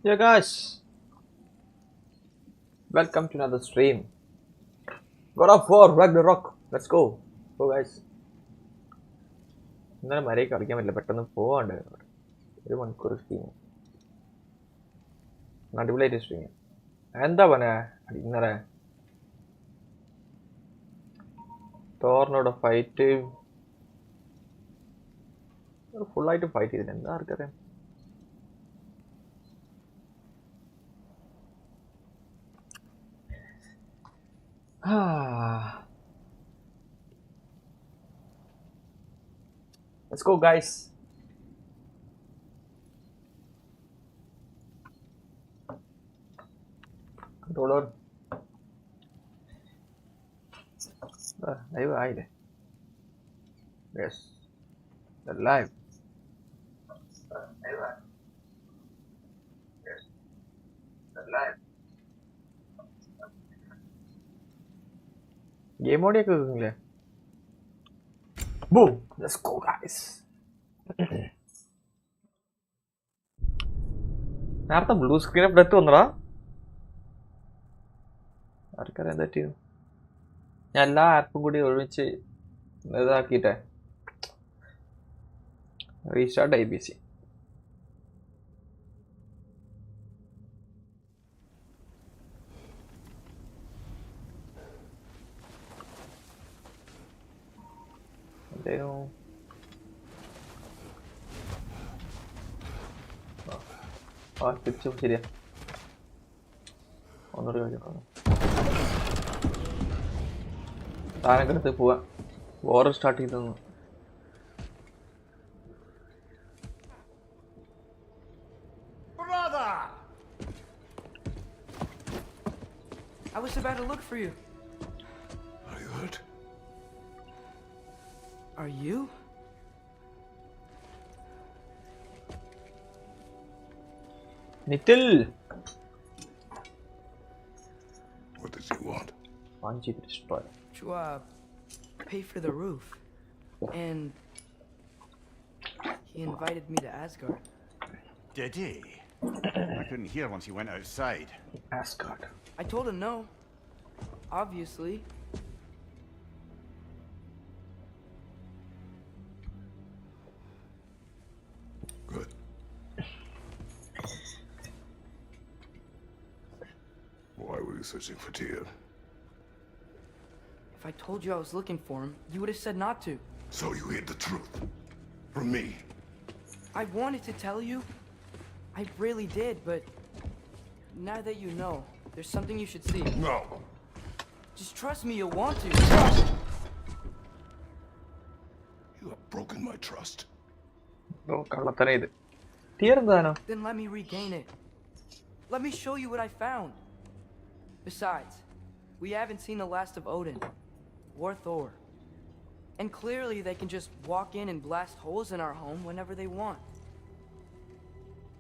Yeah, guys, welcome to another stream. God of War, Ragnarök. Let's go. Go, guys. ഇന്നലെ മര്യാദയ്ക്ക് കളിക്കാൻ പറ്റില്ല, പെട്ടെന്ന് പോവാണ്ടായിരുന്നു. ഒരു മണിക്കൂർ സ്ട്രീം, അടിപൊളിയായിട്ട് സ്ട്രീം. എന്താ പറഞ്ഞ ഇന്നലെ തോറിനോട് ഫൈറ്റ് ഫുള്ളായിട്ട് ഫൈറ്റ് ചെയ്തില്ല. എന്താ ആർക്കറിയാം. Let's go, guys. Controller. Live ആയില്ലേ? Yes. Live. Yes. Live. Game mode ഒക്കെ കേൾക്കുന്നില്ലേ? Boom. Let's go, guys. നേരത്തെ ബ്ലൂ സ്ക്രീൻ ഓഫ് ഡെത്ത് വന്നടാ. ആർക്കറിയാം എന്താ പറ്റിയത്. ഞാൻ എല്ലാ ആപ്പും കൂടി ഒരുമിച്ച് ഇതാക്കിയിട്ടെ റീസ്റ്റാർട്ട് IBC. എന്തേനു തിരിച്ചു ശരിയാ. ഒന്നുകൂടി കഴിഞ്ഞു താനൊക്കെ അടുത്ത് പോവാ. വോർ സ്റ്റാർട്ട് ചെയ്തു. I was about to look for you. Are you hurt? Are you? Nitil. What does he want? Panchi to destroy. To pay for the roof. And he invited me to Asgard. Did he? I couldn't hear once he went outside. Asgard. I told him no. Obviously. Good. Why were you searching for Tia? If I told you I was looking for him, you would have said not to. So you hid the truth from me. I wanted to tell you. I really did, but now that you know, there's something you should see. No. Just trust me, you'll want to. You have broken my trust. Oh, കള്ളത്തരം ഇത്. തീർന്നതാണോ? Then let me regain it. Let me show you what I found. Besides, we haven't seen the last of Odin or Thor. And clearly they can just walk in and blast holes in our home whenever they want.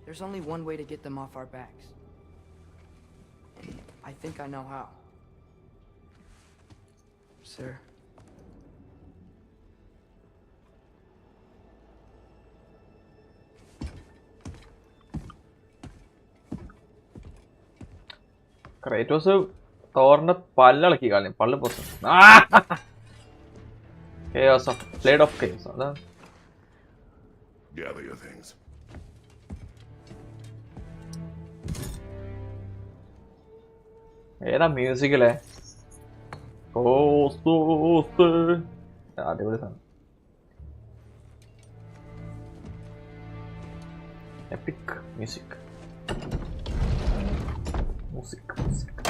There's only one way to get them off our backs. And I think I know how. Sir. ക്രേറ്റോസ് തോറിന്റെ പല്ലിളക്കി കളഞ്ഞു. പല്ല് പൊത്തും. Chaos of blade of chaos. അതാ Gather your things. ഏതാ മ്യൂസിക്കല്ലേ? അടിപൊളി സാധനം. Epic music. Music music.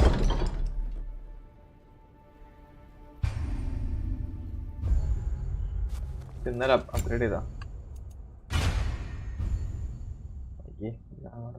ഇന്നലെ അപ്ഗ്രേഡ് ചെയ്താ. അയ്യേ ഇതാണ്.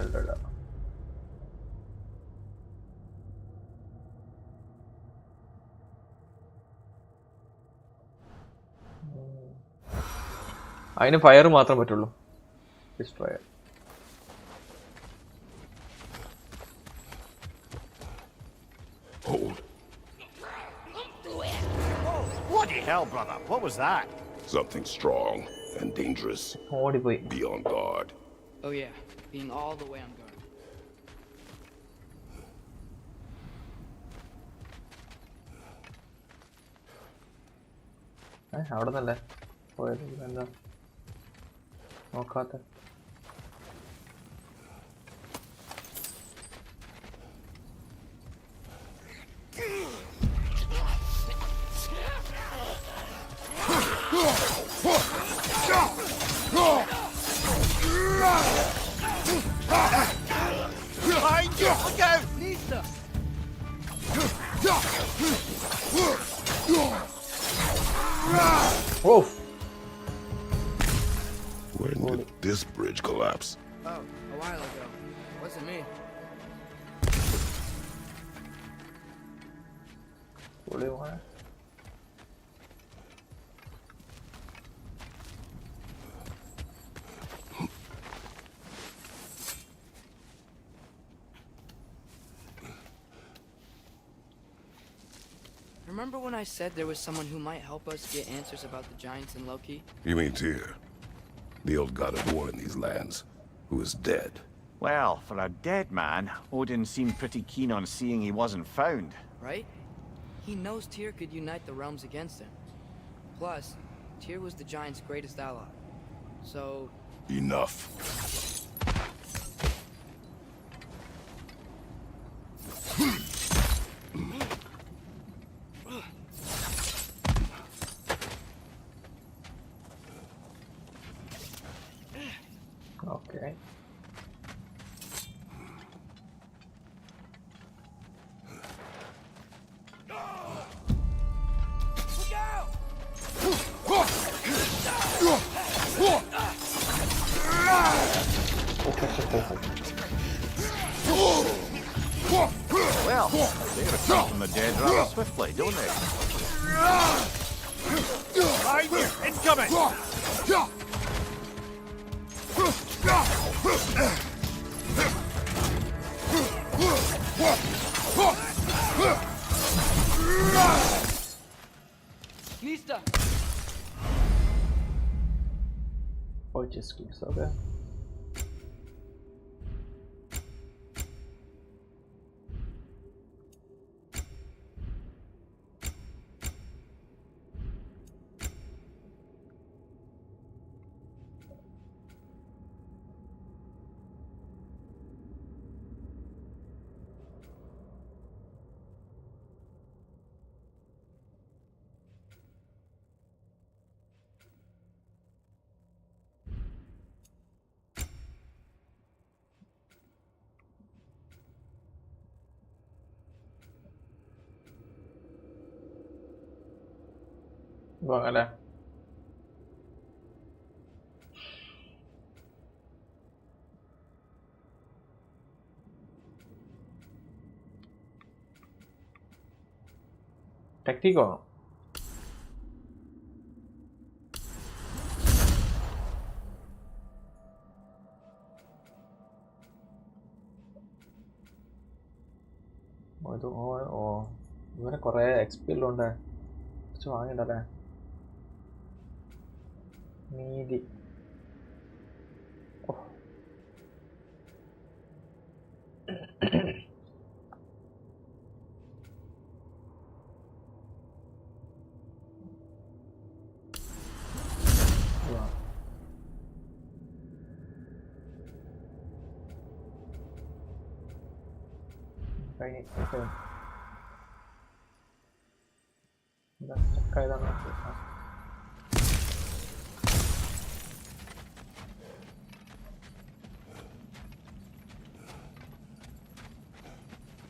അല്ലടാ. അതിന് ഫയർ മാത്രം പറ്റുള്ളൂ. Destroyer. Hold. Bloody hell, brother. What was that? Something strong and dangerous. ഓടിപ്പോയി. Be on guard. Oh yeah, being all the way on guard. അവിടെ നിന്നല്ലേ പോയത്? എന്താ നോക്കാത്ത? Behind you! Look out! Nista! Of. When did this bridge collapse? Oh, a while ago. It wasn't me. പൊളി പോണേ. Remember when I said there was someone who might help us get answers about the giants and Loki? You mean Tyr, the old god of war in these lands, who is dead? Well, for a dead man, Odin seemed pretty keen on seeing he wasn't found. Right? He knows Tyr could unite the realms against him. Plus, Tyr was the giant's greatest ally. So... Enough. Okay. Look out! Well, they return from the dead rather swiftly, don't they? Behind you! Incoming! Nista! Purchase clips, okay. അല്ലേ? ടെക്നിക്കോ? ഇത് ഇവരെ കുറേ XP ഉള്ളതുകൊണ്ട് കുറച്ച് വാങ്ങിണ്ടല്ലേ. നീതി. ചക്കായതാണ്.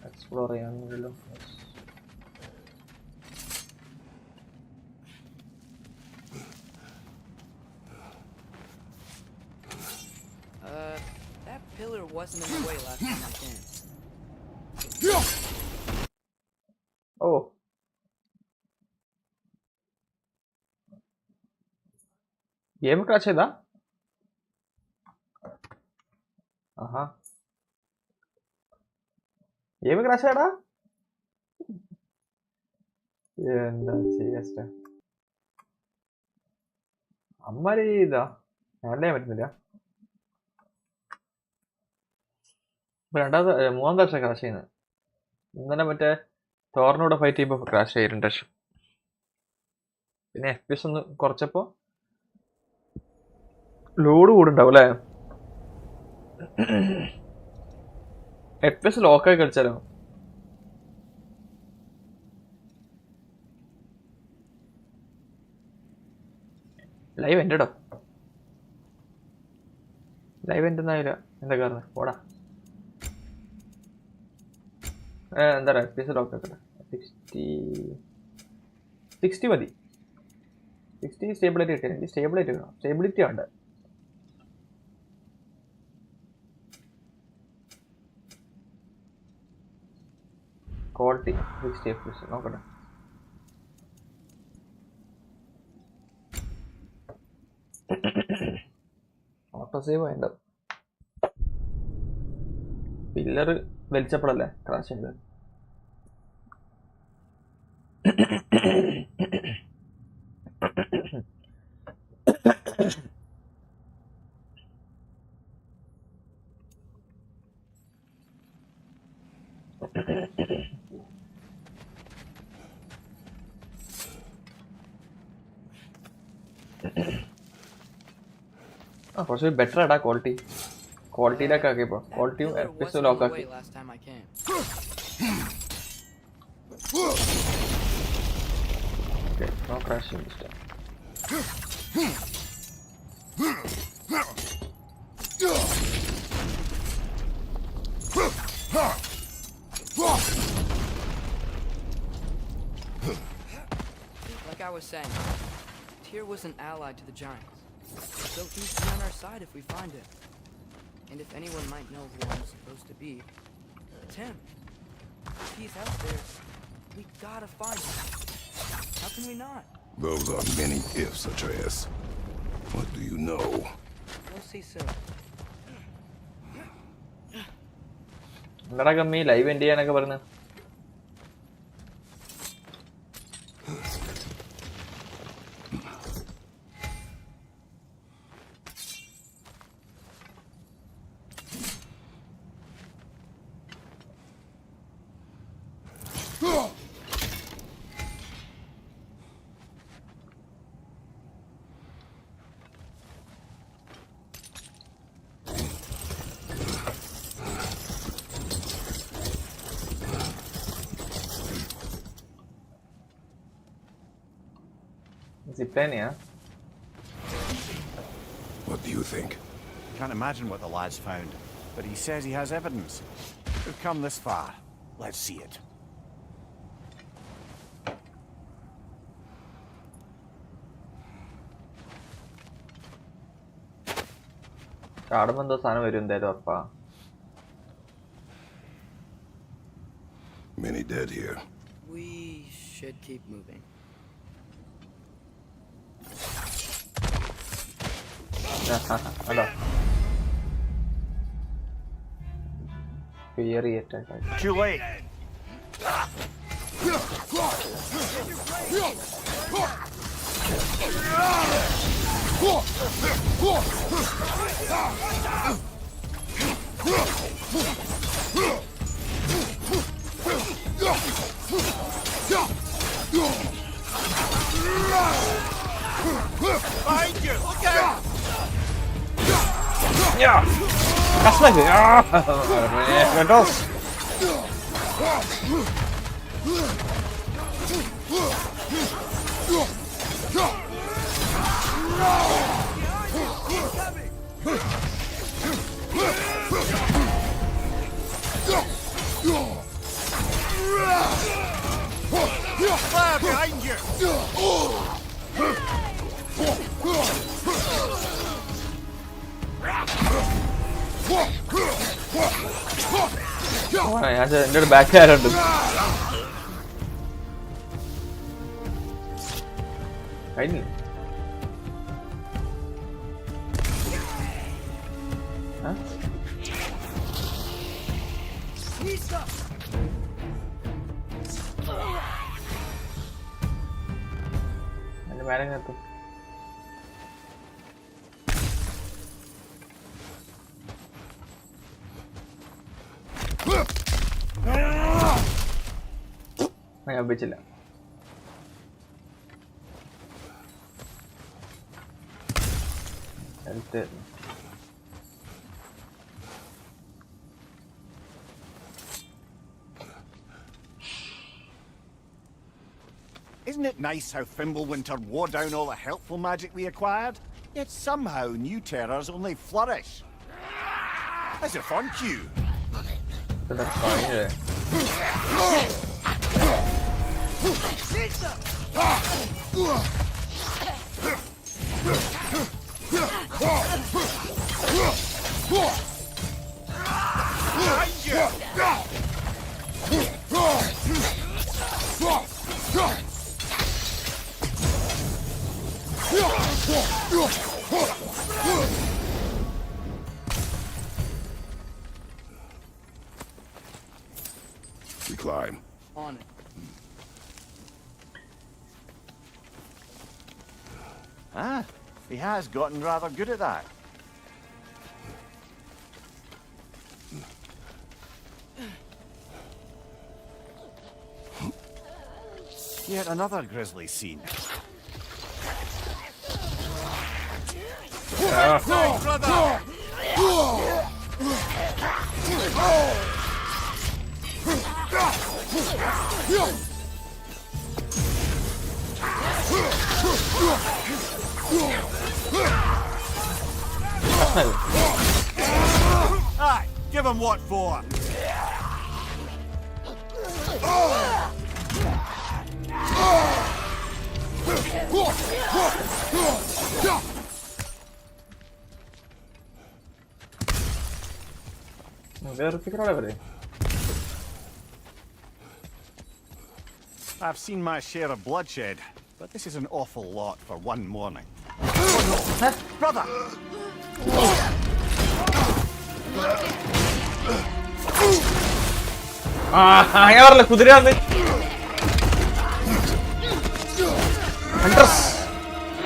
Explore ചെയ്യാനുണ്ടല്ലോ. That pillar wasn't in the way last time I came. Oh. Game crash ചെയ്താ? ആഹാ. Game crash ആടാ? എന്താ ചെയ്യാ? അമ്മാരി ഇതാ ഹാൻഡിൽ ചെയ്യാൻ പറ്റുന്നില്ല. മൂന്നാം പ്രാവശ്യം ക്രാഷ് ചെയ്യുന്നത്. ഇന്നലെ മറ്റേ തോറിനൂടെ ഫൈറ്റ് ചെയ്യുമ്പോൾ ക്രാഷ് ചെയ്തിട്ടുണ്ട്. പിന്നെ FPS ഒന്ന് കുറച്ചപ്പോൾ ലോഡ് കൂടുണ്ടാവും അല്ലേ? FPS ലോക്കായി കളിച്ചാലോ? ലൈവ് എൻ്റെടോ? ലൈവ് എൻ്റെ ഒന്നായില്ല. എന്താ കാരണം? പോടാ. എന്താ പറയുക, FPS ലോക്കാക്കട്ടെ. 60 മതി. 60 സ്റ്റേബിലിറ്റി കിട്ടിയാൽ എനിക്ക് സ്റ്റേബിലിറ്റി വേണം. സ്റ്റേബിലിറ്റി ഉണ്ട്. ക്വാളിറ്റി 60 FPS നോക്കട്ടെ. ഓട്ടോ സേവ് വേണ്ട. പില്ലർ വലിച്ചപ്പോഴല്ലേ ക്രാഷ് ചെയ്തത്. കുറച്ച് ബെറ്റർ ആടാ ക്വാളിറ്റി. ക്വാളിറ്റിയിലൊക്കെ ആക്കിയപ്പോ ക്വാളിറ്റിയും FPS ലോക്കാക്കി. Okay, no crashing this time. Like I was saying, Tyr was an ally to the Giants. So he's on our side if we find him. And if anyone might know who I'm supposed to be, it's him. If he's out there, we gotta find him. How can we not? Those are many ifs, Atreus. What do you know? We'll see soon. എന്താ കമ്മി live end ചെയ്യാനൊക്കെ പറഞ്ഞു? Zipline, What do you think? Can't imagine what the lad's found, but he says he has evidence. We've come this far. Let's see it. Many dead here. We should keep moving. Hello. Fiery attack. Too late. Behind you! Look out! Yeah! That's like it! Dos! Fire behind you! ഞാൻ എൻ്റെ ഒരു back ആരുണ്ട്. കഴിഞ്ഞില്ല. എൻ്റെ മേലെ എത്തും. ഞാൻ ഉപയോഗിച്ചില്ല. Health Isn't it nice how Fimbulwinter wore down all the helpful magic we acquired? Yet somehow new terrors only flourish. As if on cue. that's fine, yeah. We climb. On it. Ah, he has gotten rather good at that. Yet another grisly scene. Brother! Aye, give him what for. I've seen my share of bloodshed, but this is an awful lot for one morning. Oh no! Brother! ഞാൻ പറഞ്ഞില്ല കുതിരയാന്ന്.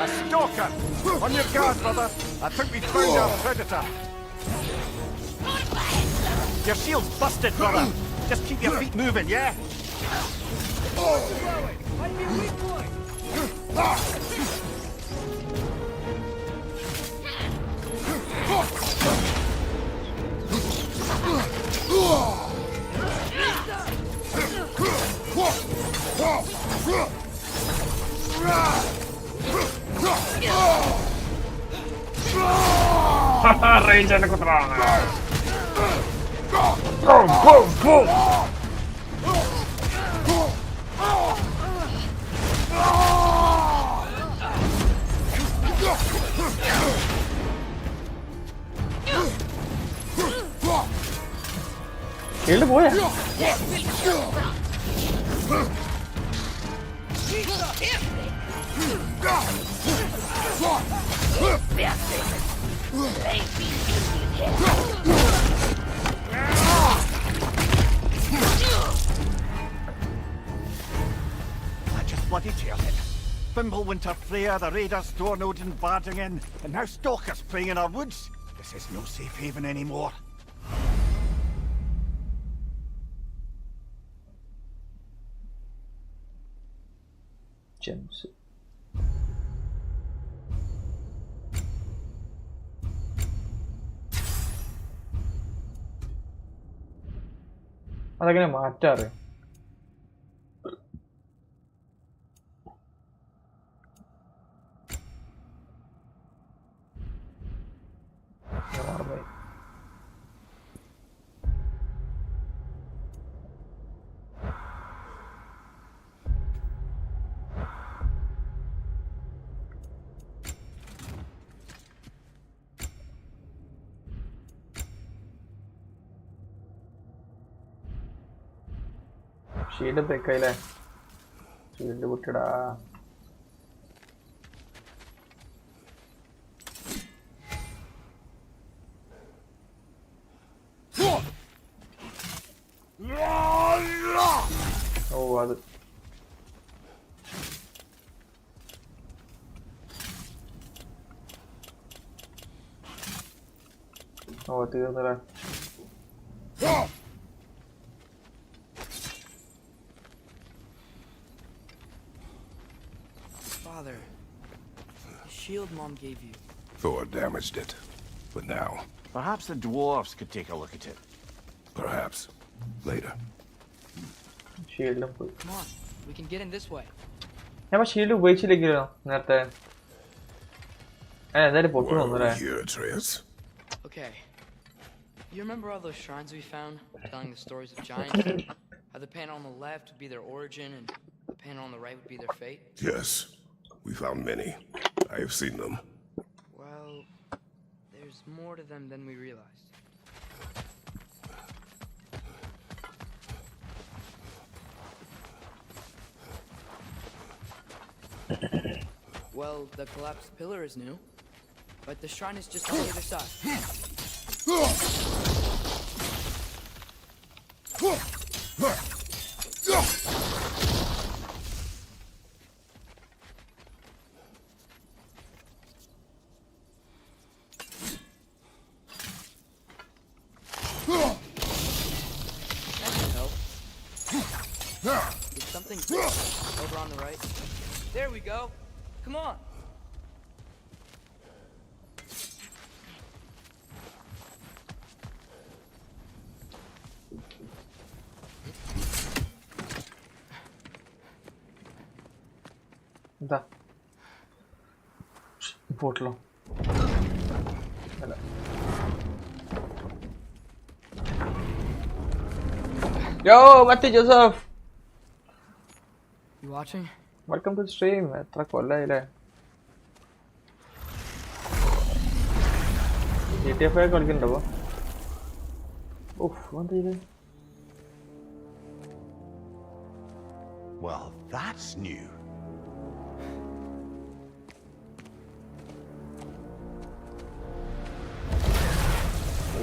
A stalker! On your guard, brother! I think we found our predator. Your shield's busted, brother! Just keep your feet moving, yeah? RYZEN contra. Boom, boom, boom. Shield പോയാ? I just bloody tell it. Fimbulwinter, Freya, the raiders, Stornode and barging in, and now stalkers preying in our woods. This is no safe haven anymore. Gems. അതെങ്ങനെ മാറ്റാറ്? Shield ബ്രേക്കായില്ലേ? Shield വിട്ടടാ. ഓ അത് ഓ തീർന്നല്ലേ. Father, the shield Mom gave you. Thor damaged it. But now, Perhaps the dwarves could take a look at it. perhaps, later. ഷീൽഡും പോയി. Come on, we can get in this way. ഞാൻ shield ഉപയോഗിച്ചില്ലെങ്കിലോ നേരത്തെ? എന്തായാലും പൊട്ടി Why are വന്നല്ലേ? we here, Atreus? Okay. You remember all those shrines we found, telling the stories of giants? How the panel on the left would be their origin, and the panel on the right would be their fate? Yes, we found many. I have seen them. Well, there's more to them than we realized. Well, the collapsed pillar is new, but the shrine is just on the other side. That should help. Did something over on the right? There we go. Come on. എന്താ പോട്ടലോ? അല്ല യോ മത്തി Joseph, You watching? Welcome to stream. എത്ര കൊല്ലായില്ലേ? GTA 5 കളിക്കണ്ടോ? ഓഹ് എന്താ ഇത്? Well, that's new.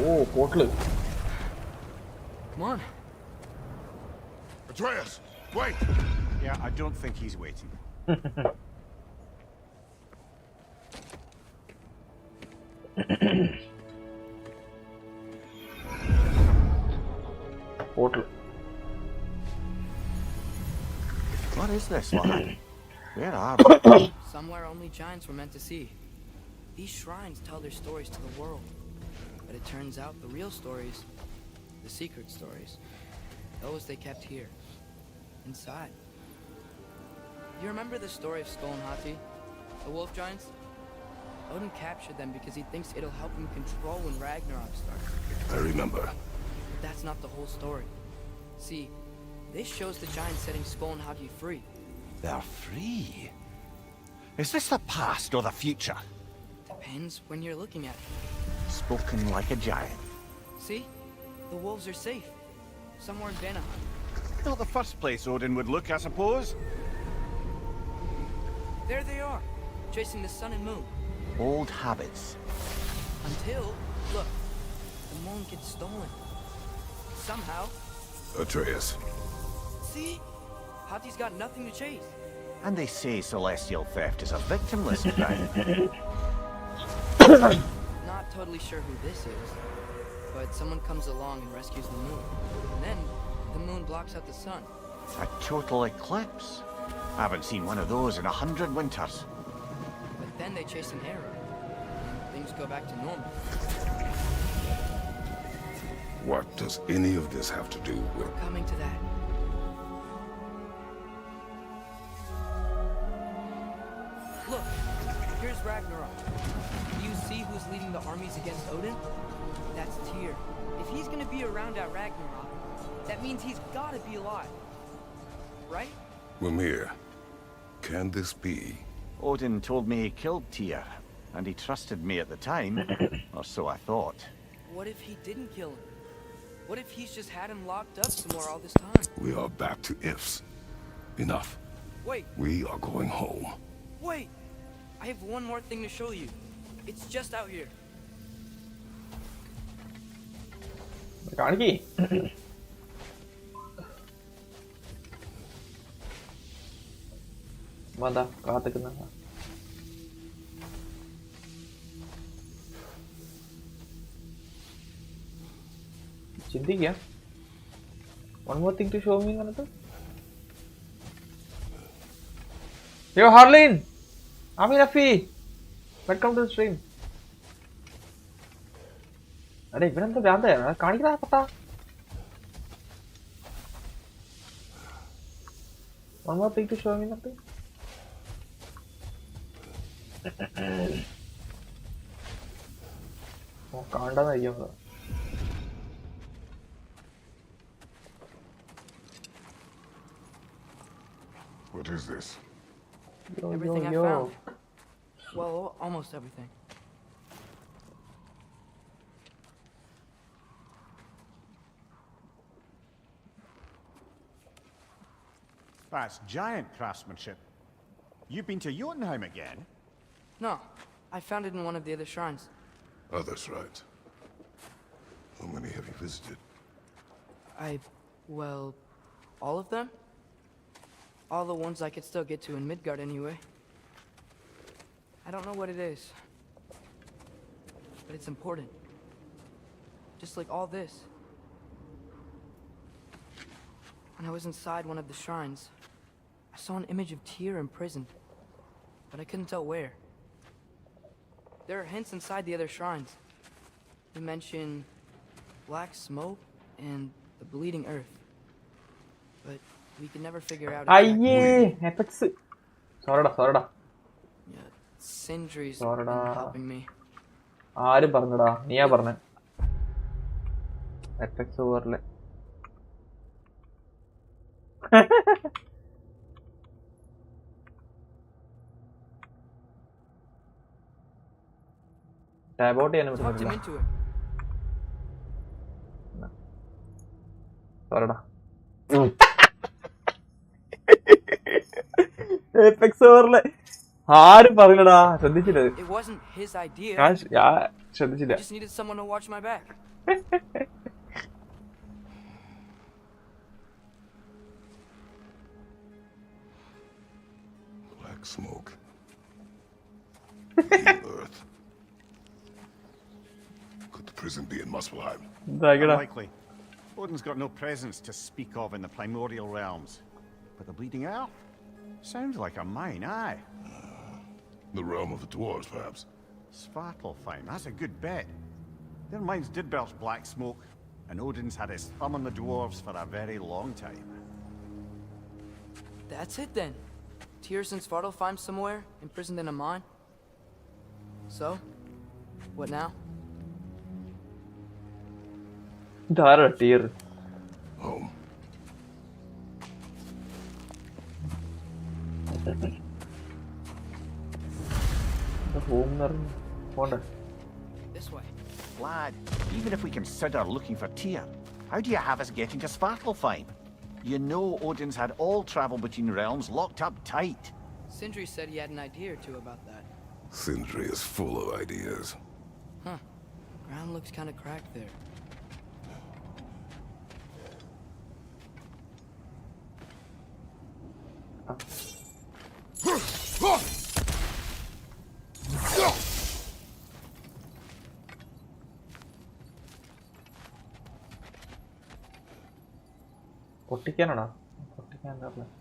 Oh പോട്ടല്. Come on. Atreus, wait! Yeah, I don't think he's waiting. പോട്ടല്. What is this, lad? Where are we? Somewhere only giants were meant to see. These shrines tell their stories to the world. But it turns out the real stories, the secret stories, those they kept here, inside. You remember the story of Skull and Hati, the wolf giants? Odin captured them because he thinks it'll help him control when Ragnarok starts. I remember. But that's not the whole story. See, this shows the giants setting Skull and Hati free. They're free. Is this the past or the future? Depends when you're looking at it. Spoken like a giant. See? The wolves are safe. Somewhere in Vanaheim. Not the first place Odin would look, I suppose. There they are, chasing the sun and moon. Old habits. Until, look, the moon gets stolen. Somehow. Atreus. See? Hati's got nothing to chase. And they say celestial theft is a victimless crime. Not totally sure who this is, but someone comes along and rescues the moon. And then, the moon blocks out the sun. A total eclipse. I haven't seen one of those in 100 winters. But then they chase an arrow, and things go back to normal. What does any of this have to do with... Coming to that. Look, here's Ragnarok. Do you see who's leading the armies against Odin? That's Tyr. If he's gonna be around at Ragnarok, that means he's gotta be alive. Right? Mimir, can this be? Odin told me he killed Tyr, and he trusted me at the time, or so I thought. What if he didn't kill him? What if he's just had him locked up somewhere all this time? We are back to ifs. Enough. Wait, We are going home. wait! I have one more thing to show you. It's just out here. കാണിക്കേ എന്താ കാത്തിക്കുന്ന ചിന്തിക്ക one more thing to show me എന്നിട്ട് yo Harleen Ami Rafi welcome to the stream അടേ ഇവനെന്താ ഭ്രാന്താ കാണിക്കടാ പട്ടാ one more thing to show me എന്നിട്ട് ഓ കാണണ്ടെന്നായിരിക്കും What is this? Everything I found. Well, almost everything. That's giant craftsmanship. You've been to Jotunheim again? No, I found it in one of the other shrines. Other shrines. How many have you visited? Well, all of them? All the ones I could still get to in Midgard anyway. I don't know what it is, but it's important. Just like all this. When I was inside one of the shrines, I saw an image of Tyr imprisoned, but I couldn't tell where. There are hints inside the other shrines. They mention black smoke and the bleeding earth, but we could never figure out exactly. അയ്യേ എഫക്സ് സോറടാ Yeah, Sindri's Sorry, been da. helping me. ആരും പറഞ്ഞടാ നീയാ പറഞ്ഞ എഫക്സ് ഓവറിലെ tab out ചെയ്യാൻ Talked him പറ്റുന്നില്ല into it. സോറടാ എഫക്സ് ഓവറിലെ ആരും പറഞ്ഞടാ ശ്രദ്ധിച്ചില്ല It wasn't his idea. ഞാൻ ശ്രദ്ധിച്ചില്ല I just needed someone to watch my back. Black smoke. Bleeding earth. Could the prison be in Muspelheim? ഇതാക്കടാ Unlikely. Odin's got no presence to speak of in the primordial realms. But the bleeding earth? Sounds like a mine, aye. The realm of the dwarves, perhaps. Svartalfheim, that's a good bet. Their mines did belch black smoke, and Odin's had his thumb on the dwarves for a very long time. That's it then. Tyr's in Svartalfheim somewhere, imprisoned in a mine. So, what now? ഇതാരാ ടീർ Home. Home എന്ന് പറഞ്ഞു പോണ്ടേ This way. Lad, even if we consider looking for Tyr, how do you have us getting to Svartalfheim? You know Odin's had all travel between realms locked up tight. Sindri said he had an idea or two about that. Sindri is full of ideas. Huh. Ground looks kind of cracked there. പൊട്ടിക്കാനാണോ പൊട്ടിക്കാൻ എന്താ പറഞ്ഞത്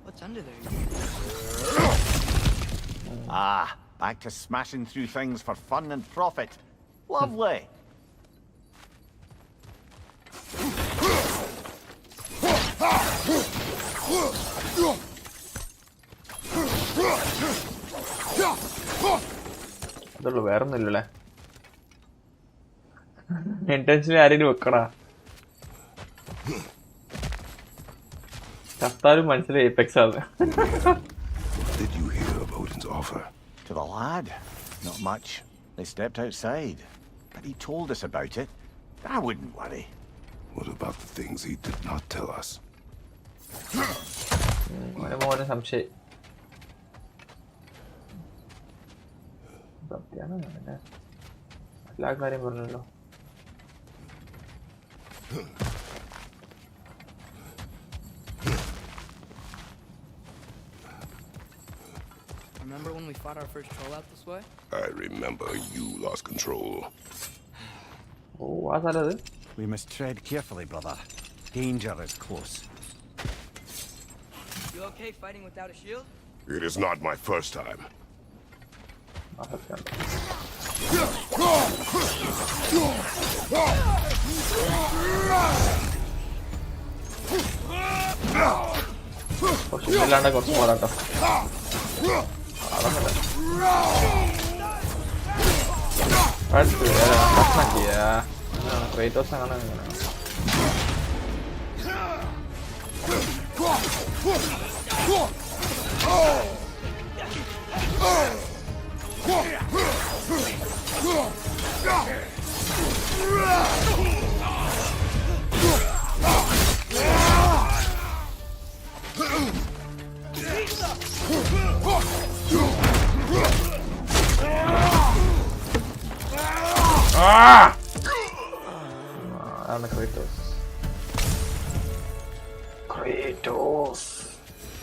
What's under there? Ah, back to smashing through things for fun and profit. Lovely. ഇതുള്ളൂ, വേറൊന്നും ഇല്ലല്ലേ. എൻട്രൻസിൽ ആരെങ്കിലും വെക്കടാ. ചത്താലും മനസ്സിലായി apex ആണ്. Did you hear of Odin's offer? To the lad? Not much. They stepped outside. But he told us about it. I wouldn't worry. What about the things he did not tell us? മോനെ സംശയം. എല്ലാ കാര്യം പറഞ്ഞല്ലോ. Remember when we fought our first troll out this way? I remember you lost control. Oh, what's that? We must tread carefully, brother. Danger is close. You okay fighting without a shield? It is not my first time. കുറച്ച് പോരാട്ടോ. ക്രേറ്റോസ് അങ്ങനെ അതാണ്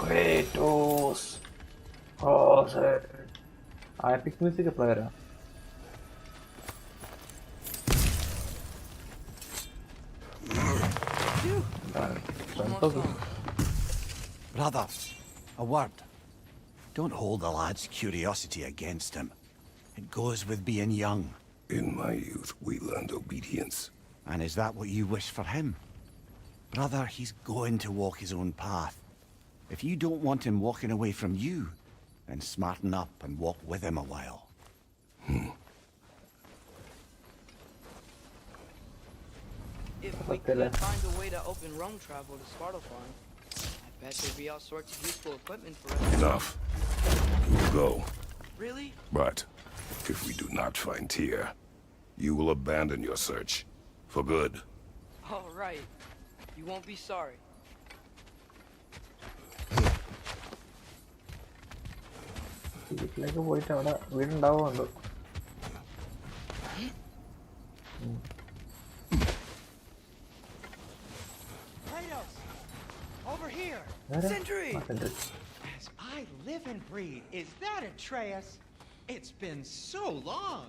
Kratos. ആ epic music പ്ലെയറാ. Brother, a word. Don't hold the lad's curiosity against him. It goes with being young. In my youth, we learned obedience. And is that what you wish for him? Brother, he's going to walk his own path. If you don't want him walking away from you, then smarten up and walk with him a while. If we could find a way to open Rome travel to Svartalfheim, I bet there'd be all sorts of useful equipment for us. Enough. We will go. Really? But if we do not find Tyr, you will abandon your search. For good. All right. You won't be sorry. വീട്ടിലേക്ക് പോയിട്ട് അവിടെ വീടുണ്ടാവുമല്ലോ. Over here! Sentry! As I live and breathe, is that Atreus? It's been so long!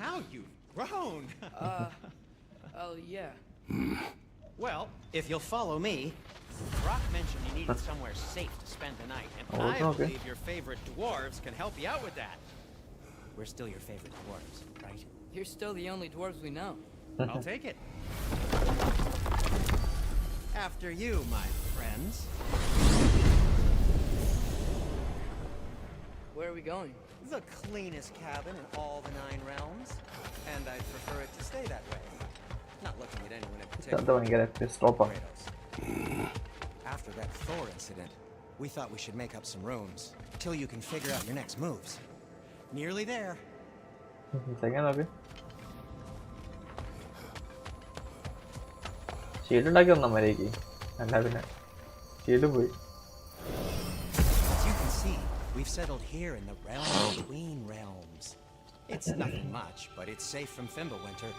How you've grown! Oh, yeah. Well, if you'll follow me, Brock mentioned you needed somewhere safe to spend the night, and I believe your favorite dwarves can help you out with that. We're still your favorite dwarves, right? You're still the only dwarves we know. I'll take it. After you, my friends. Where are we going? The cleanest cabin in all the 9 realms, and I'd prefer it to stay that way. Not looking at anyone in particular. Kratos. After that Thor incident, we thought we should make up some rooms till you can figure out your next moves. Nearly there. ഷീൽഡുണ്ടാക്കി വന്നാ മര്യാദക്ക്. അല്ല പിന്നെ shield പോയി. As you can see, we've settled here in the realm between realms. It's nothing much, but it's safe from Fimbulwinter,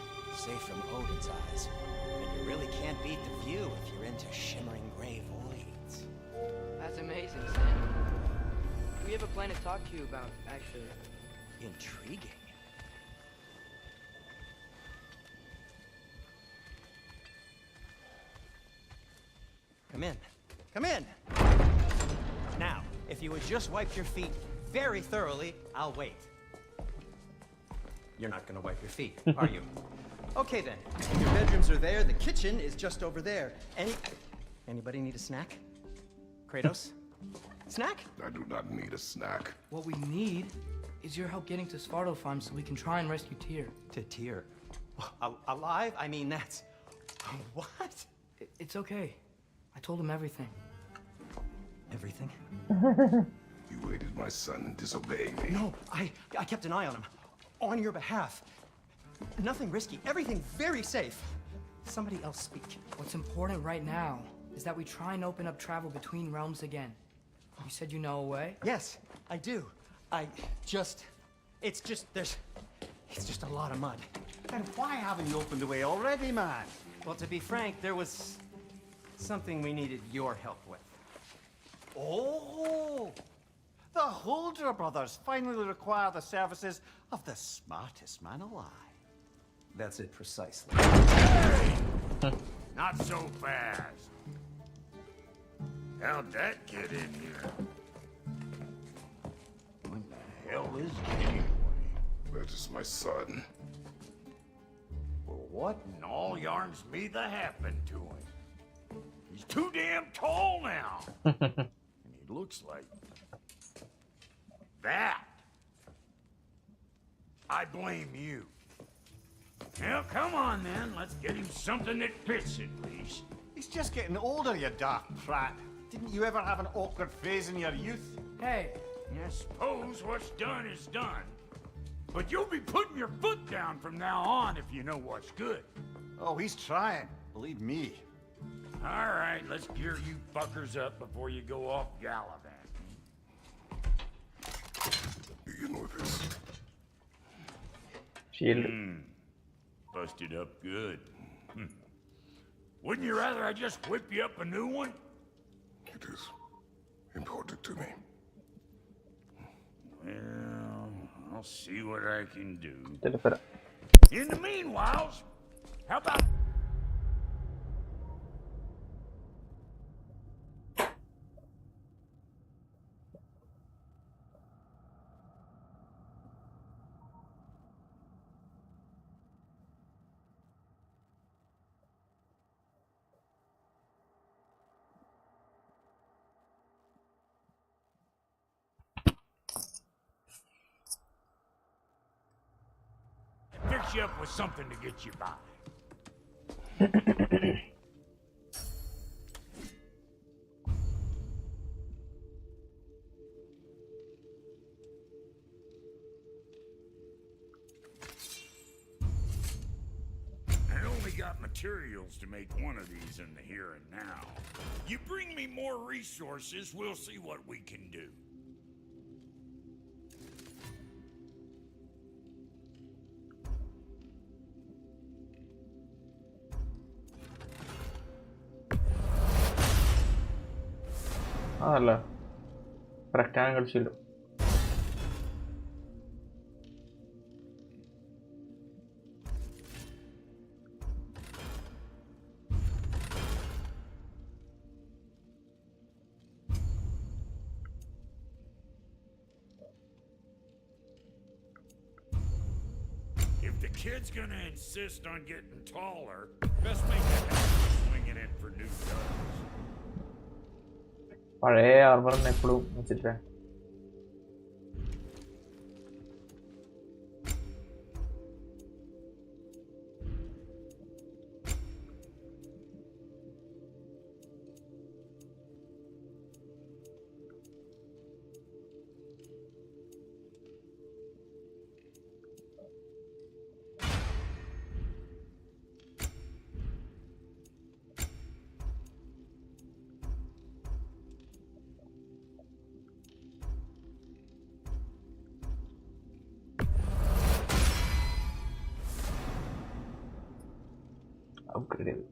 safe from Odin's eyes. And you really can't beat the view if you're into shimmering gray voids. That's amazing, Sam. We have a plan to talk to you about, actually. Intriguing. Come in. Come in! Now, if you would just wipe your feet very thoroughly, I'll wait. You're not gonna wipe your feet, are you? Okay then. Your bedrooms are there, the kitchen is just over there. Anybody need a snack? Kratos? Snack? I do not need a snack. What we need is your help getting to Svartalfheim so we can try and rescue Tyr. To Tyr? Alive? I mean, that's... What? It's okay. I told him everything. Everything? You aided my son and disobeyed me. No, I kept an eye on him. On your behalf. Nothing risky. Everything very safe. Somebody else speak. What's important right now is that we try and open up travel between realms again. You said you know a way? Yes, I do. It's just a lot of mud. And why haven't you opened the way already, man? Well, to be frank, there was something we needed your help with. Oh! The Holder brothers finally require the services of the smartest man alive. That's it precisely. Not so fast. How'd that get in here? What the hell is it anyway? That is my son. Well, what in all yarns me that happened to him? He's too damn tall now. And he looks like that. I blame you. Well, come on then. Let's get him something that fits at least. He's just getting older, you daft prat. Didn't you ever have an awkward phase in your youth? Hey, I suppose what's done is done. But you'll be putting your foot down from now on if you know what's good. Oh, he's trying. Believe me. All right, let's gear you fuckers up before you go off gallivanting. Begin with this. Shield. Busted up good. Wouldn't you rather I just whip you up a new one? It is important to me. Well, I'll see what I can do. Deliver. In the meanwhile, how about... fix you up with something to get you by. I only got materials to make one of these in the here and now. You bring me more resources, we'll see what we can do. അതല്ല rectangle shield. If the kid's gonna insist on getting taller, best make a habit of swinging in for new guns. പഴയ ആർമറിനെ എപ്പോഴും വെച്ചിട്ട് upgrade.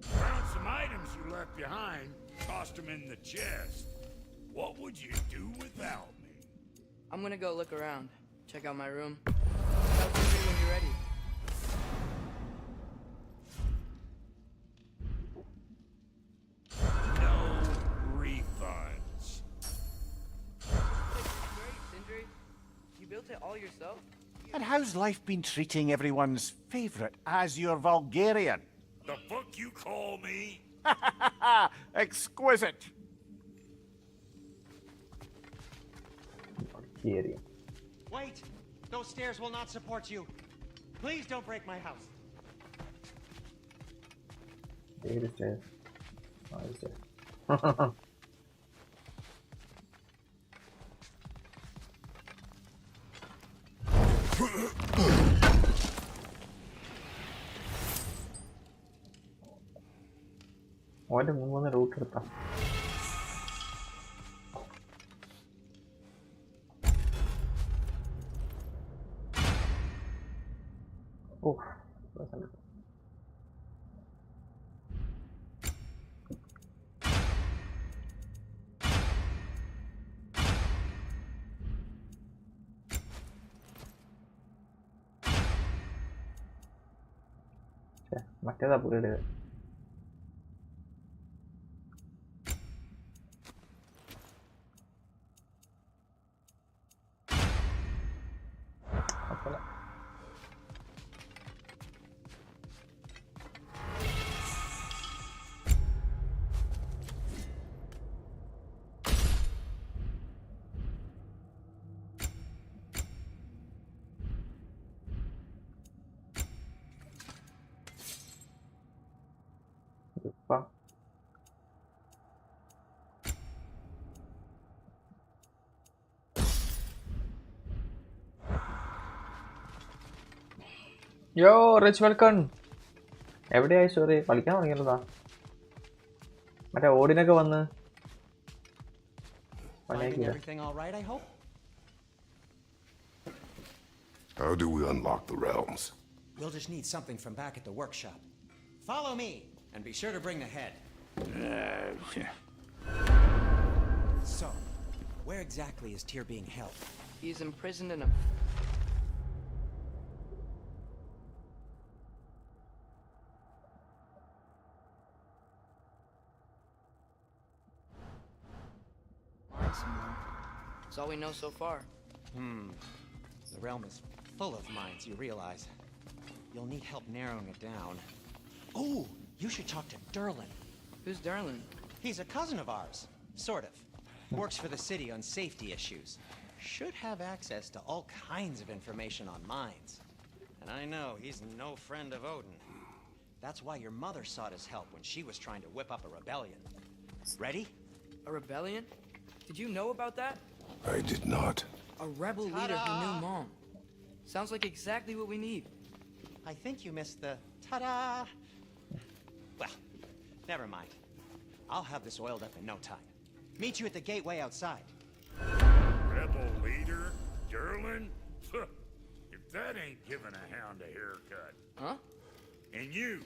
Found some items you left behind, tossed them in the chest. What would you do without me? I'm gonna go look around. Check out my room. Tell me when you're ready. No refunds. Great, Sindri. You built it all yourself? And how's life been treating everyone's favourite Azure Vulgarian? The fuck you call me? Exquisite! area. Wait! Those stairs will not support you. Please don't break my house. Take the stairs. Oh, the stairs. ഓൻ്റെ മൂന്ന് root എടുത്താ. ഓ മറ്റേതാ പുള്ളിയുടെ. യോ rich welcome. എവിടെയായി sorry കളിക്കാൻ തുടങ്ങിയതാ. മറ്റേ ഓടിനൊക്കെ വന്ന് Everything all right, I hope? How do we unlock the realms? We'll just need something from back at the workshop. Follow me, and be sure to bring the head. So, where exactly is Tyr being held? He's imprisoned in a... That's all we know so far. The realm is full of mines, you realize. You'll need help narrowing it down. Oh, you should talk to Derlin. Who's Derlin? He's a cousin of ours, sort of. Works for the city on safety issues. Should have access to all kinds of information on mines. And I know he's no friend of Odin. That's why your mother sought his help when she was trying to whip up a rebellion. Ready? A rebellion? Did you know about that? I did not. A rebel leader who knew Mom. Sounds like exactly what we need. I think you missed the ta-da. Well, never mind. I'll have this oiled up in no time. Meet you at the gateway outside. Rebel leader? Derlin? If that ain't giving a hound a haircut. Huh? And you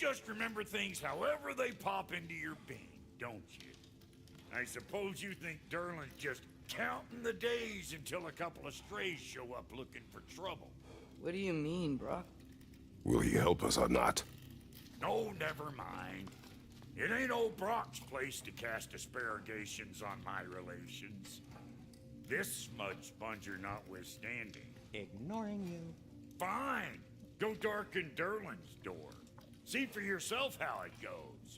just remember things however they pop into your being, don't you? I suppose you think Derlin's just counting the days until a couple of strays show up looking for trouble. What do you mean, Brock? Will he help us or not? No, never mind. It ain't old Brock's place to cast aspersions on my relations. This smudge sponger notwithstanding. Ignoring you. Fine. Go darken Derlin's door. See for yourself how it goes.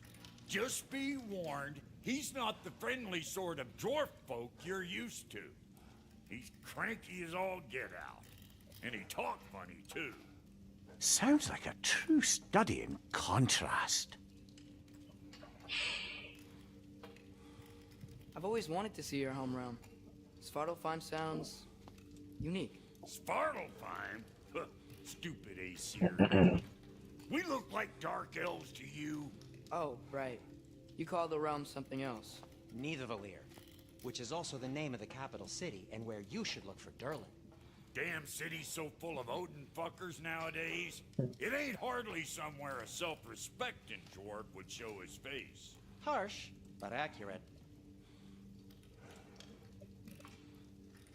Just be warned, he's not the friendly sort of dwarf folk you're used to. He's cranky as all get out. And he talk funny, too. Sounds like a true study in contrast. I've always wanted to see your home realm. Svartalfheim sounds... unique. Svartalfheim? Huh, stupid Aesir. We look like dark elves to you. Oh, right. You call the realm something else. Nidavellir, which is also the name of the capital city and where you should look for Derlin. Damn city's so full of Odin fuckers nowadays. It ain't hardly somewhere a self-respecting dwarf would show his face. Harsh, but accurate.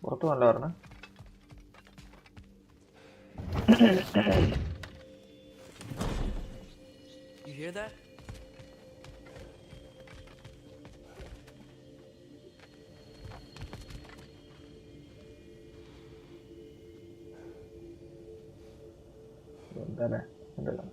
പുറത്ത് നല്ല പറഞ്ഞ You hear that? എന്താ ഉണ്ടല്ലോ.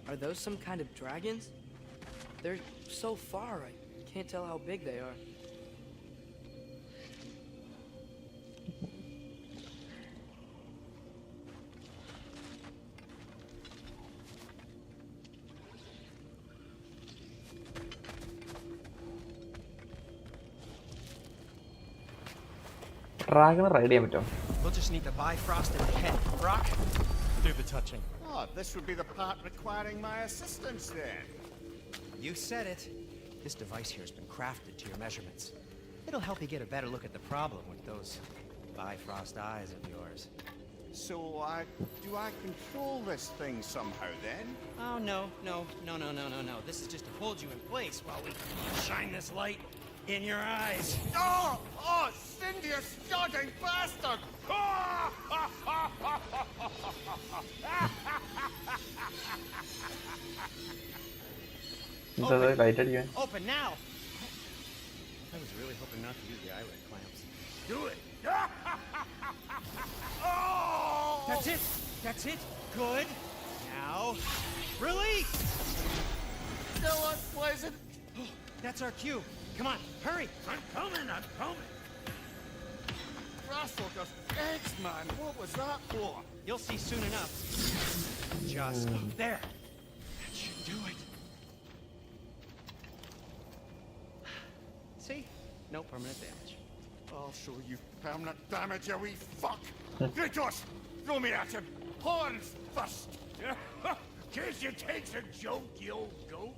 Are those some kind of dragons? They're so far, I can't tell how big they are. Ragnarök. We'll just need the Bifrost in the head. Brock, do the touching. Oh, this would be the part requiring my assistance then. You said it. This device here has been crafted to your measurements. It'll help you get a better look at the problem with those Bifrost eyes of yours. So, do I control this thing somehow then? Oh, no. This is just to hold you in place while we shine this light in your eyes. Oh, Cindy, you sodding bastard! Open now! I was really hoping not to use the eyelid clamps. Do it. Oh! That's it! Good! Now, release! Still unpleasant. That's our cue. Come on, hurry! I'm coming. Grasshoppers, eggs, man. What was that for? You'll see soon enough. Just there. That should do it. See? No permanent damage. I'll show you permanent damage, you wee fuck! Kratos, throw me at him! Horns first! Guess you takes a joke, you old goat.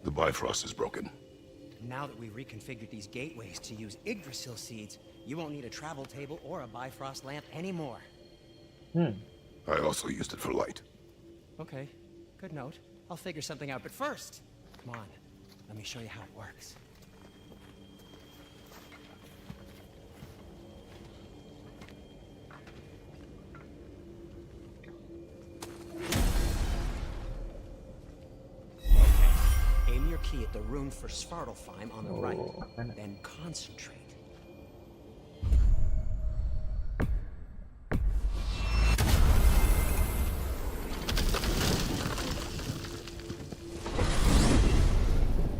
The Bifrost is broken. Now that we've reconfigured these gateways to use Yggdrasil seeds, you won't need a travel table or a Bifrost lamp anymore. I also used it for light. Okay, good note. I'll figure something out, but first, come on, let me show you how it works. Okay, aim your key at the rune for Svartalfheim on the right, then concentrate.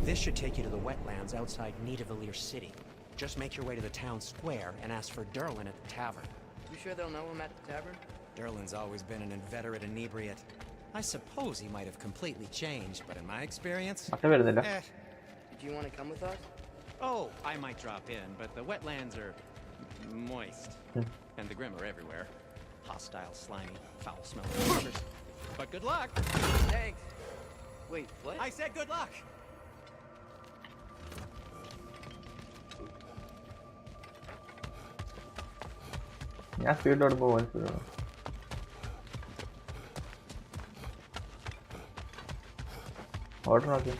This should take you to the wetlands outside Nidavellir City. Just make your way to the town square and ask for Derlin at the tavern. You sure they'll know him at the tavern? Derlin's always been an inveterate inebriate. I suppose he might have completely changed, but in my experience... വരുന്നില്ല. Do you want to come with us? Oh, I might drop in, but the wetlands are moist. And the Grim are everywhere. Hostile, slimy, foul-smelling creatures. But good luck! Thanks. Wait, what? I said good luck! ഞാൻ സ്പീഡിലോട്ട് പോകാൻ സ്പീഡോട് order നോക്കി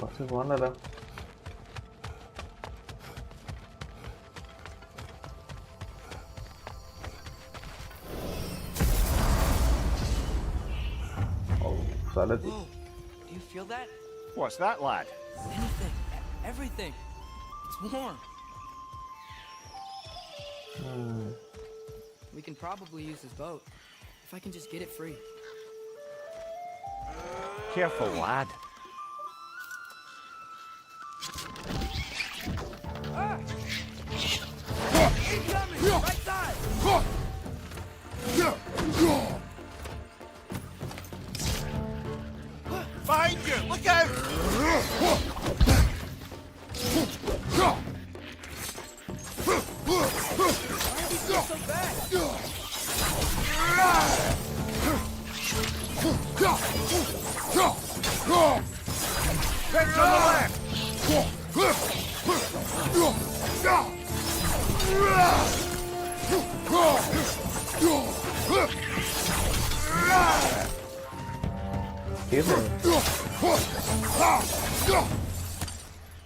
കുറച്ച് പോകണ്ടല്ലോ Whoa, do you feel that? What's that, lad? Anything, everything. It's warm. We can probably use this boat, if I can just get it free. Careful, lad. Ah! Incoming! Right side! Behind you! Look out! Why are these guys so bad? Fence on the left!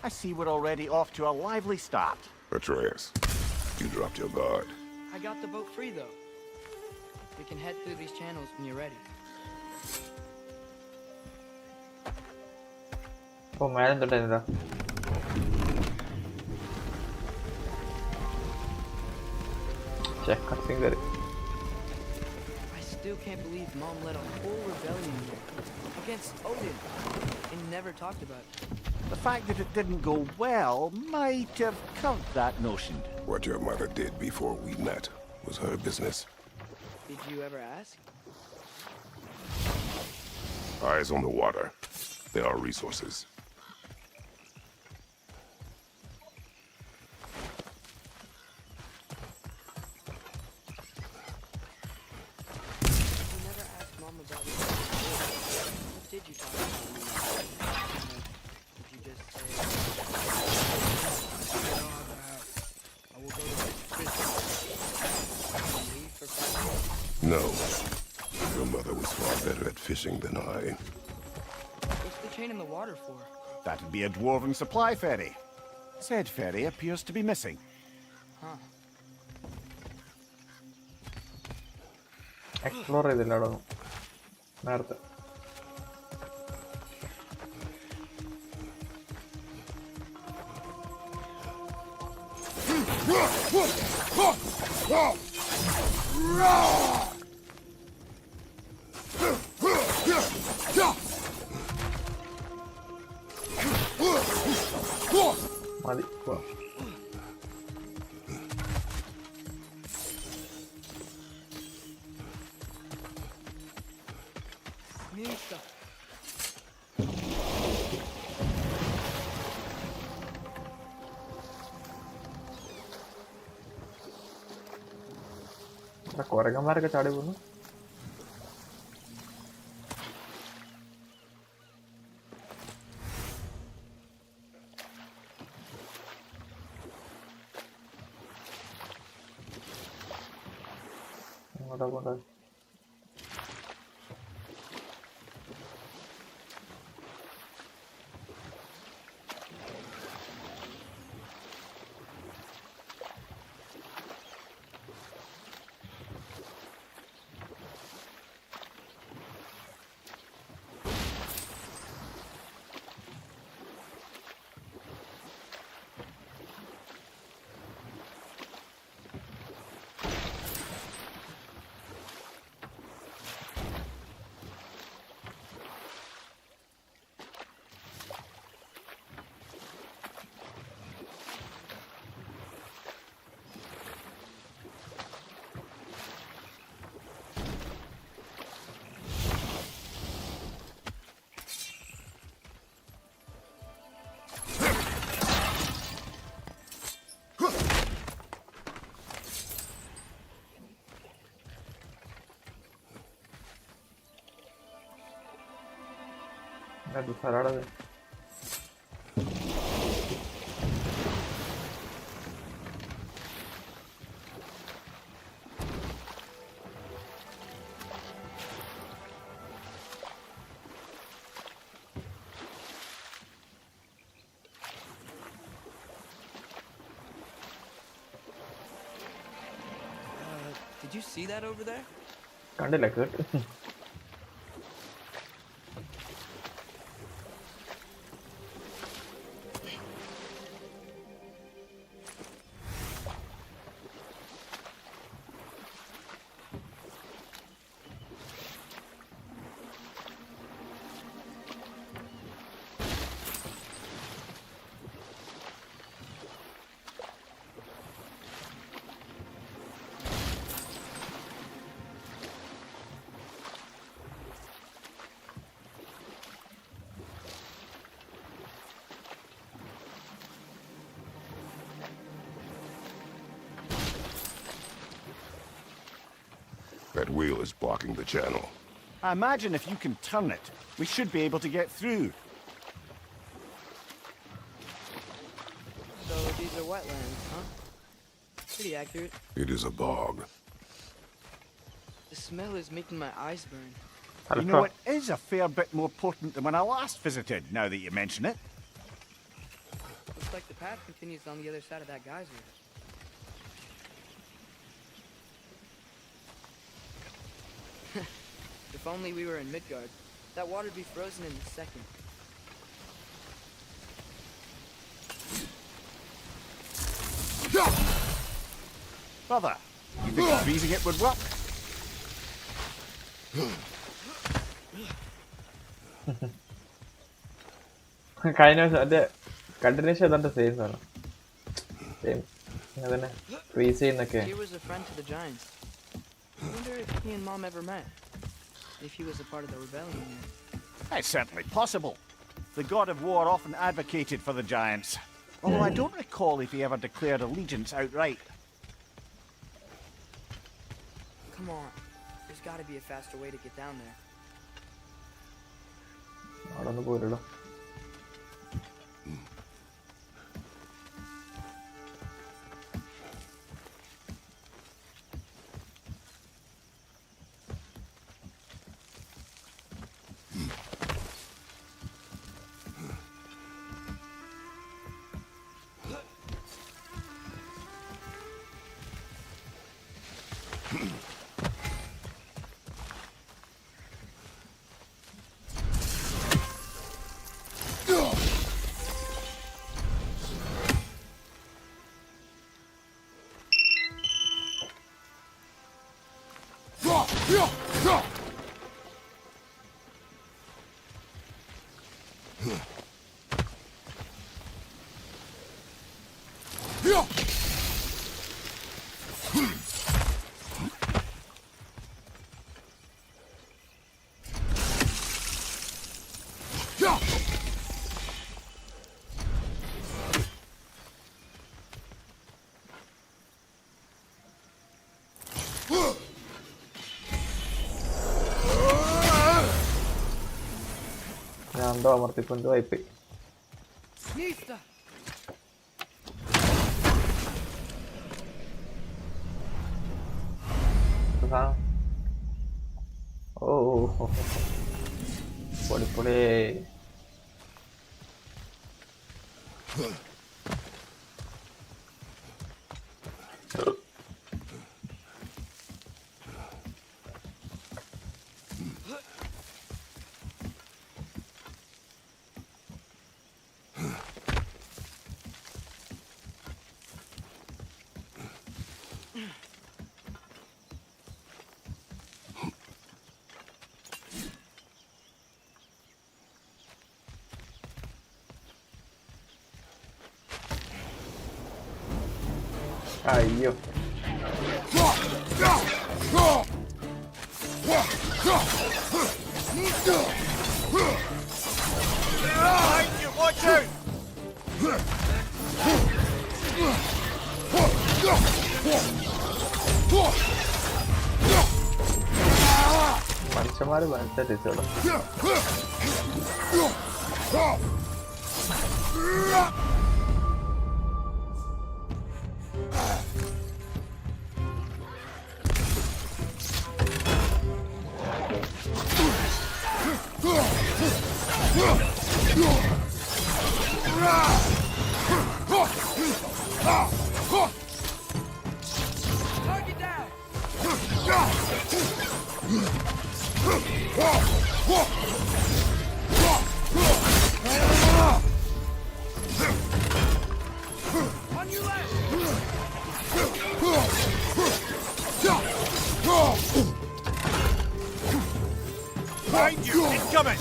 I see we're already off to a lively start. Atreus, you dropped your guard. I got the boat free, though. We can head through these channels when you're ready. Oh, man, the check cut finger. I still can't believe Mom led a whole rebellion here against Odin and never talked about it. The fact that it didn't go well might have curbed that notion. What your mother did before we met was her business. Did you ever ask? Eyes on the water. There are resources. You never asked Mom about it. What did you talk about? Did you just say, I will go to fishing and leave for 5 years? No. Your mother was far better at fishing than I. What's the chain in the water for? That'd be a dwarven supply ferry. Said ferry appears to be missing. Huh. Explore ചെയ്തില്ലടോ നേരത്തെ. മതി. Nista. കുരങ്ങന്മാരൊക്കെ ചാടി പോകുന്നു. എങ്ങോട്ടാ പോണ്ടത്? അത് salad. Did you see that over there? കണ്ടില്ല, കേട്ട്. That wheel is blocking the channel. I imagine if you can turn it, we should be able to get through. So these are wetlands, huh? Pretty accurate. It is a bog. The smell is making my eyes burn. You know, it is a fair bit more potent than when I last visited, now that you mention it. Looks like the path continues on the other side of that geyser. If only we were in Midgard, that water'd be frozen in a second. Brother, you think freezing it would work? Kind of ada continuation of the same one. Same. Adana freeze എന്നൊക്കെ. He was a friend to the giants. I wonder if he and Mom ever met. If he was a part of the rebellion yet. It's certainly possible. The god of war often advocated for the giants. Although I don't recall if he ever declared allegiance outright. Come on. There's gotta be a faster way to get down there. അവിടെ ഒന്ന് പോരല്ലോ. ഞാൻ എന്തോ അമർത്തിക്കൊണ്ട് വായിപ്പോയി. ഓ പൊടിപ്പൊടി. അയ്യോ മനുഷ്യന്മാര് മനസ്സിലാക്കിച്ചോളൂ. Behind you! Incoming!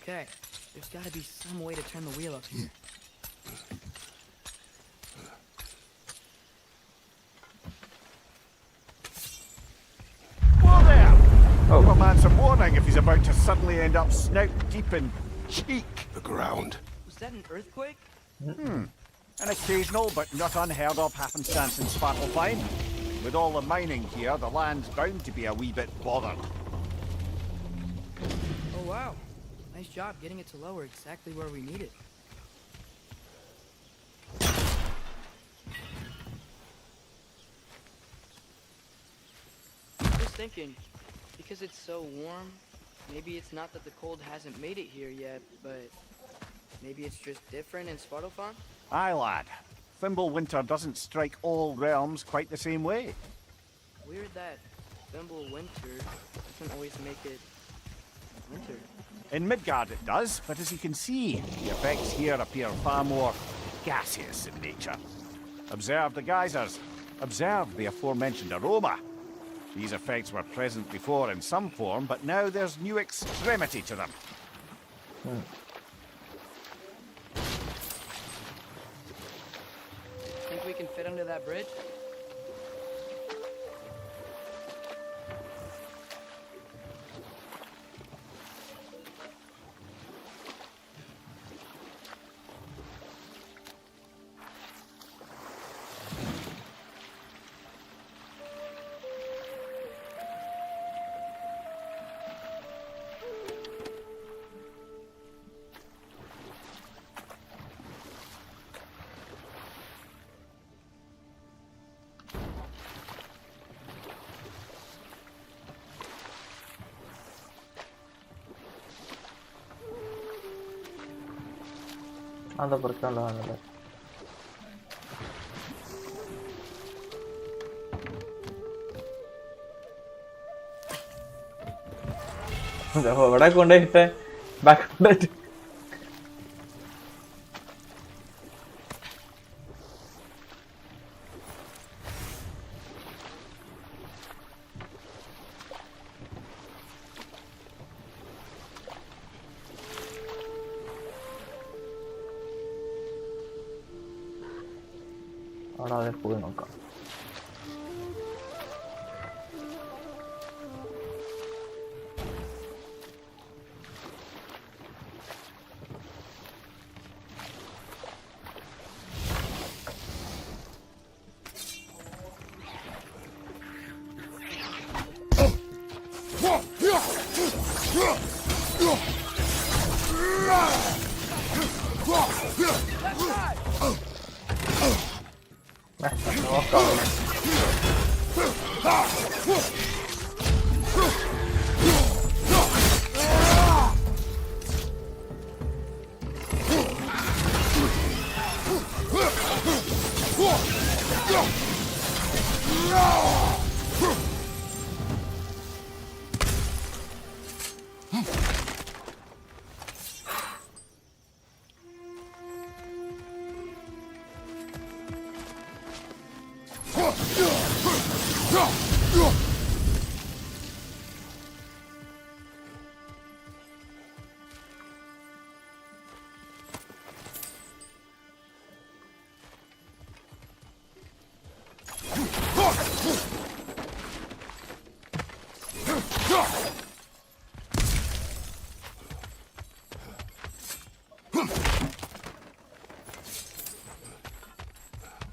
Okay, there's gotta be some way to turn the wheel up here. Whoa there! Oh. Give a man some warning if he's about to suddenly end up snout deep in cheek. The ground. Was that an earthquake? An occasional but not unheard of happenstance in Svartalfheim. With all the mining here, the land's bound to be a wee bit bothered. Oh wow, nice job getting it to lower exactly where we need it. Just thinking, because it's so warm, maybe it's not that the cold hasn't made it here yet, but maybe it's just different in Svartalfheim? Aye, lad. Fimbulwinter doesn't strike all realms quite the same way. Weird that Fimbulwinter doesn't always make it winter. In Midgard it does, but as you can see, the effects here appear far more gaseous in nature. Observe the geysers. Observe the aforementioned aroma. These effects were present before in some form, but now there's new extremity to them. Think we can fit under that bridge? Anda berkala anda. ഇവിടെ കൊണ്ടുപോയിട്ട് back കൊണ്ടുപോയിട്ട് അവിടെ അതിൽ പോയി നോക്കാം. നോക്കാം.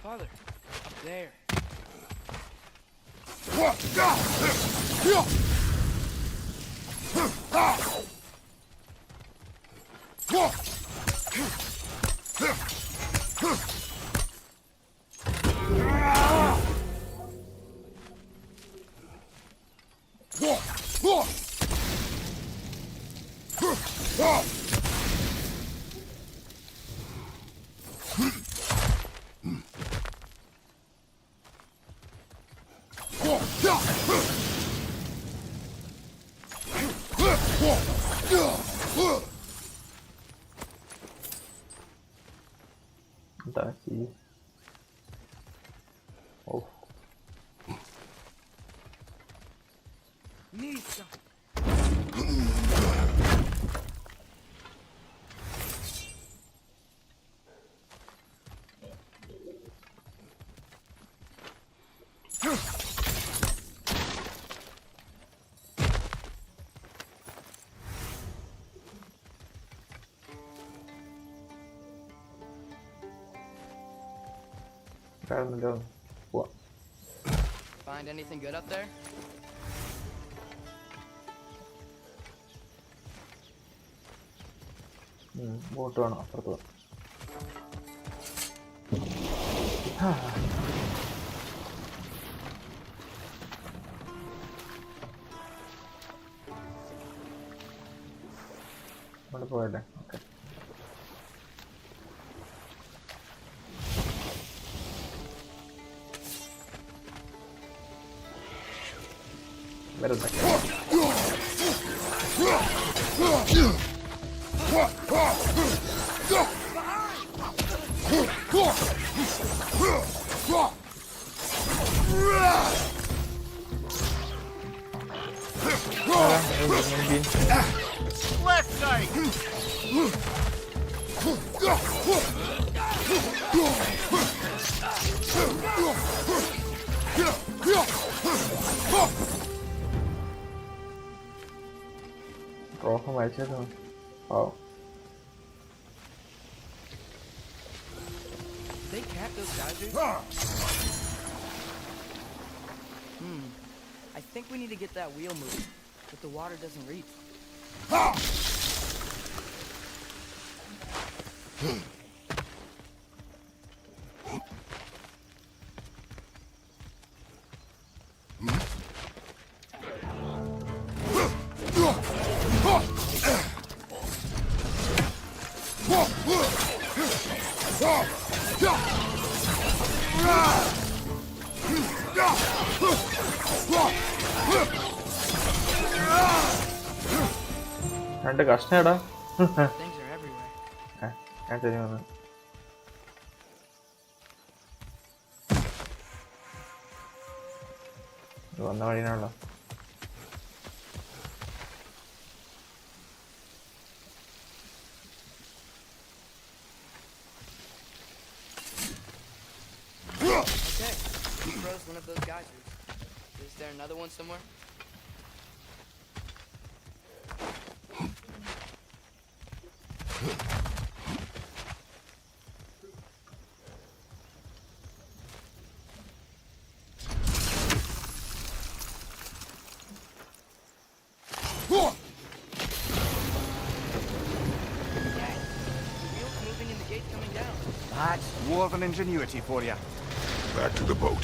Father, up there. That's easy. Oh. Need some. പോവാം. Find anything good up there? Boat വേണം അപ്പുറത്ത് പോകാം. അവിടെ പോയല്ലേ? ഓക്കെ. വെറുതെ Left side! ട്രോഫി മരിച്ചത്. ഓ They cap those geysers? I think we need to get that wheel moving, but the water doesn't reach. രണ്ട് കഷ്ണടാ. Things are everywhere. ഞാൻ ശരി വന്നു. വന്ന വഴിയാണല്ലോ. Okay, he froze one of those geysers. Is there another one somewhere? That's dwarven ingenuity for you. Back to the boat.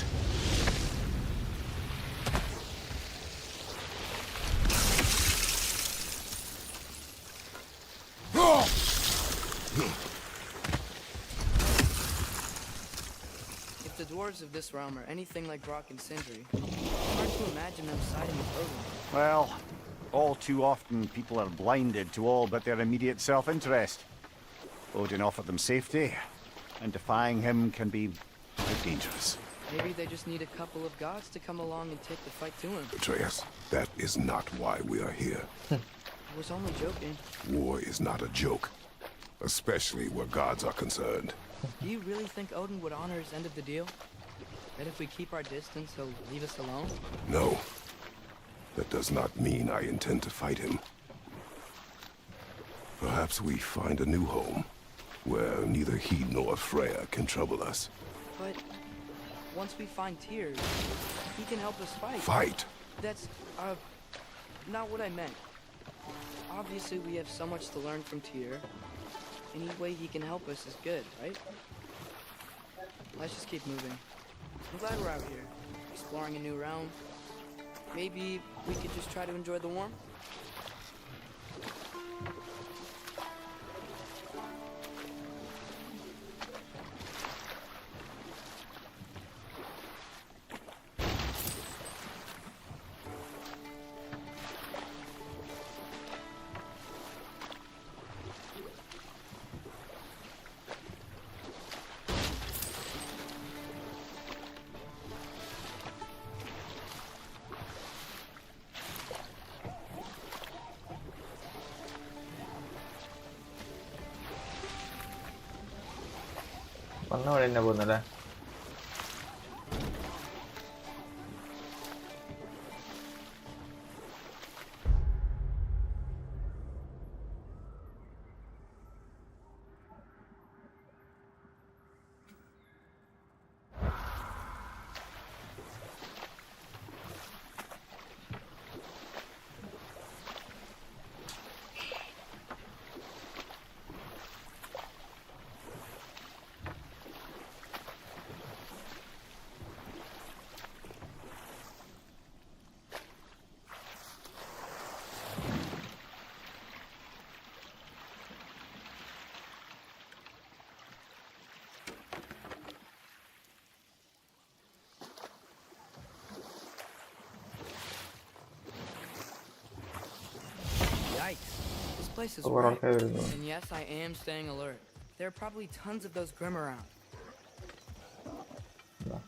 If the dwarves of this realm are anything like Brock and Sindri, it's hard to imagine them siding with Odin. Well, all too often people are blinded to all but their immediate self-interest. Odin offered them safety, and defying him can be quite dangerous. Maybe they just need a couple of gods to come along and take the fight to him. Atreus, that is not why we are here. I was only joking. War is not a joke, especially where gods are concerned. Do you really think Odin would honor his end of the deal? That if we keep our distance, he'll leave us alone? No. That does not mean I intend to fight him. Perhaps we find a new home, where neither he nor Freya can trouble us. But once we find Tyr, he can help us fight. Fight? That's, not what I meant. Obviously, we have so much to learn from Tyr. Any way he can help us is good, right? Let's just keep moving. I'm glad we're out here, exploring a new realm. Maybe we could just try to enjoy the warmth? വന്ന വഴി തന്നെ പോകുന്നല്ലേ? place is Overall, right. And yes, I am staying alert. There are probably tons of those Grim around. No.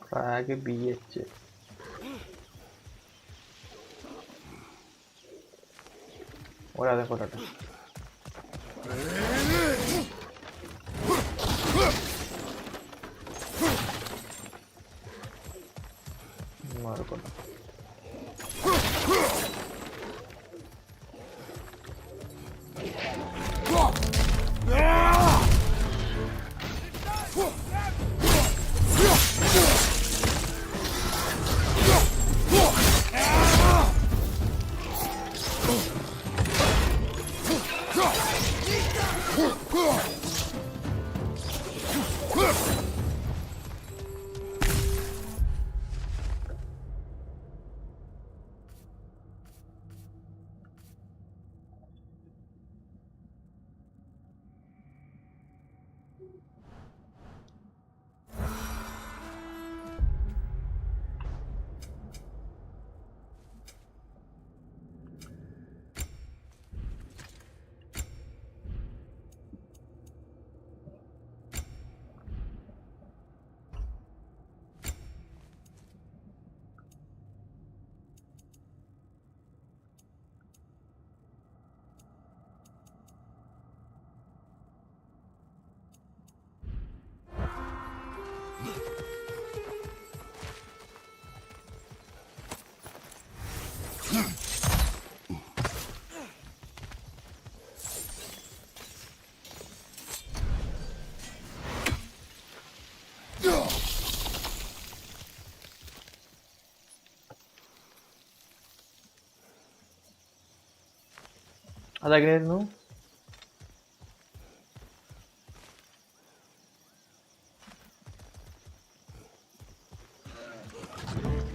Frag BH. What are they for that? അതെങ്ങനെയായിരുന്നു?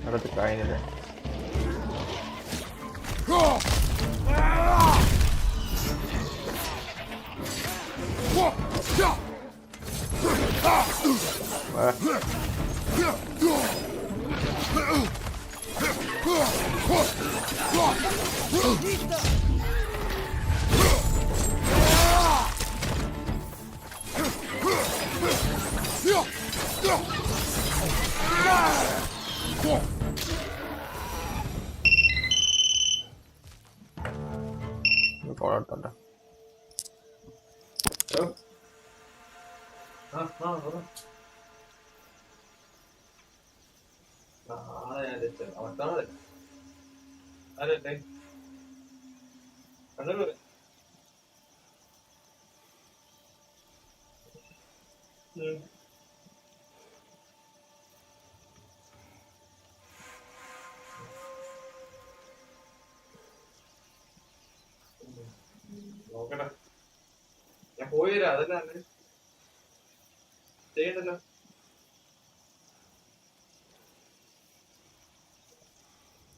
അടുത്ത് കഴിഞ്ഞില്ല. പോരാട്ടണ്ട. നോക്കട്ടെ, ഞാൻ പോയി വരാം. അതല്ല ചെയ്യണ്ടല്ലോ.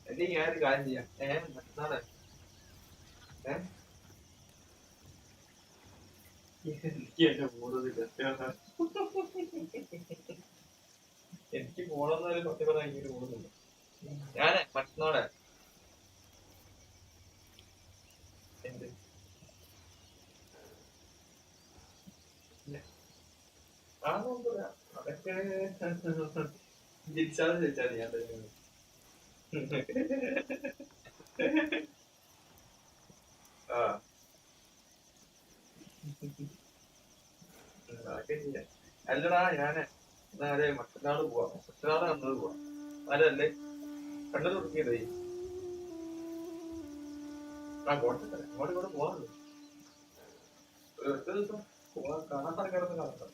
അല്ലെങ്കിൽ ഞാനൊരു കാര്യം ചെയ്യാം. മറ്റന്നാളെ എനിക്ക് എന്റെ പോകുന്നില്ല. എനിക്ക് പോണെന്നൊരു സത്യം പറഞ്ഞാൽ എനിക്ക് പോകുന്നില്ല. ഞാന് മറ്റന്നാളെ എന്ത് ആണോന്നില്ല, അതൊക്കെ ജിൽസാദ് ചോദിച്ചാൽ ഞാൻ തരുന്നത്. ആ അതൊക്കെ ചെയ്യാം. അല്ലടാ ഞാന് എന്നാ അതെ മറ്റന്നാള് പോവാ. മറ്റന്നാള് കണ്ണൂർ പോവാ. അതല്ലേ കണ്ണൂർ തുടങ്ങിയത്. ആ കോട്ടത്തല അങ്ങോട്ട് ഇങ്ങോട്ട് പോവാറുള്ളൂ. ഒരു ഒറ്റ ദിവസം പോവാൻ കാണാൻ കിടന്ന് കാണാം.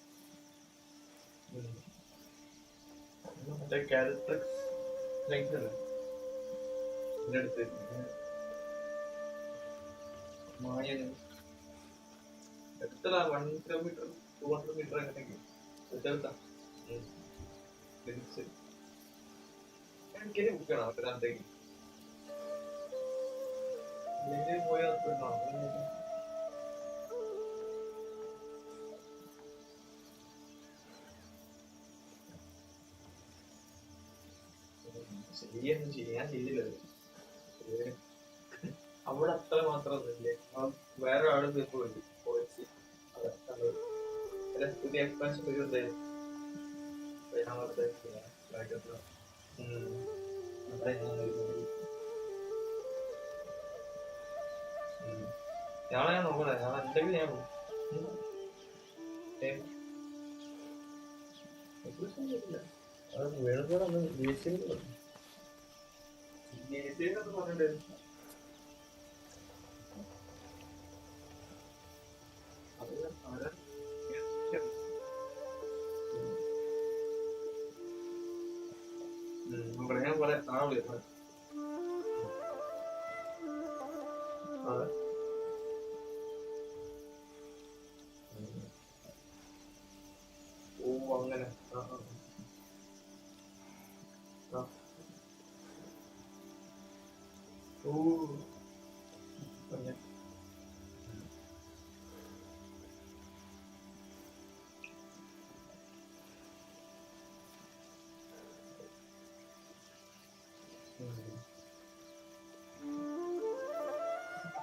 എത്ര 1 കിലോമീറ്റർ 200 മീറ്റർ അങ്ങനെയൊക്കെ എനിക്കൊരു ബുക്കാണ് അത്രത്തേക്ക് പോയി ശരിയൊന്നും ചെയ്യാൻ ചെയ്തില്ലല്ലോ അവിടെ അത്ര മാത്രമൊന്നുമില്ലേ വേറെ ആള് പോയി പുതിയ എക്സ്പാൻഷൻ വരുന്നുണ്ടായിരുന്നു ഞാൻ നോക്കണേ ഞാൻ എന്തെങ്കിലും ഞാൻ വേണമെന്ന് പറഞ്ഞിട്ടുണ്ടായിരുന്നു ഞാൻ പറയാം നാളെ വിളിക്കാം ഓ അങ്ങനെ ഓ അങ്ങനെ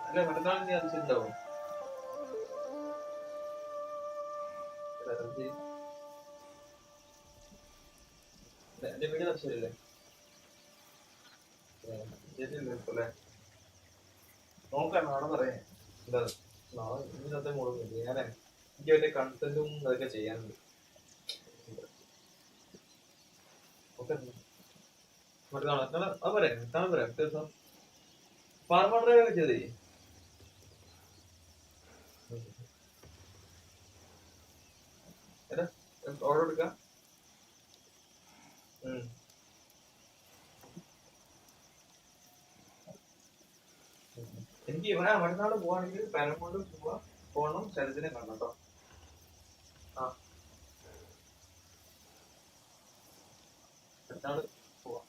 അല്ല മറ്റന്നാൾ നീ അത് ഉണ്ടാവും എന്റെ വീട് തർച്ചല്ലേ നോക്കാം നാളെ പറയാം എന്താ നാളെ ഇന്നത്തെ മുഴുവൻ ഞാനേ എനിക്ക് വലിയ കണ്ടന്റും അതൊക്കെ ചെയ്യാനുണ്ട് ഓക്കെ മറ്റന്നാൾ അത് പറയാം എത്താൻ പറയാം ദിവസം ഫാർമർ ഡ്രൈവ് ചെയ്തേ ഓർഡർ എടുക്കാം എനിക്ക് മറ്റന്നാള് പോവാണെങ്കിൽ പാരമൗണ്ട് പോകണം ശരത്തിനെ കാണണം കേട്ടോ ആ മറ്റന്നാള് പോവാം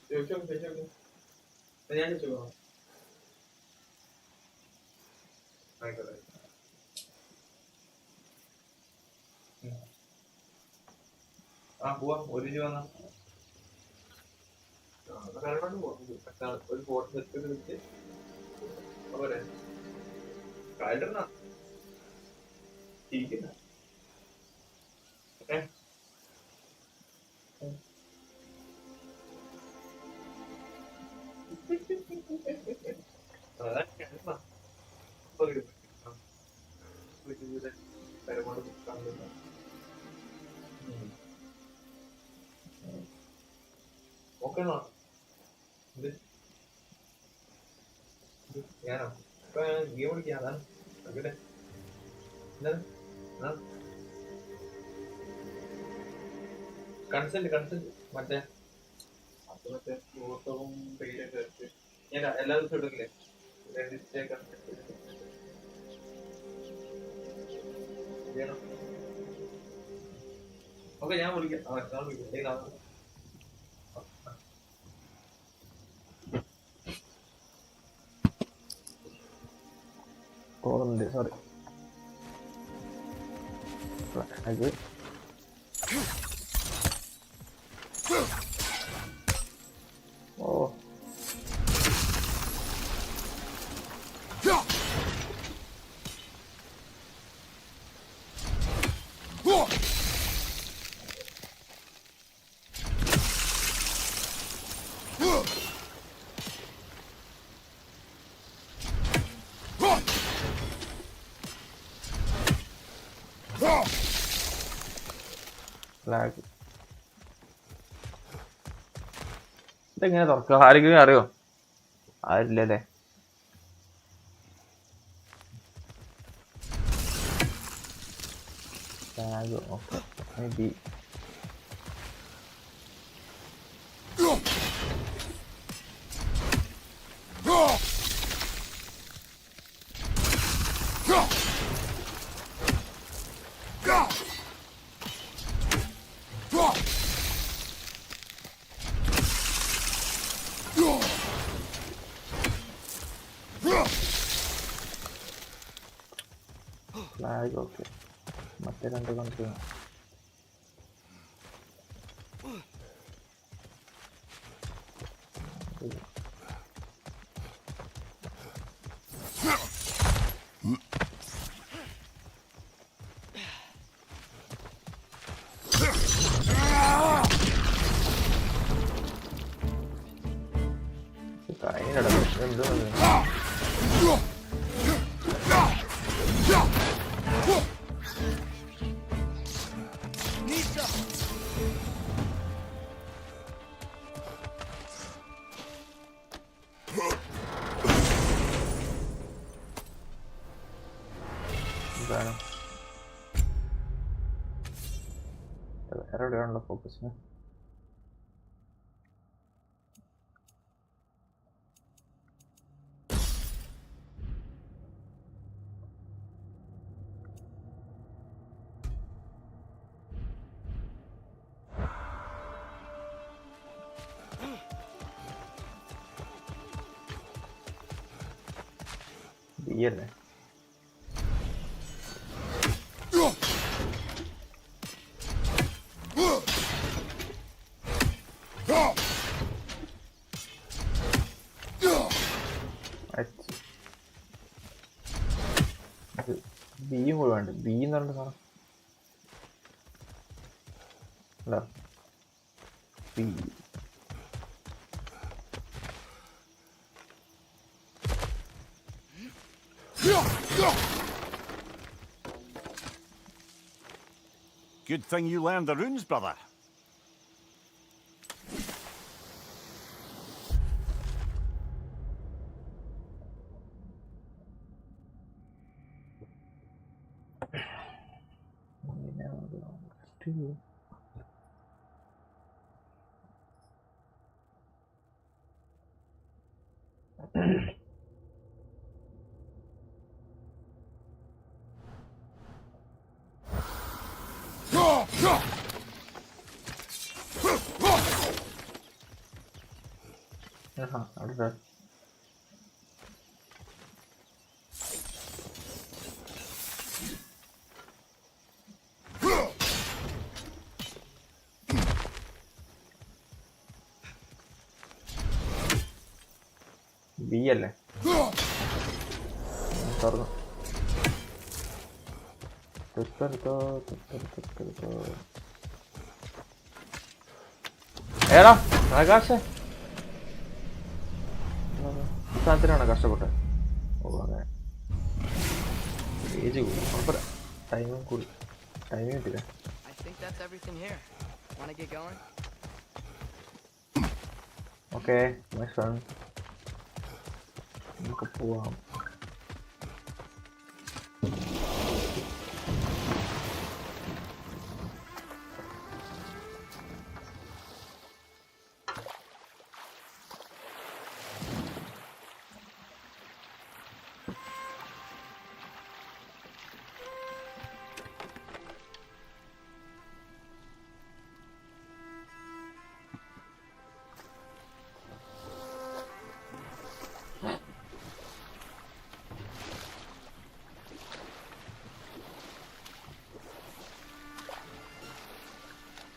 ചോദിച്ചോക്കെ ഞാൻ ചോദിച്ചോ ആയിക്കോട്ടെ ആ പോവാം ഒരു വന്നാ ഒരു ഫോട്ടോ സെറ്റ് വെച്ച് പോരെ കാലിട്ട ഇരിക്കുന്ന ഓക്കെയാണോ ഞാനോ ഇപ്പൊ ഗെയിം കളിക്കാം അതാണ് നോക്കട്ടെ കൺസെന്റ് മറ്റേ മറ്റേ ഫോട്ടോവും പേരൊക്കെ വെച്ച് ഞാൻ എല്ലാ ദിവസവും എടുക്കില്ലേ ഓക്കെ ഞാൻ വിളിക്കാം പോകുന്നുണ്ട് സോറി അത് ഓ ഇതെങ്ങനെ തുറക്കുക ആരെങ്കിലും അറിയോ ആരില്ലല്ലേ ഓക്കെ Maybe. Flag, okay. ಮತ್ತೆ ಗಂಟೆ ಗಂಟೆ എവിടെയാണല്ലോ ഫോക്കസ് ബിയല്ലേ ബിയും കൂടെ വേണ്ട ബി എന്ന് പറഞ്ഞിട്ട് സാധനം അല്ല B Good thing you learned the runes, brother. അടുത്ത ബി അല്ലേ തുറന്നു ഏടാ ആകാശ സാധനത്തിനാണ് കഷ്ടപ്പെട്ടത് ഓ അതെ ഏജ് കൂടി കുഴപ്പമില്ല ടൈമും കൂടി ടൈം കിട്ടില്ല ഓക്കെ നെക്സ്റ്റ് വൺ നമുക്ക് പോവാം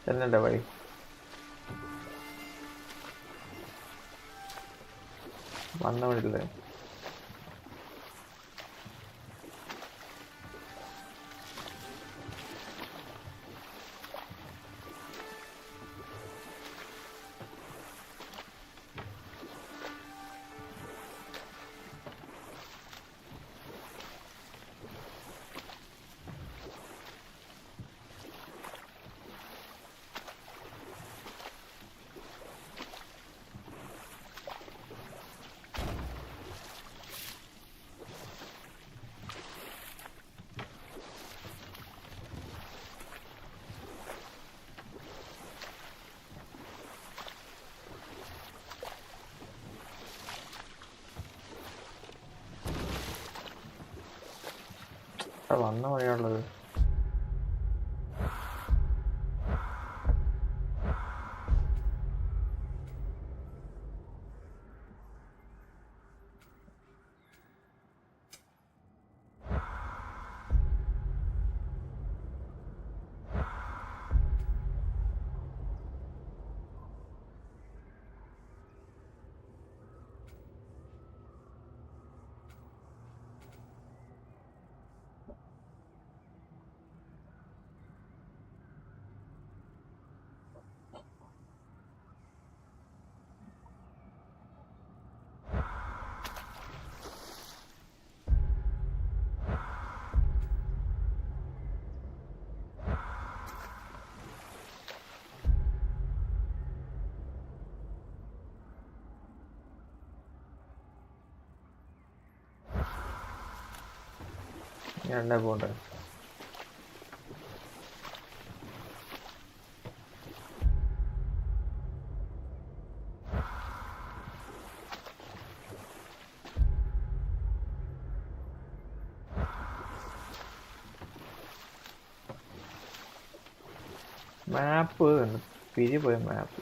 ചെല്ലണ്ട വഴി വന്ന വഴിയില്ലേ വന്ന വഴിയുള്ളത്. രണ്ടേ പോട്ടെ. മാപ്പ് പിരിപോയ മാപ്പ്.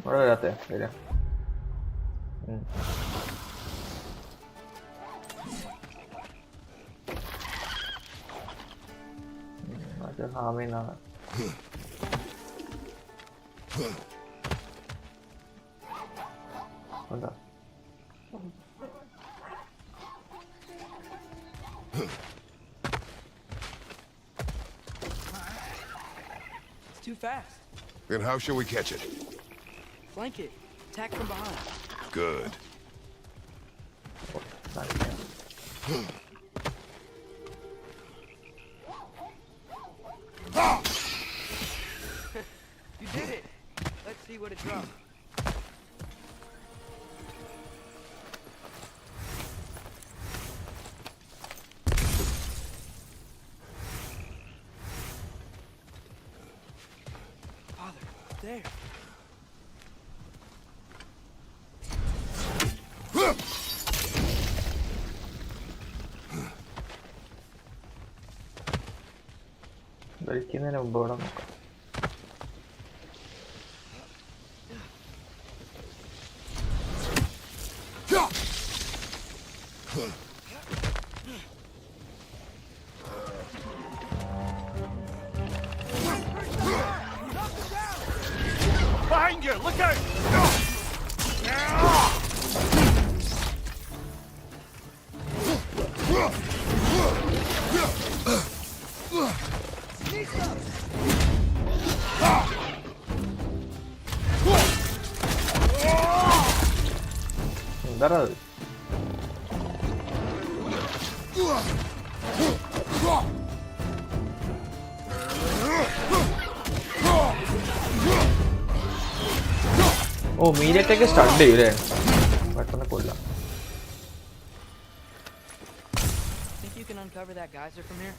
ഇവിടെ വരാത്തെ വരാം. അത് ഹാമീനാണ്. എന്താ It's too fast. Then how shall we catch it? Flank it. Attack from behind. Good. You did it. Let's see what it dropped. Father, there. വലിക്കുന്നതിന് മുമ്പ് ഇവിടെ നോക്കാം. Behind you! Look out! എന്താ അത്? ഓ മീഡിയറ്റൊക്കെ സ്റ്റണ്ട് ചെയ്യൂലേ? പെട്ടെന്ന് കൊല്ലാം. Think you can uncover that geyser from here?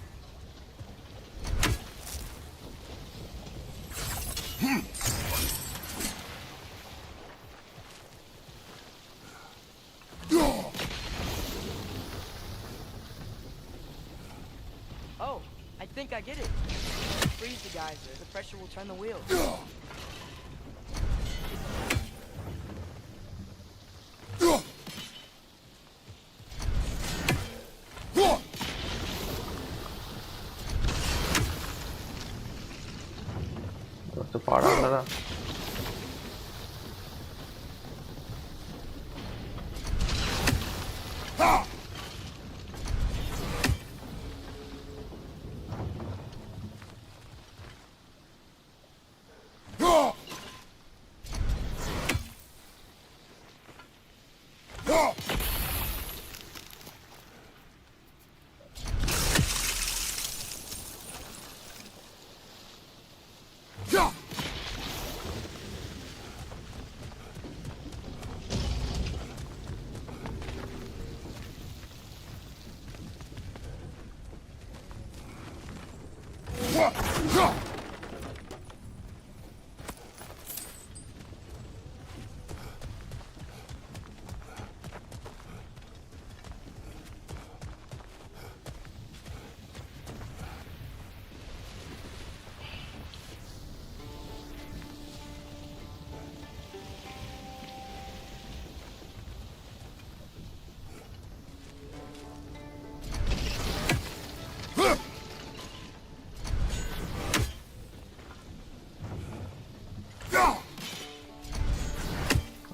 Oh, I think I get it. Freeze the geyser. The pressure will turn the wheel. കുറച്ച് പാടാനുള്ളതാ.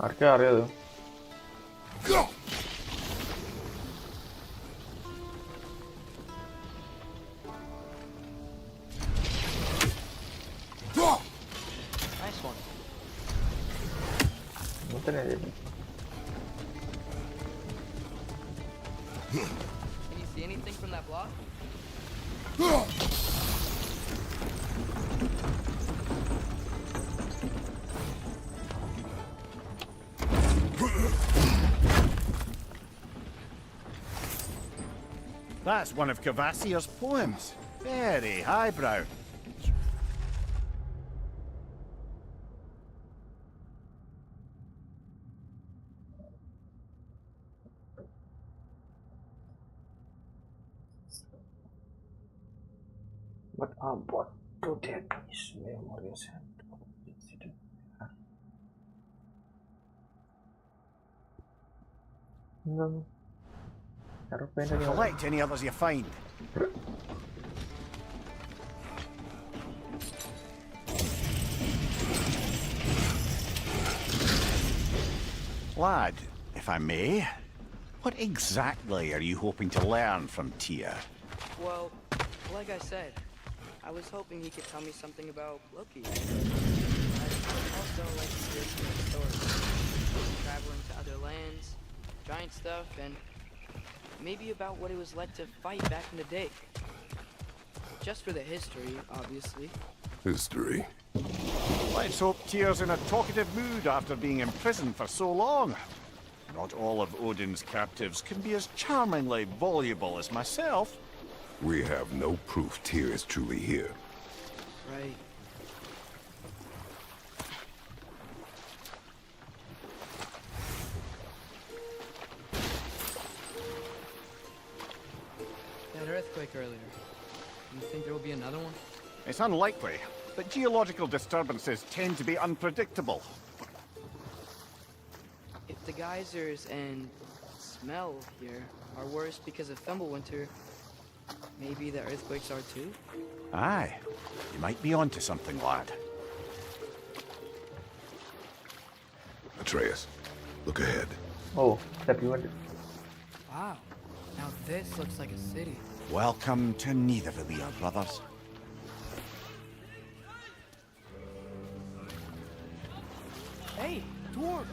ആർക്കെ അറിയാത്? Nice one. Can you see anything from that block? That's one of Cavassier's poems. Very highbrow. But what to take is memories and incident. No. Collect any others you find. Lad, if I may, what exactly are you hoping to learn from Tyr? Well, like I said, I was hoping he could tell me something about Loki. I'd also like to hear some stories. Traveling to other lands, giant stuff, and maybe about what it was like to fight back in the day. Just for the history, obviously. History. Let's hope Tyr's in a talkative mood after being imprisoned for so long. Not all of Odin's captives can be as charmingly voluble as myself. We have no proof Tyr is truly here. Right. That earthquake earlier. Do you think there will be another one? It's unlikely, but geological disturbances tend to be unpredictable. If the geysers and smell here are worse because of Thimblewinter, maybe the earthquakes are too? Aye, you might be onto something, lad. Atreus, look ahead. Oh, that you went. Wow. Now this looks like a city. Welcome to Nidavellir, brothers. Hey, dwarves!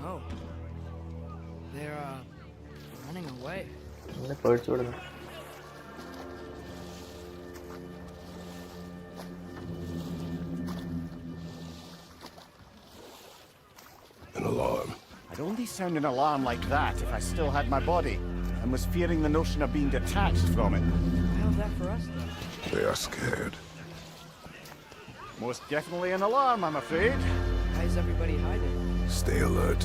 Oh. They're, running away. ഇങ്ങനെ പേടിച്ചു വിടുന്നു. An alarm. I'd only sound an alarm like that if I still had my body, and was fearing the notion of being detached from it. How's that for us, though? They are scared. Most definitely an alarm, I'm afraid. Why is everybody hiding? Stay alert.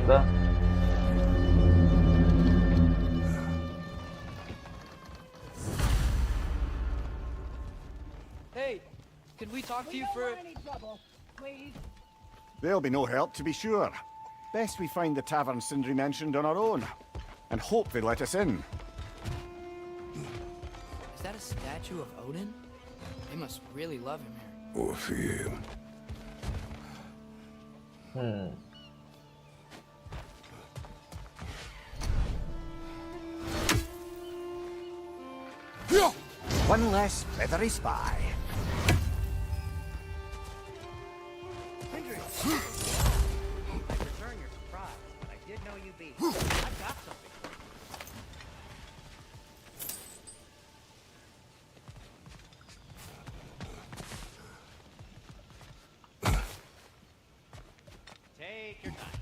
എന്താ? Hey, could we talk to you for Any trouble, please? There'll be no help, to be sure. Best we find the tavern Sindri mentioned on our own, and hope they let us in. Is that a statue of Odin? They must really love him here. Or fear him. One less feathery spy. I return your surprise, but I did know you'd be here. I've got something for you. Take your time.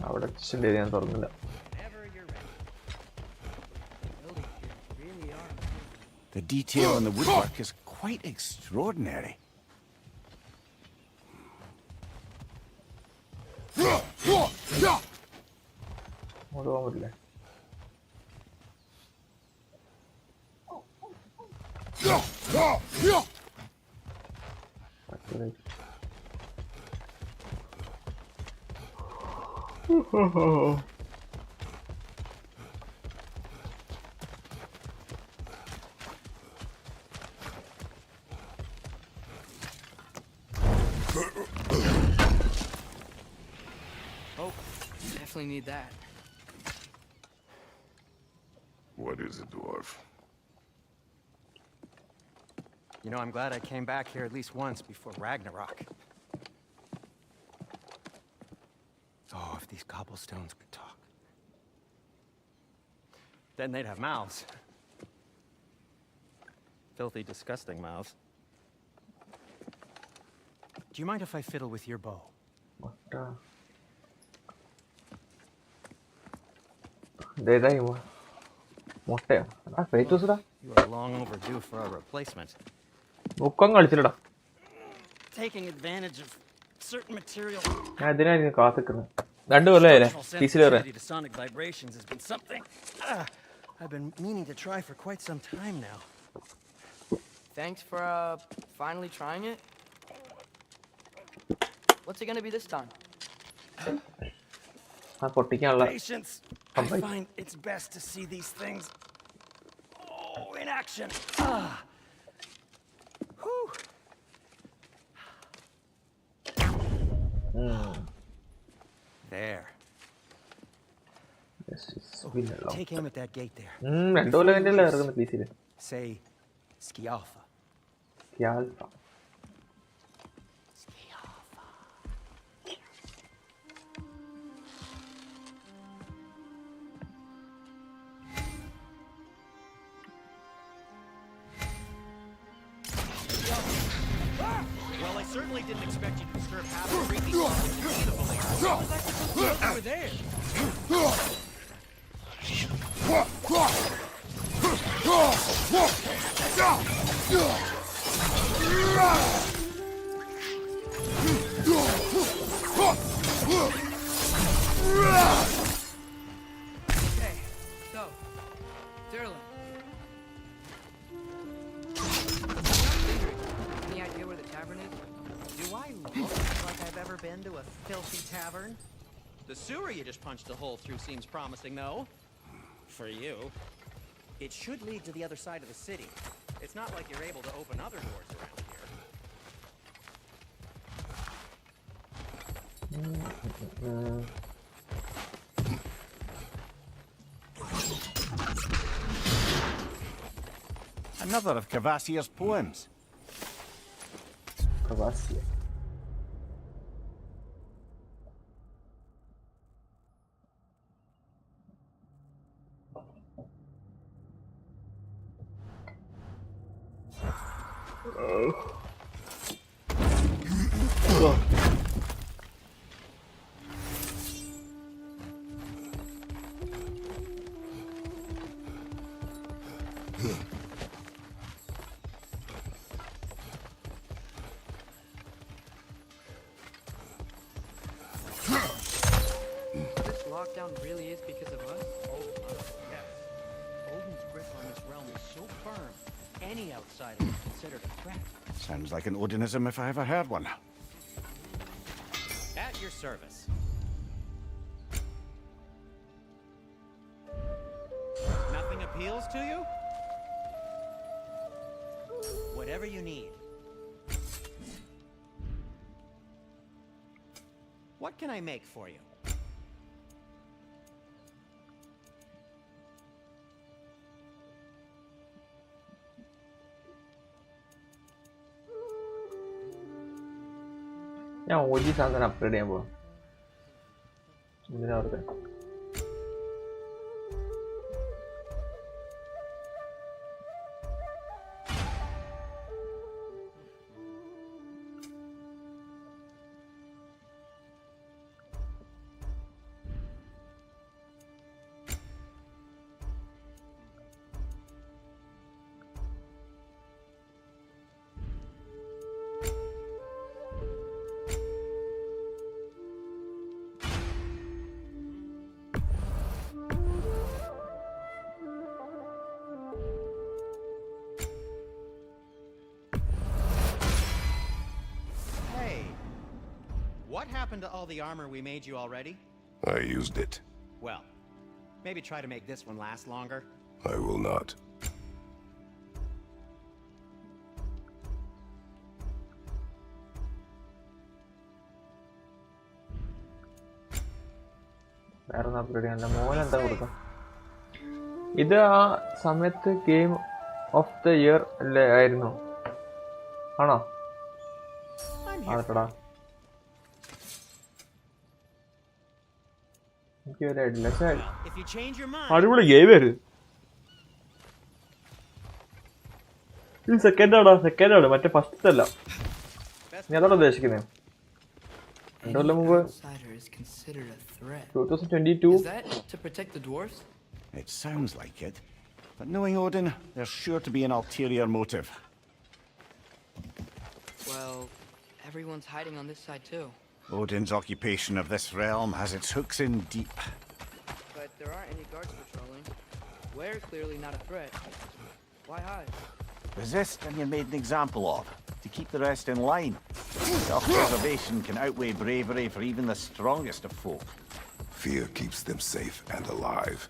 അവിടെ ചിന്ത ഞാൻ തുറന്നില്ല. Whenever you're ready. Buildings here really are. The detail in the woodwork is quite extraordinary. അങ്ങോട്ട് പോകാൻ പറ്റില്ലേ? Oh, definitely need that. What is it, dwarf? You know, I'm glad I came back here at least once before Ragnarök. Oh, if these cobblestones could talk. Then they'd have mouths. Filthy, disgusting mouths. Do you mind if I fiddle with your bow? മുട്ടയോ? You are long overdue for a replacement. Mukkam കളിച്ചില്ലടാ. Taking advantage of certain material. ഞാൻ ഇതിനായിരുന്നു കാത്തിക്കുന്നത്. 2 കൊല്ലമായില്ലേ പീസിൽ കയറാൻ. To sonic vibrations has been something I've been meaning to try for quite some time now. Thanks for finally trying it. What's it gonna be this time? പൊട്ടിക്കാനുള്ള Patience. I find it's best to see these things in action. Whew. There. Take aim at that gate there. 2 കൊല്ലം കഴിഞ്ഞല്ലേ ഇറങ്ങുന്ന പീസിൽ. Say Skialfa. Skialfa. Well, I certainly didn't expect you to disturb half the freaking How was I supposed to know you were there? Okay, so, Derlin. Any idea where the tavern is? Do I look like I've ever been to a filthy tavern? The sewer you just punched a hole through seems promising, though. For you. It should lead to the other side of the city. It's not like you're able to open other doors around here. Another of Cavassier's poems. Cavassier. This lockdown really is because of us? Yes. Odin's grip on this realm is so firm, any outsider is considered a threat. Sounds like an Odinism if I ever heard one. At your service. Nothing appeals to you? Whatever you need. What can I make for you? ഞാൻ OG സാധനം upgrade ചെയ്യാൻ പോവാം. happened to all the armor we made you already? I used it. Well, maybe try to make this one last longer. I will not. വേറെ upgrade ചെയ്യാൻ മോൻ എന്താ കൊടുക്കാം? ഇത് ആ സമയത്ത് ഗെയിം ഓഫ് ദ ഇയർ അല്ലേ ആയിരുന്നു? ആണോ? ആകട്ടടാ, എനിക്ക് ഒരു ഐഡിയ ഇല്ല. അടിപൊളി ഗെയിം ആയിരുന്നു. ഇത് സെക്കൻഡാണ്, മറ്റേ ഫസ്റ്റ് അല്ല. നീ അതോടെ ഉദ്ദേശിക്കുന്നത്? 2022. Is that to protect the dwarves? It sounds like it. But knowing Odin, there's sure to be an ulterior motive. Well, everyone's hiding on this side too. Odin's occupation of this realm has its hooks in deep. But there aren't any guards patrolling. We're clearly not a threat. Why hide? Resist and you're made an example of, to keep the rest in line. Self-preservation can outweigh bravery for even the strongest of folk. Fear keeps them safe and alive.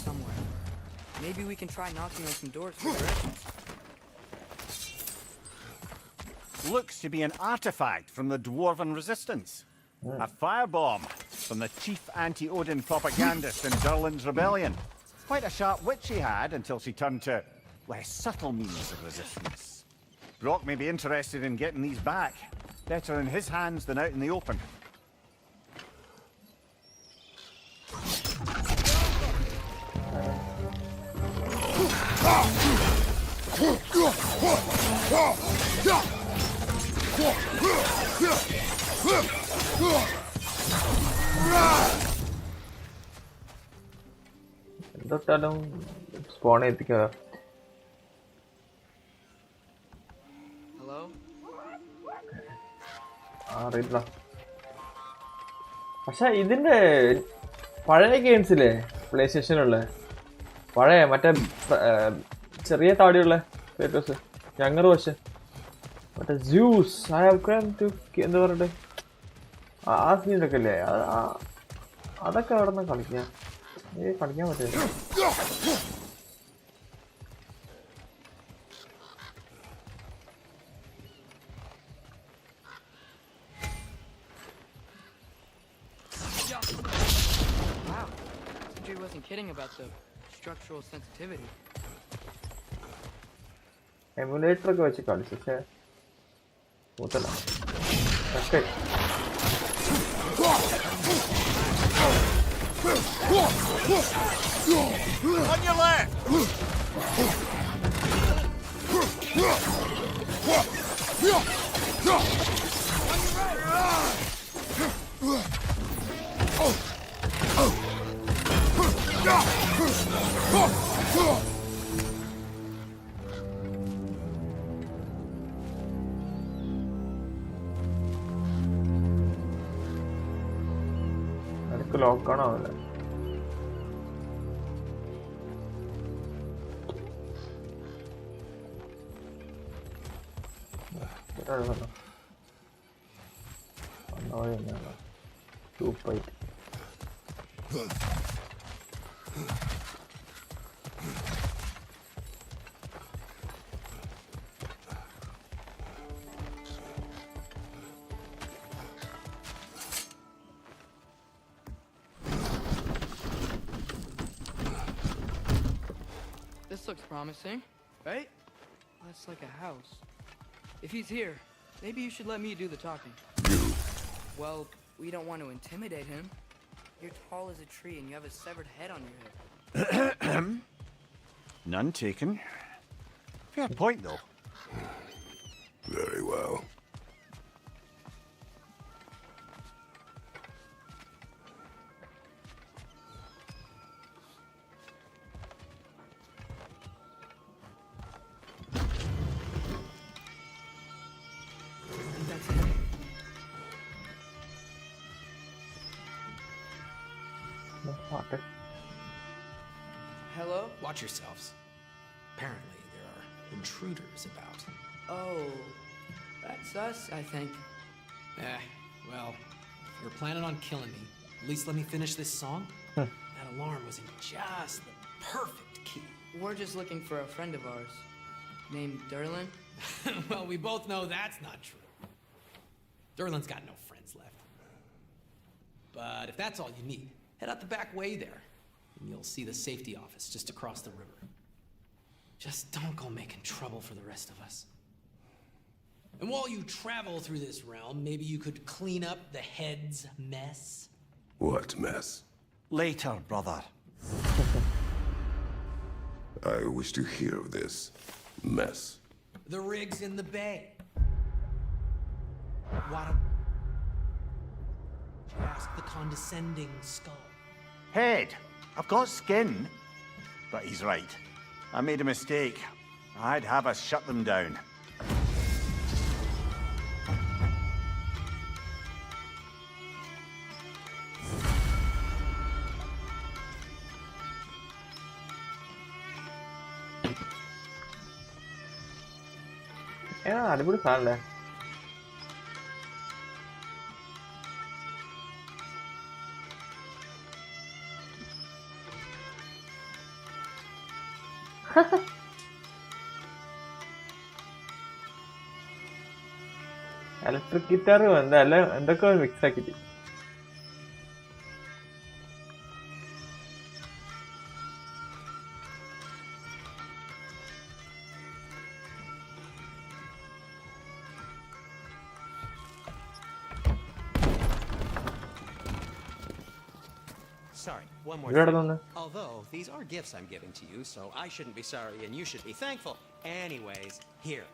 Somewhere. Maybe we can try knocking on some doors for directions. Looks to be an artifact from the Dwarven resistance. A firebomb from the chief anti-Odin propagandist in Durlin's rebellion. Quite a sharp wit she had until she turned to less subtle means of resistance. Brock may be interested in getting these back. Better in his hands than out in the open. എന്തൊട്ടാലും സ്പോണെ എത്തിക്കുക. Hello? അറിയില്ല. പക്ഷെ ഇതിന്റെ പഴയ ഗെയിംസില്ലേ play സ്റ്റേഷനുള്ള പഴയ മറ്റേ ചെറിയ താടിയുള്ള ഫേറ്റോസ് ഞങ്ങറ് പക്ഷെ മറ്റേ ജ്യൂസ് എന്താ പറയട്ടെ ആ സീനൊക്കെ അല്ലേ, അതൊക്കെ അവിടെ നിന്ന് കളിക്കാം. കളിക്കാൻ പറ്റില്ല. Wow, Sindri wasn't kidding about the structural sensitivity. Emulator ഒക്കെ വെച്ച് കളിച്ചു, പക്ഷേ കൂട്ടല്ല. Okay On your left! അടുക്ക് ലോക്കാണോ അല്ലേ? Super. This looks promising, right? That's like a house. If he's here, maybe you should let me do the talking. Well, we don't want to intimidate him. You're tall as a tree and you have a severed head on your head. None taken. Fair point, though. Very well. That's it. What? Hello? Watch yourselves. Apparently, there are intruders about. Oh, that's us, I think. Well, if you're planning on killing me, at least let me finish this song. That alarm was in just the perfect key. We're just looking for a friend of ours named Derlin. Well, we both know that's not true. Derlin's got no friends left. But if that's all you need, head out the back way there, and you'll see the safety office just across the river. Just don't go making trouble for the rest of us. And while you travel through this realm, maybe you could clean up the head's mess? What mess? Later, brother. I wish to hear of this mess. The rig's in the bay. What ask the condescending skull. Head. I've got skin. But he's right. I made a mistake. I'd have us shut them down. Yeah, അടിപൊളി സാധനല്ലേ? Electric guitar എന്താ എന്തൊക്കെ mix ആക്കിട്ട്. Sorry, one more ഇവിടെ thing. നിന്ന് Although, these are gifts I'm giving to you, so I shouldn't be sorry and you should be thankful. Anyways, here,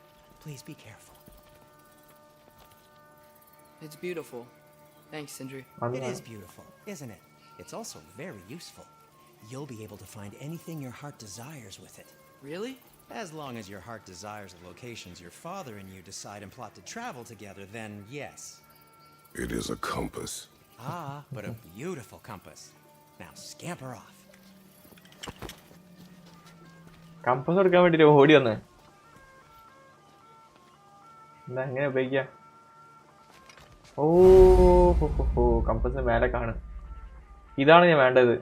please be careful. It's beautiful. Thanks, Sindri. It is beautiful, isn't it? It's also very useful. You'll be able to find anything your heart desires with it. Really? As long as your heart desires the locations your father and you decide and plot to travel together, then yes. It is a compass. Ah, but a beautiful compass. Now scamper off. കമ്പസ് എടുക്കാൻ വേണ്ടിട്ട് ഓടി വന്നേ. എന്താ എങ്ങനെ ഉപയോഗിക്ക? ഓ കമ്പസ് മേലെ കാണും. ഇതാണ് ഞാൻ വേണ്ടത്.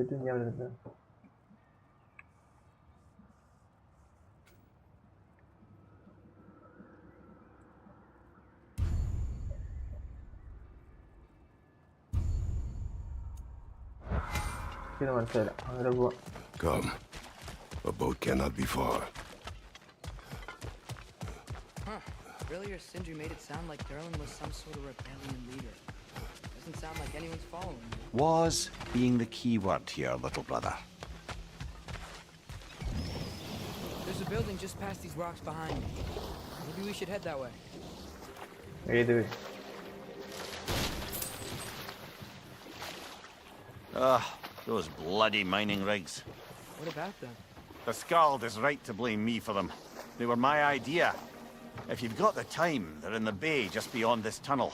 ഇത് ഞാൻ വരുന്നത്. ഇത് മനസ്സിലായില്ല. അങ്ങനെ പോവാ. Come. A boat cannot be far. Huh. Earlier, Sindri made it sound like Derlin was some sort of rebellion leader. Doesn't sound like anyone's following him. Was being the key word here, little brother. There's a building just past these rocks behind me. Maybe we should head that way. ഏത് വഴി? Those bloody mining rigs. What about them? The Skald is right to blame me for them. They were my idea. If you've got the time, they're in the bay just beyond this tunnel.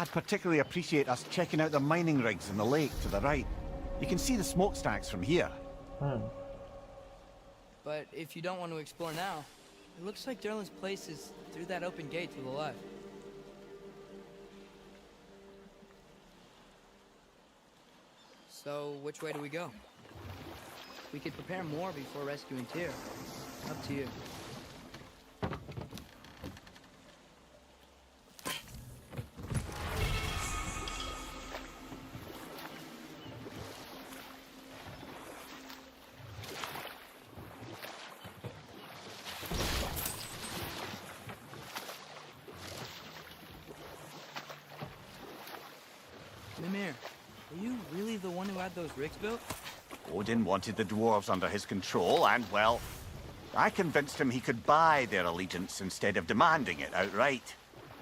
I'd particularly appreciate us checking out the mining rigs in the lake to the right. You can see the smokestacks from here. But if you don't want to explore now, it looks like Derlin's place is through that open gate to the left. So, which way do we go? We could prepare more before rescuing Tyr. Up to you. have those rigs built? Odin wanted the dwarves under his control, and, well, I convinced him he could buy their allegiance instead of demanding it outright.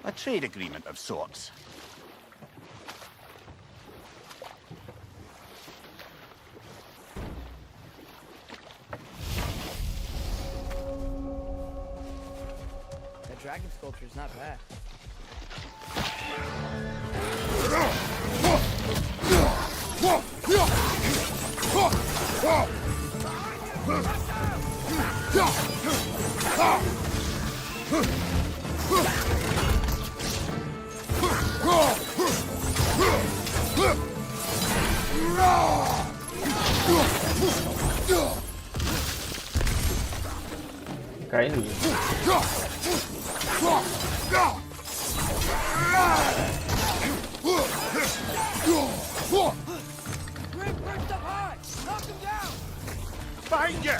A trade agreement of sorts. That dragon sculpture is not bad. Kain dulu. Bring Bricks up high! Knock him down! Behind you!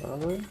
Lalu.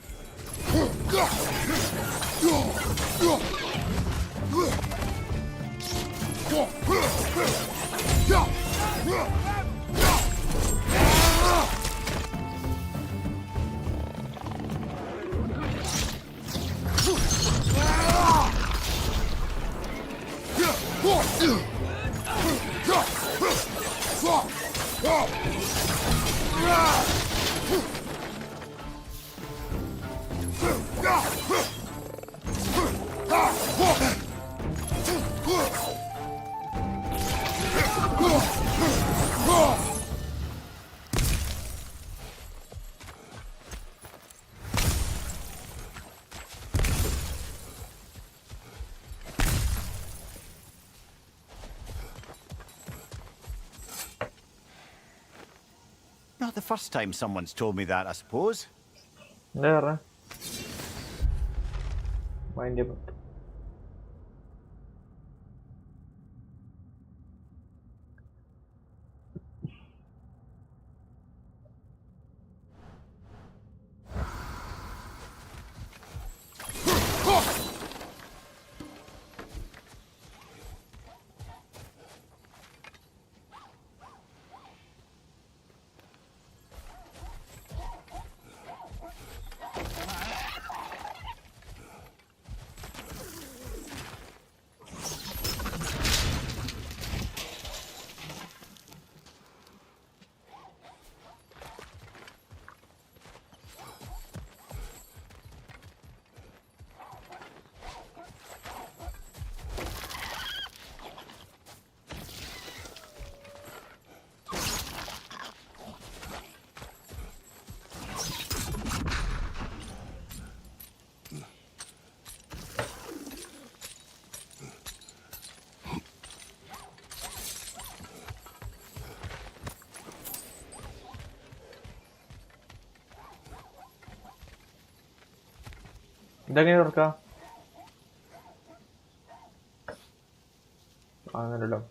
Not the first time someone's told me that, I suppose. Bener. Main dia. ഇതെങ്ങനെ തുറക്കാം? അങ്ങനെയല്ലോ.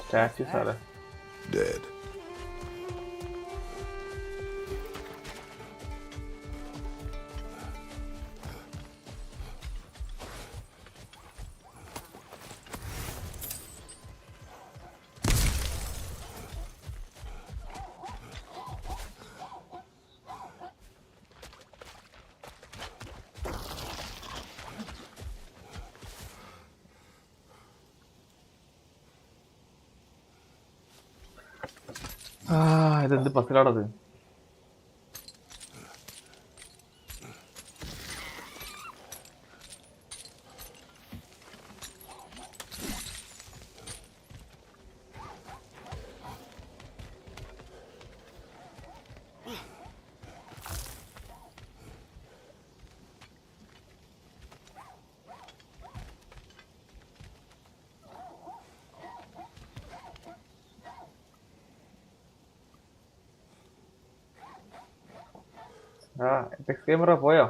Statues are Dead. ഇതെന്ത് പസിലാണത്? X camera പോയോ?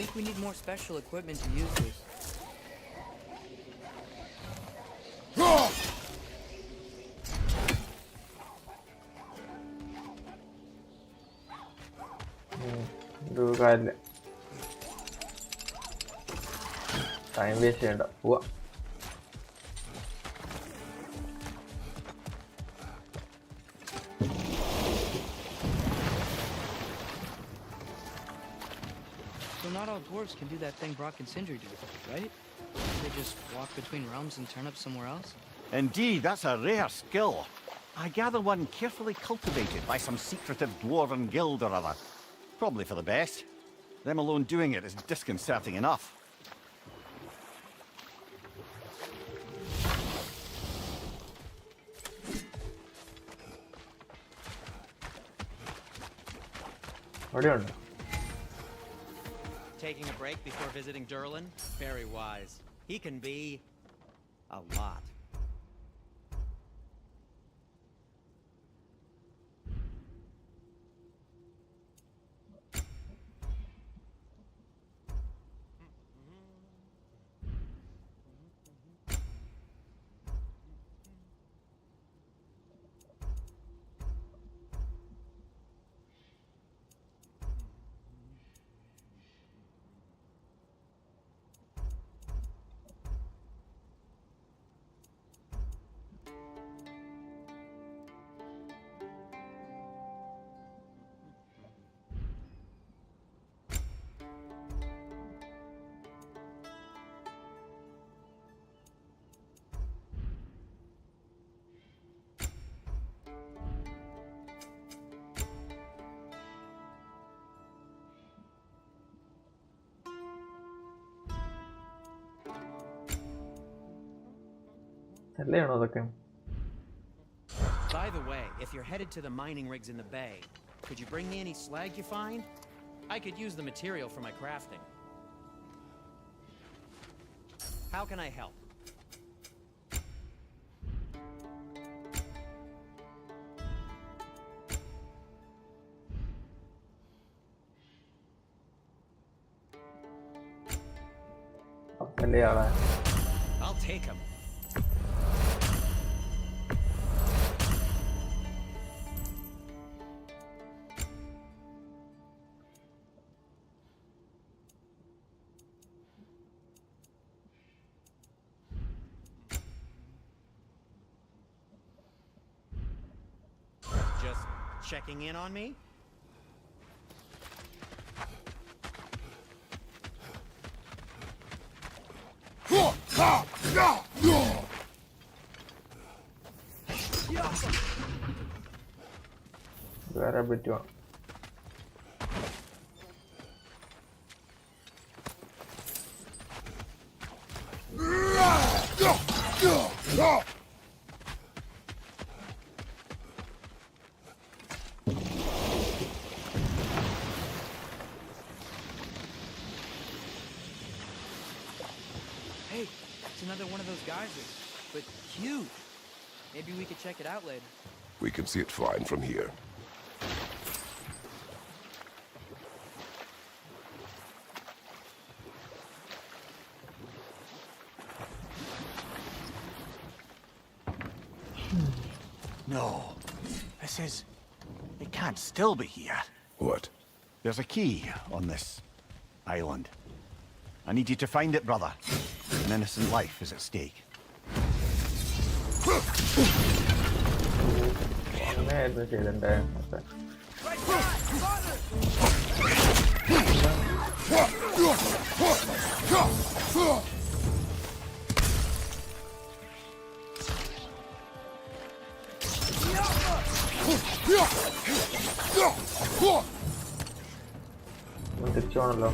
I think we need more special equipment to use this. കാര്യമില്ല, time waste ചെയ്യണ്ട, പോവാ. So not all dwarves can do that thing Brock and Sindri do, right? They just walk between realms and turn up somewhere else? Indeed, that's a rare skill. I gather one carefully cultivated by some secretive dwarven guild or other. Probably for the best. Them alone doing it is disconcerting enough. എവിടെയുണ്ട്? Taking a break before visiting Durlin? Very wise. He can be a lot. അല്ലേയാണോ അതൊക്കെ? By the way, if you're headed to the mining rigs in the bay, could you bring me any slag you find? I could use the material for my crafting. How can I help? അല്ലേയാളെ I'll take him. Just checking in on me? വേറെ പറ്റുമോ? Hey, it's another one of those geysers, but huge. Maybe we could check it out later. We can see it fine from here. No. This is... It can't still be here. What? There's a key on this island. I need you to find it, brother. An innocent life is at stake. തിരിച്ചുപോണല്ലോ.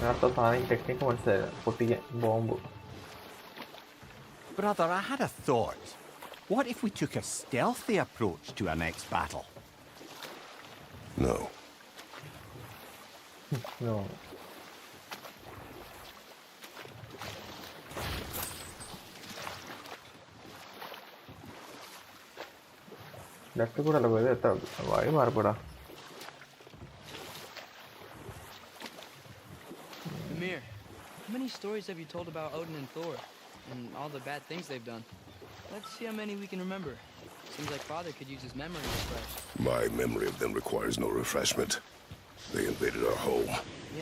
നേരത്തെ സാധനം technique മനസ്സിലായില്ല. പൊട്ടിക്കാൻ bomb. Brother, I had a thought. What if we took a stealthy approach to our next battle? No. No. Left കൂടെ അല്ല പോയത്. എത്ര വഴി മാറിപ്പോടാ. Amir, how many stories have you told about Odin and Thor and all the bad things they've done? Let's see how many we can remember. Seems like Father could use his memory to refresh. My memory of them requires no refreshment. They invaded our home.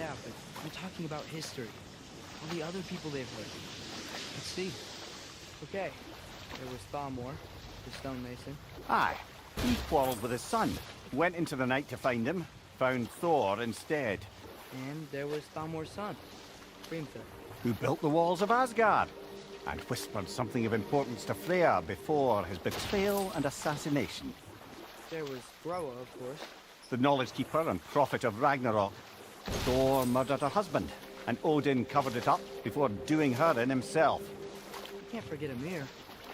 Yeah, but I'm talking about history. All the other people they've hurt. Let's see. Okay, there was Thalmor, the stonemason. Aye. He quarreled with his son. Went into the night to find him. Found Thor instead. And there was Thalmor's son, Hrimthur. Who built the walls of Asgard. And whispered something of importance to Freya before his betrayal and assassination. There was Groa, of course. The knowledge keeper and prophet of Ragnarok. Thor murdered her husband, and Odin covered it up before doing her in himself. You can't forget Ymir,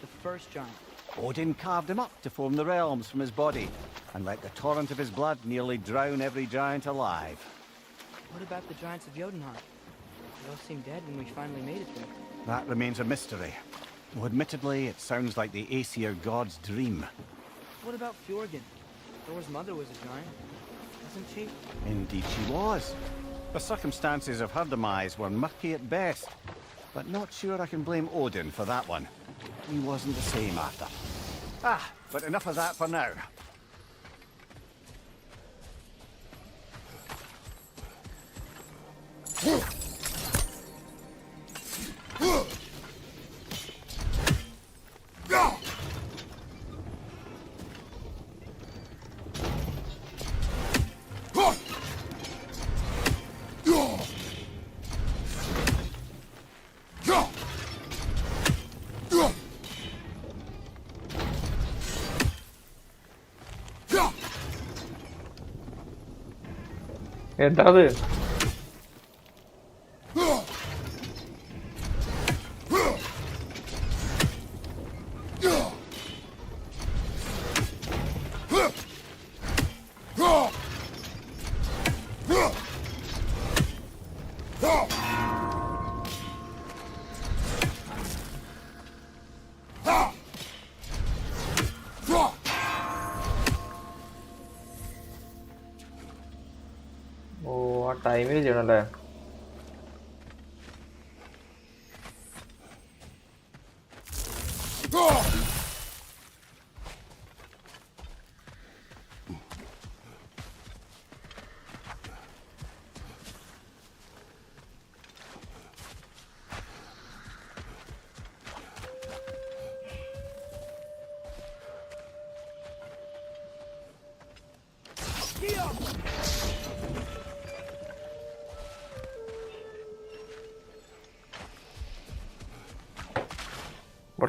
the first giant. Odin carved him up to form the realms from his body, and let the torrent of his blood nearly drown every giant alive. What about the giants of Jotunheim? They all seemed dead when we finally made it there. That remains a mystery. Though admittedly, it sounds like the Aesir god's dream. What about Fjorgyn? Thor's mother was a giant, wasn't she? Indeed she was. The circumstances of her demise were murky at best, but not sure I can blame Odin for that one. He wasn't the same after. But enough of that for now. എന്താത്? ടൈമിൽ ചെയ്യണല്ലേ?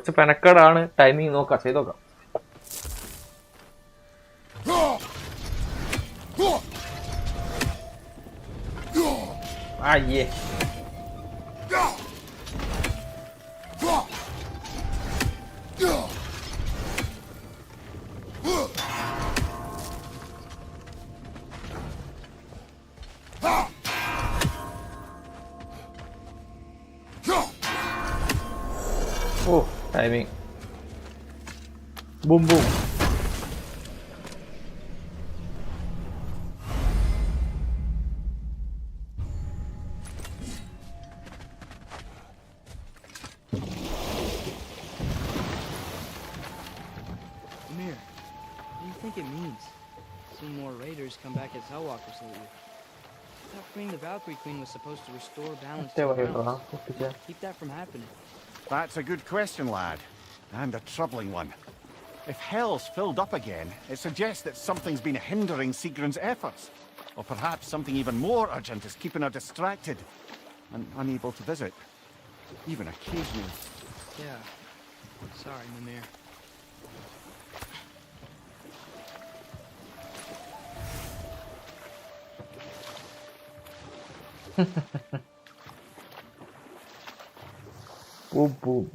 കുറച്ച് പെനക്കേടാണ്. Timing നോക്കാം, ചെയ്ത് നോക്കാം. Ah, yeah. Oh, timing. Boom, boom. Amir, what do you think it means? Seeing more raiders come back as Hellwalkers lately. I thought freeing the Valkyrie Queen was supposed to restore balance to the realms. Keep that from happening. That's a good question, lad. And a troubling one. If Hell's filled up again, it suggests that something's been hindering Sigrun's efforts. Or perhaps something even more urgent is keeping her distracted and unable to visit. Even occasionally. Yeah. Sorry, Mimir. Boom, boom.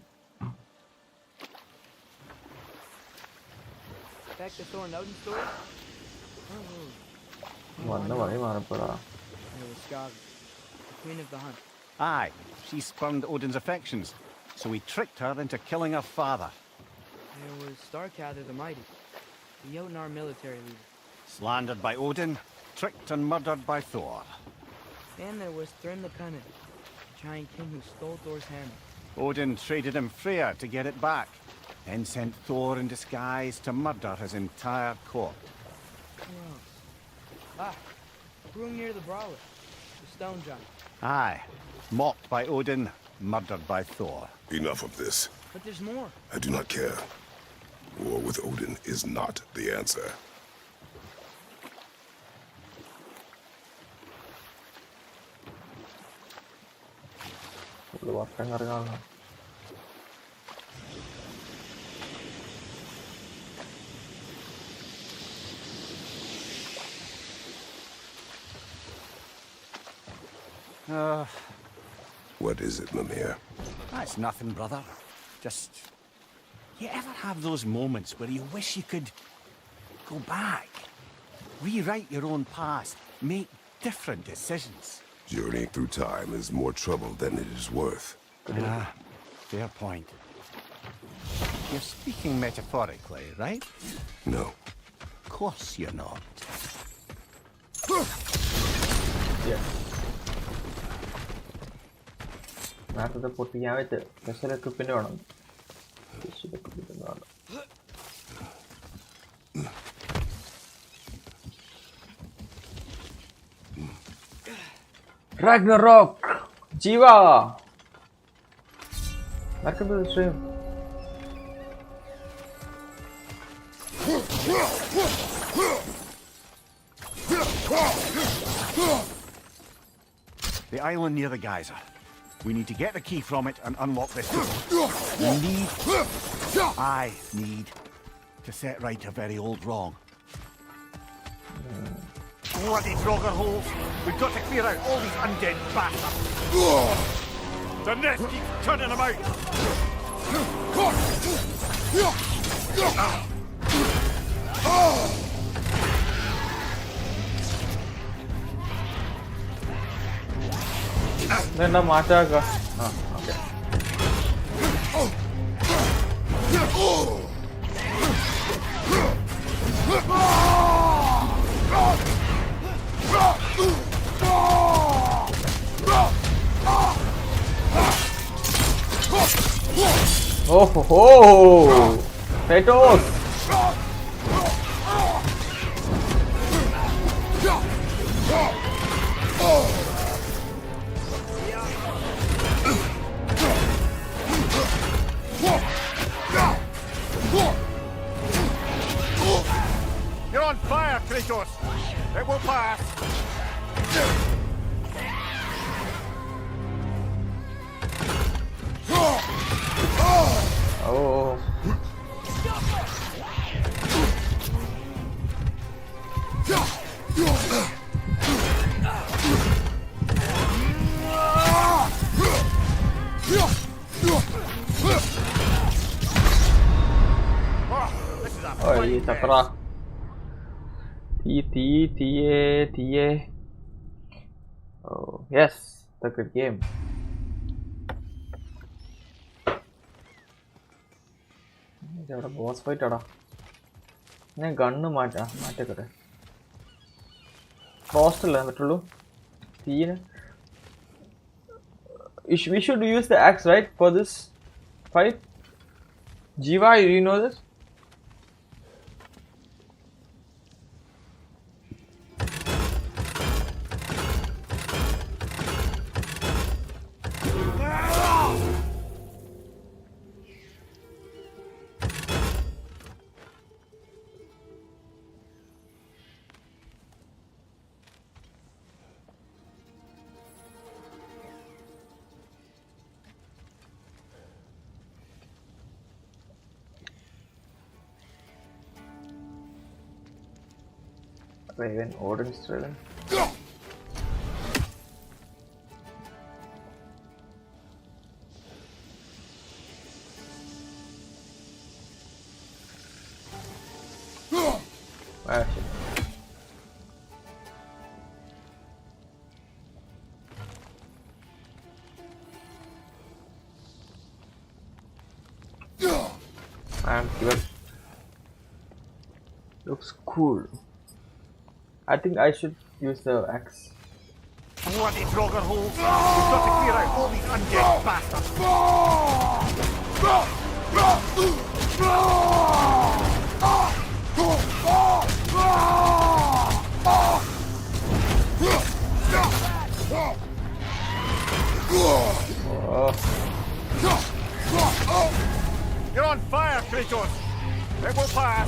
Back to Thor and Odin's story? Wanda wali marapura. It was Skaga, the Queen of the Hunt. Aye, she spurned Odin's affections, so he tricked her into killing her father. There was Starkather the Mighty, the Jotnar military leader. Slandered by Odin, tricked and murdered by Thor. And there was Thrym the Cunning, the giant king who stole Thor's hammer. Odin traded him Freya to get it back, then sent Thor in disguise to murder his entire court. Who else? Ah, Hrungnir the Brawler, the stone giant. Aye, mocked by Odin, murdered by Thor. Enough of this. But there's more. I do not care. War with Odin is not the answer. What is it, Mimir? That's nothing, brother. Just... You ever have those moments where you wish you could go back? Rewrite your own past, make different decisions? Journeying through time is more trouble than it is worth. Ah, fair point. You're speaking metaphorically, right? No. Of course you're not. Yeah. നേരത്തെ പൊട്ടിക്കാൻ വെച്ച് special equipment വേണം. Special equipment വേണം. Ragnarök! Jiva! Welcome to the stream. The island near the geyser. We need to get the key from it and unlock this door. I need to set right a very old wrong. Bloody Frogger holes! We've got to clear out all these undead bastards! The nest keeps turning them out! ഇതെന്താ മാറ്റാക്ക? ആ okay. ഓഹോ ഫേറ്റോസ്. You're on fire, Kratos! It will pass! Oh. Katra. T. Oh, yes, the good game. Boss fight. I gun no matter. Frost we should use the axe, right, for this fight? Jiva, you know this? Raven, Odin's Raven. Ah, shit. And looks cool. I think I should use the axe. Bloody Draugr holes! We've got to clear out all these undead bastards! You're on fire, Kratos! It will pass!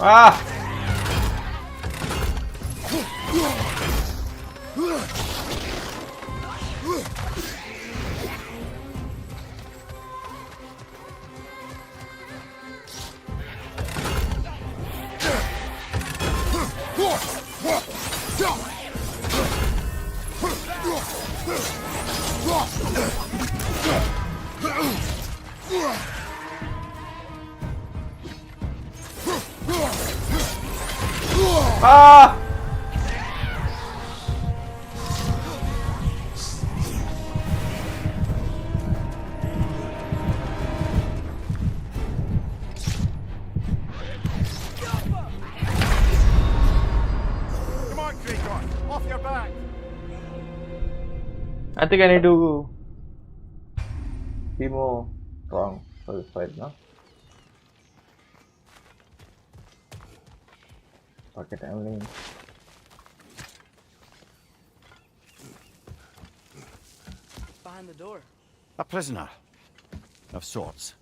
Ah! Ah! Come on, Kratos! Off your back! I think I need to be more strong for this fight now. Pocket only. Behind the door. A prisoner. Of sorts.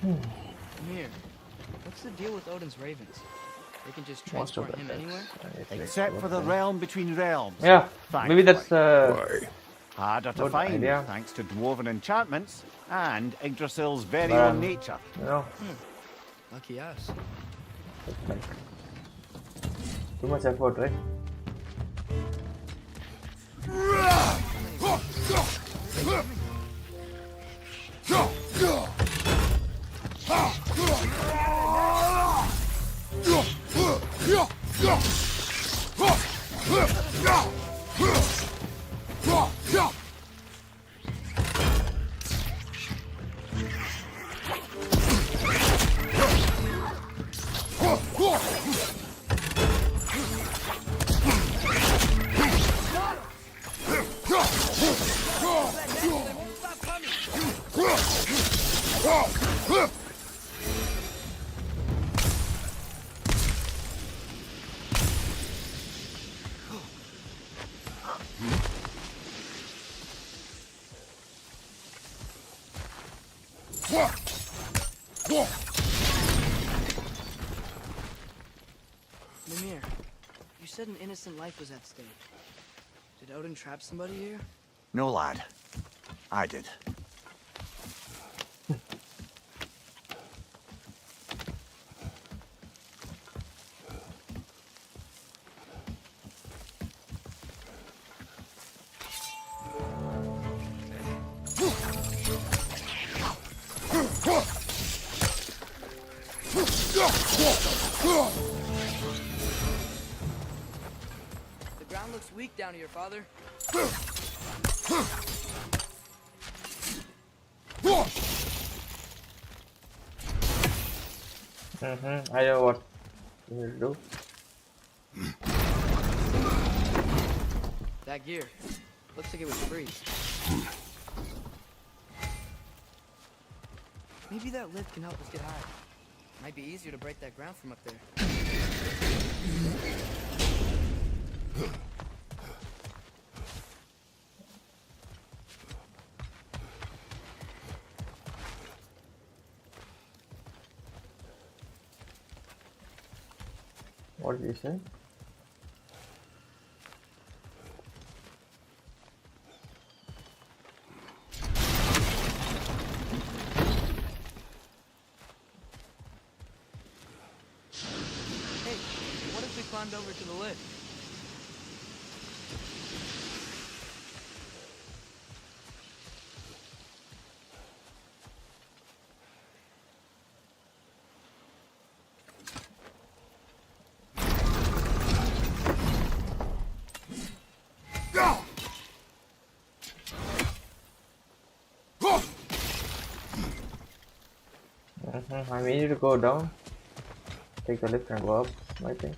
Amir, what's the deal with Odin's ravens? They can just Most of transport him anywhere? Except for the realm between realms. Yeah, maybe that's Why? Harder to Good find, idea. thanks to dwarven enchantments and Yggdrasil's very Um, own nature. you know, Lucky us. it's like too much effort, right? Mimir, you said an innocent life was at stake. Did Odin trap somebody here? No, lad. I did. The ground looks weak down here, Father. I know what you will do. That gear. Looks like it was free. Maybe that lift can help us get higher. Might be easier to break that ground from up there. What did you say? Hey, what if we climbed over to the lift? I need to go down. Take the lift and go up, I think.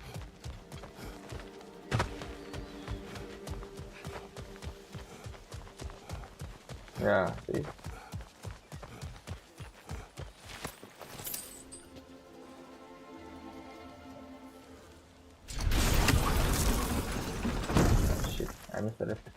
Yeah, see? Shit, I missed the lift.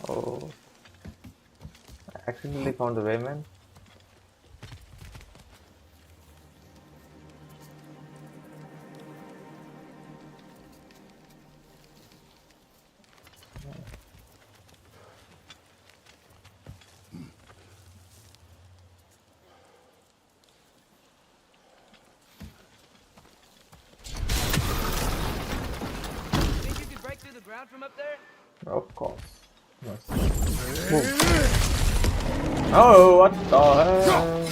Oh, I accidentally found the way, man. Think you could break through the ground from up there? Of course. Yes. Oh, what the hell?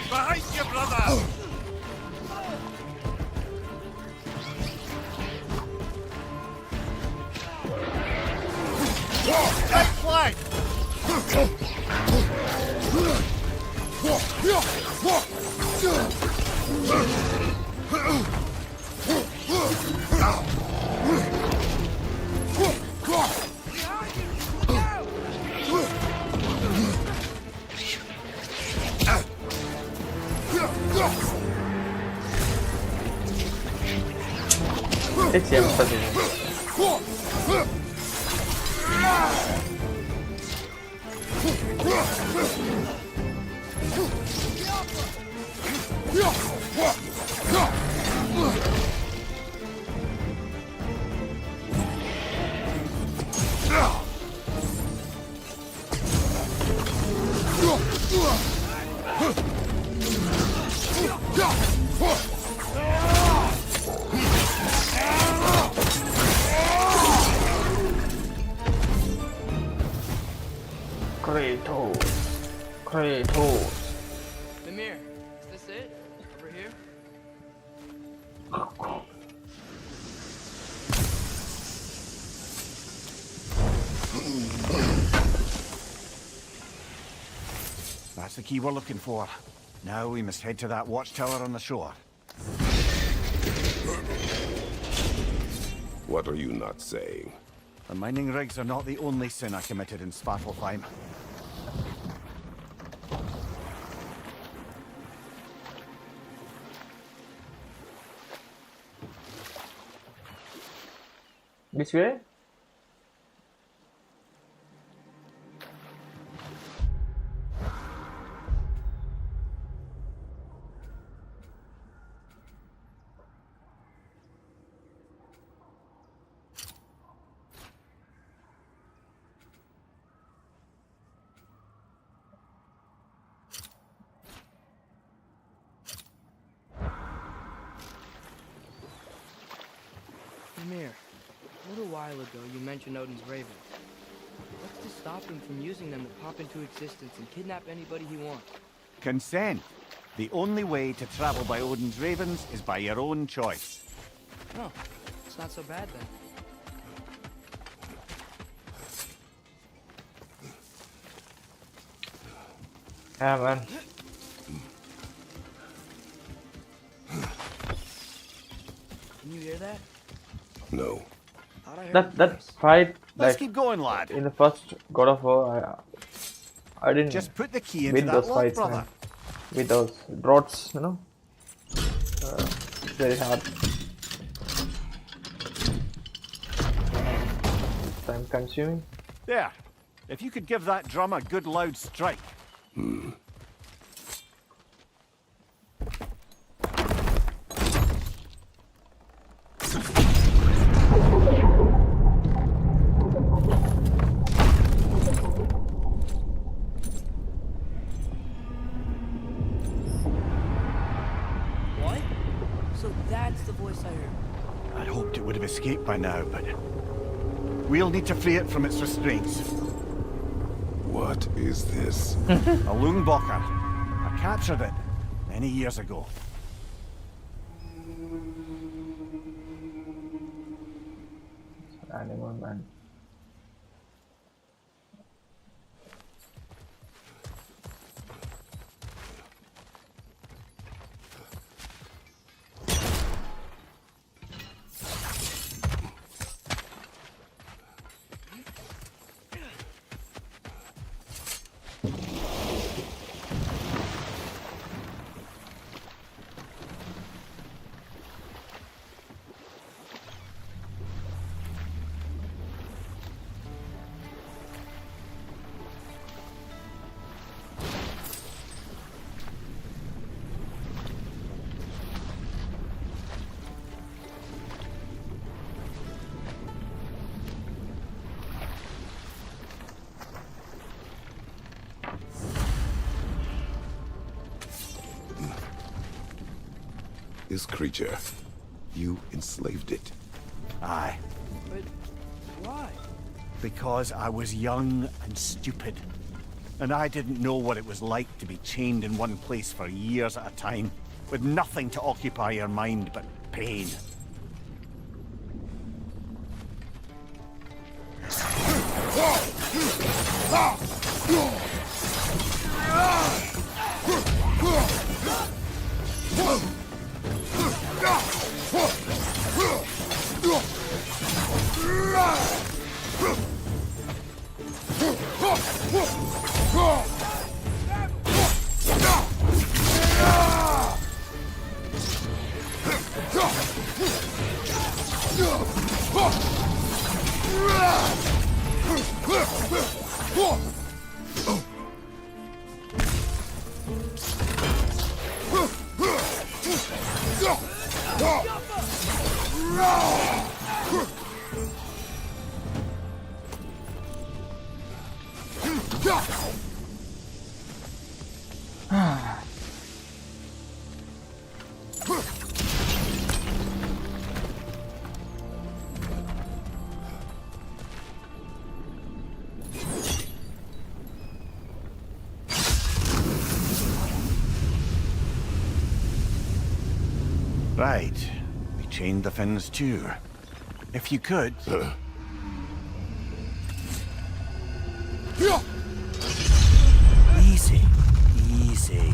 Behind you, brother! Right flank! It's him, Kratos. Mimir, is this it? Over here? That's the key we're looking for. Now we must head to that watchtower on the shore. What are you not saying? The mining rigs are not the only sin I committed in Svartalfheim. This way? Mimir, a little while ago you mentioned Odin's ravens. What's to stop him from using them to pop into existence and kidnap anybody he wants? Consent. The only way to travel by Odin's ravens is by your own choice. Oh, it's not so bad then. Yeah, man. Can you hear that? No. Thought I heard a That voice. fight, Let's like keep going, lad. in the first God of War, I didn't Just put the key into win that those lock, fights, brother. man. With those droughts, you know. It's very hard. Time consuming. There. If you could give that drum a good loud strike. What? So that's the voice I heard. I'd hoped it would have escaped by now, but we'll need to free it from its restraints. What is this? A Lungbocker. I captured it many years ago. Animal, man. This creature, you enslaved it. Aye. But why? Because I was young and stupid. And I didn't know what it was like to be chained in one place for years at a time, with nothing to occupy your mind but pain. Right. We chained the fins too. If you could... Easy. Easy.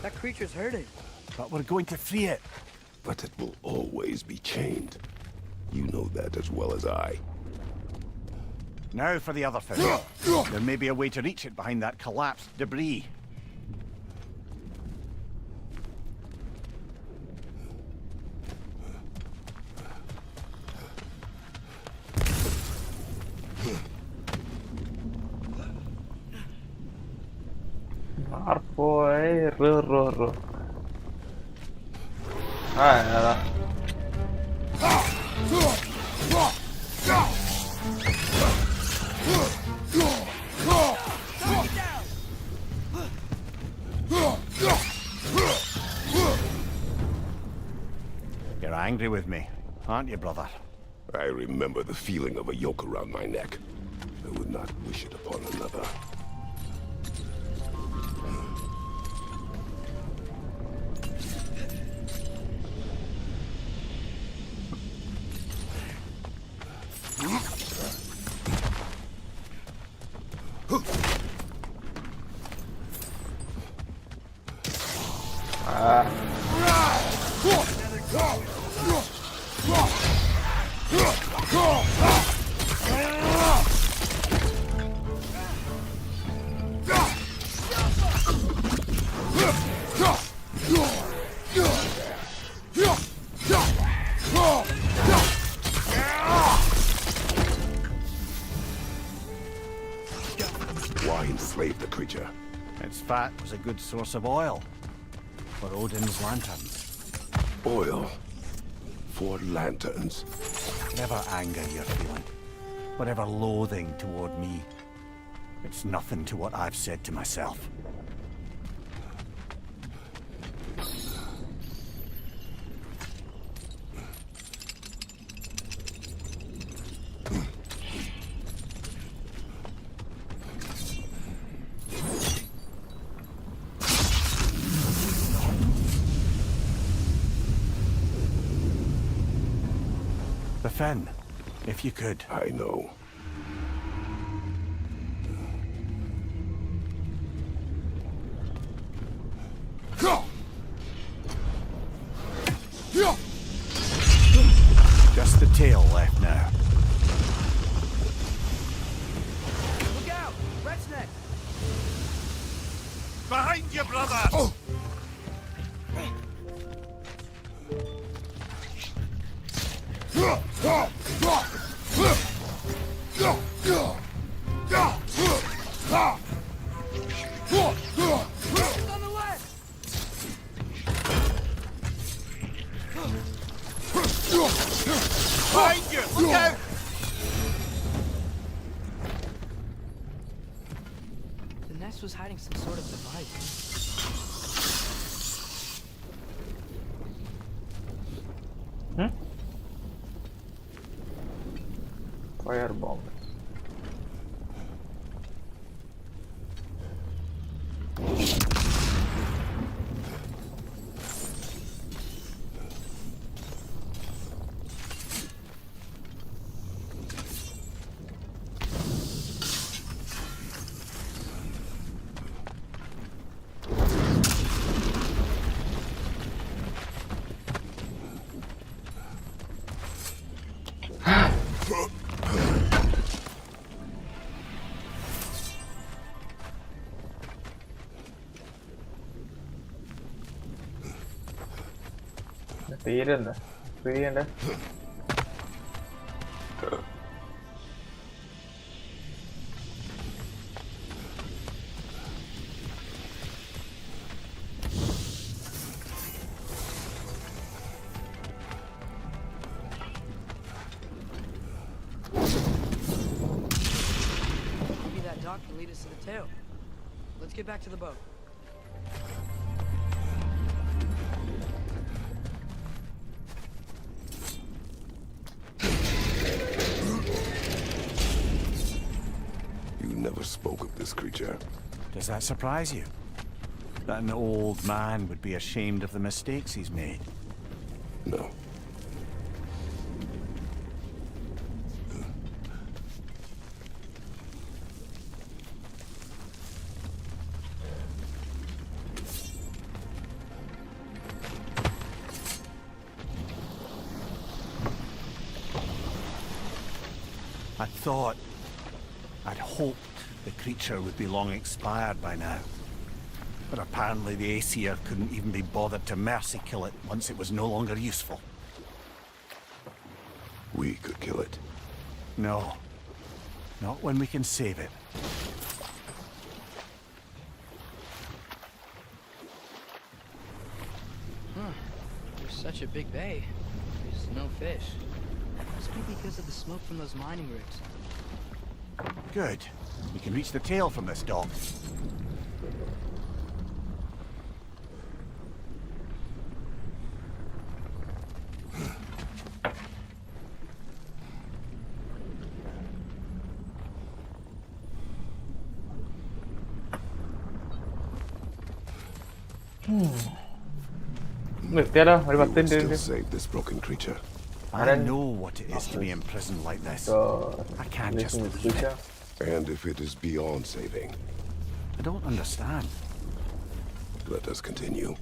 That creature's hurting. But we're going to free it. But it will always be chained. You know that as well as I. Now for the other fin. There may be a way to reach it behind that collapsed debris. Boy, ro. Ah, nada. You're angry with me, aren't you, brother? I remember the feeling of a yoke around my neck. I would not wish it upon another. Why enslave the creature? Its fat was a good source of oil for Odin's lanterns. Oil for lanterns. Whatever anger you're feeling, whatever loathing toward me, it's nothing to what I've said to myself. The fin, if you could. I know. Just the tail left now. Look out! Red's neck! Behind you, brother! Oh. On the left! Behind you! Look out! The nest was hiding some sort of device. Firebomb. പേരെന്താ പേരെന്താ Maybe that dock can lead us to the tail. Let's get back to the boat. never spoke of this creature. Does that surprise you? That an old man would be ashamed of the mistakes he's made? No. I'd hoped the creature would be long expired by now. But apparently the Aesir couldn't even be bothered to mercy kill it once it was no longer useful. We could kill it. No. Not when we can save it. Huh. There's such a big bay. There's no fish. Must be because of the smoke from those mining rigs. Good. We can reach the tail from this dock. Still save this broken creature. I know what it is to be imprisoned like this. I can't just leave it. And if it is beyond saving, I don't understand. let us continue.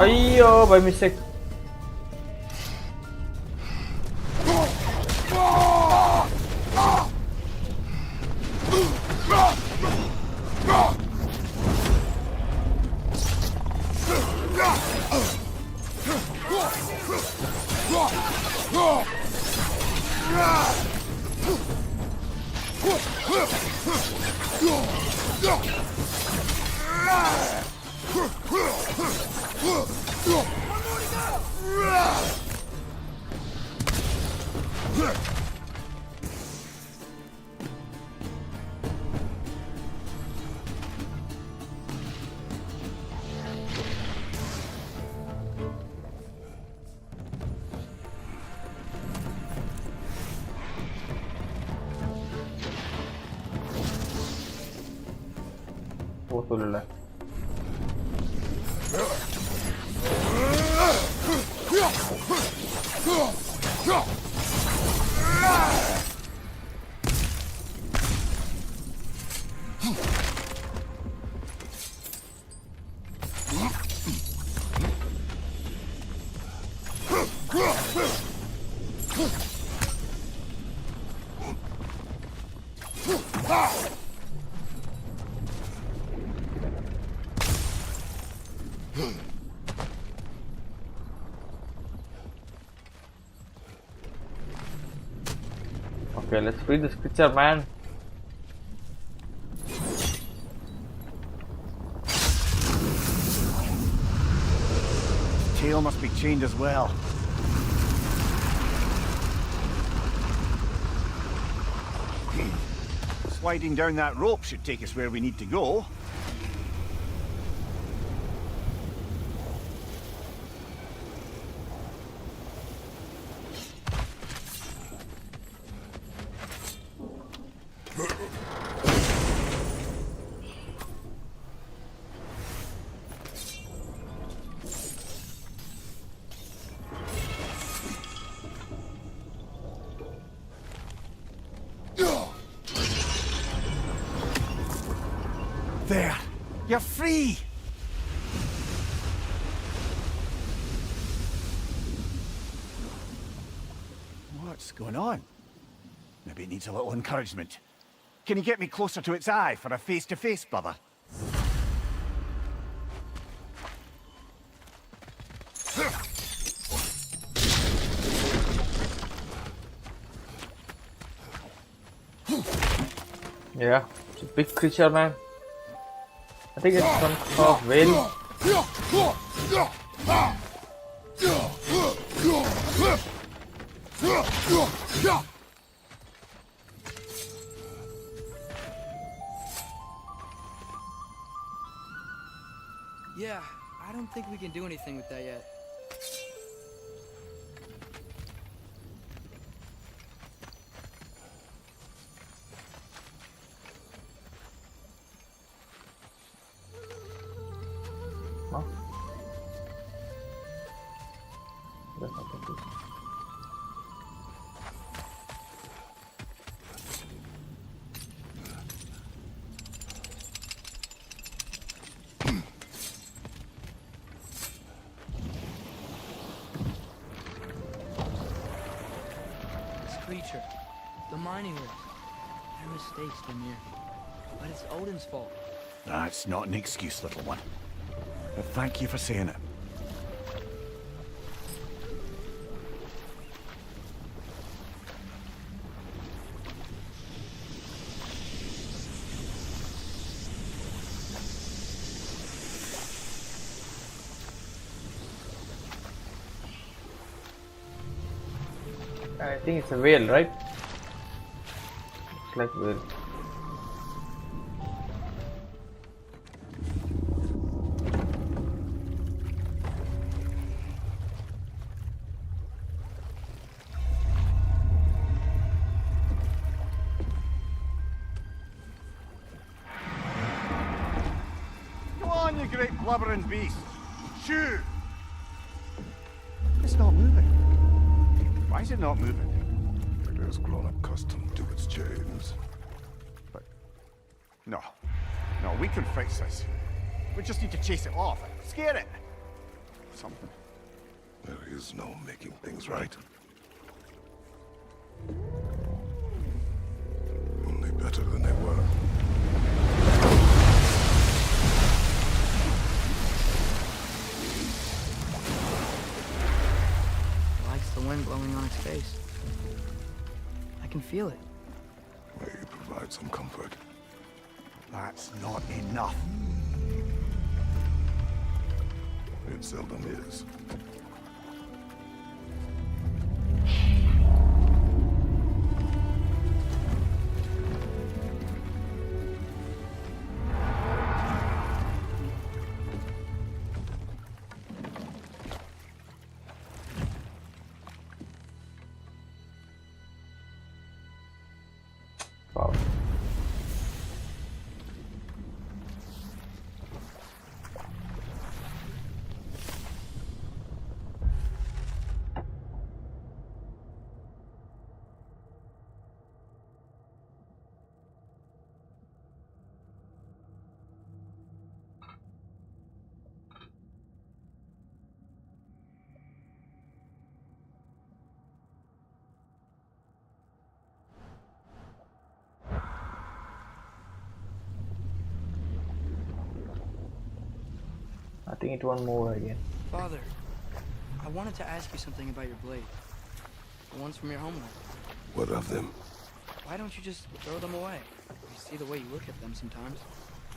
Ayo, by mistake. Okay, let's free this creature, man. Tail must be chained as well. Sliding down that rope should take us where we need to go. You're free! What's going on? Maybe it needs a little encouragement. Can you get me closer to its eye for a face-to-face, brother? Yeah, it's a big creature, man. I think it's some sort of whale. Yeah, I don't think we can do anything with that yet. No? There's nothing to see. Creature, the mining rigs. They're mistakes, Demir. But it's Odin's fault. That's not an excuse, little one. But thank you for saying it. I think it's a whale, right? Looks like whale. Come on, you great blubbering beast! Shoo! It's not moving. Why is it not moving? It has grown accustomed to its chains. But... No. No, we can fix this. We just need to chase it off. Scare it. Something. There is no making things right. Only better than they were. The wind blowing on its face. I can feel it. May you provide some comfort. That's not enough. It seldom is. Wow. I think it won't move again. Father, I wanted to ask you something about your blade. The ones from your homeland. What of them? Why don't you just throw them away? You see the way you look at them sometimes.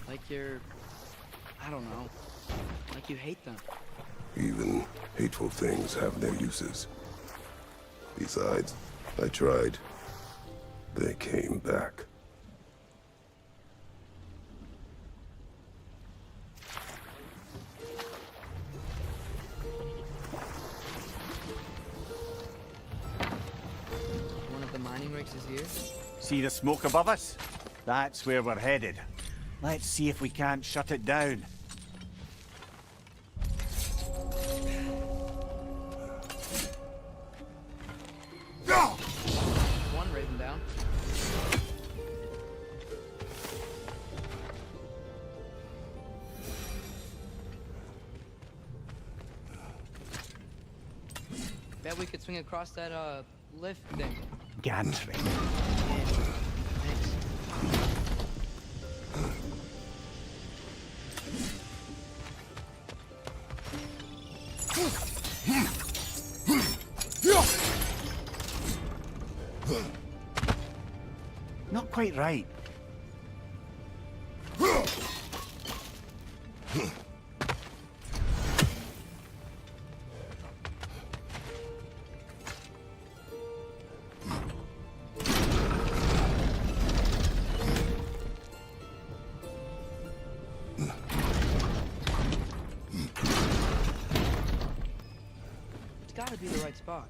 Like you're... I don't know. Like you hate them. Even hateful things have their uses. Besides, I tried. They came back. One of the mining rigs is here. See the smoke above us? That's where we're headed. Let's see if we can't shut it down. One raven down. Bet we could swing across that, lift thing. Gantry. Thanks. Not quite right. It's gotta be the right spot.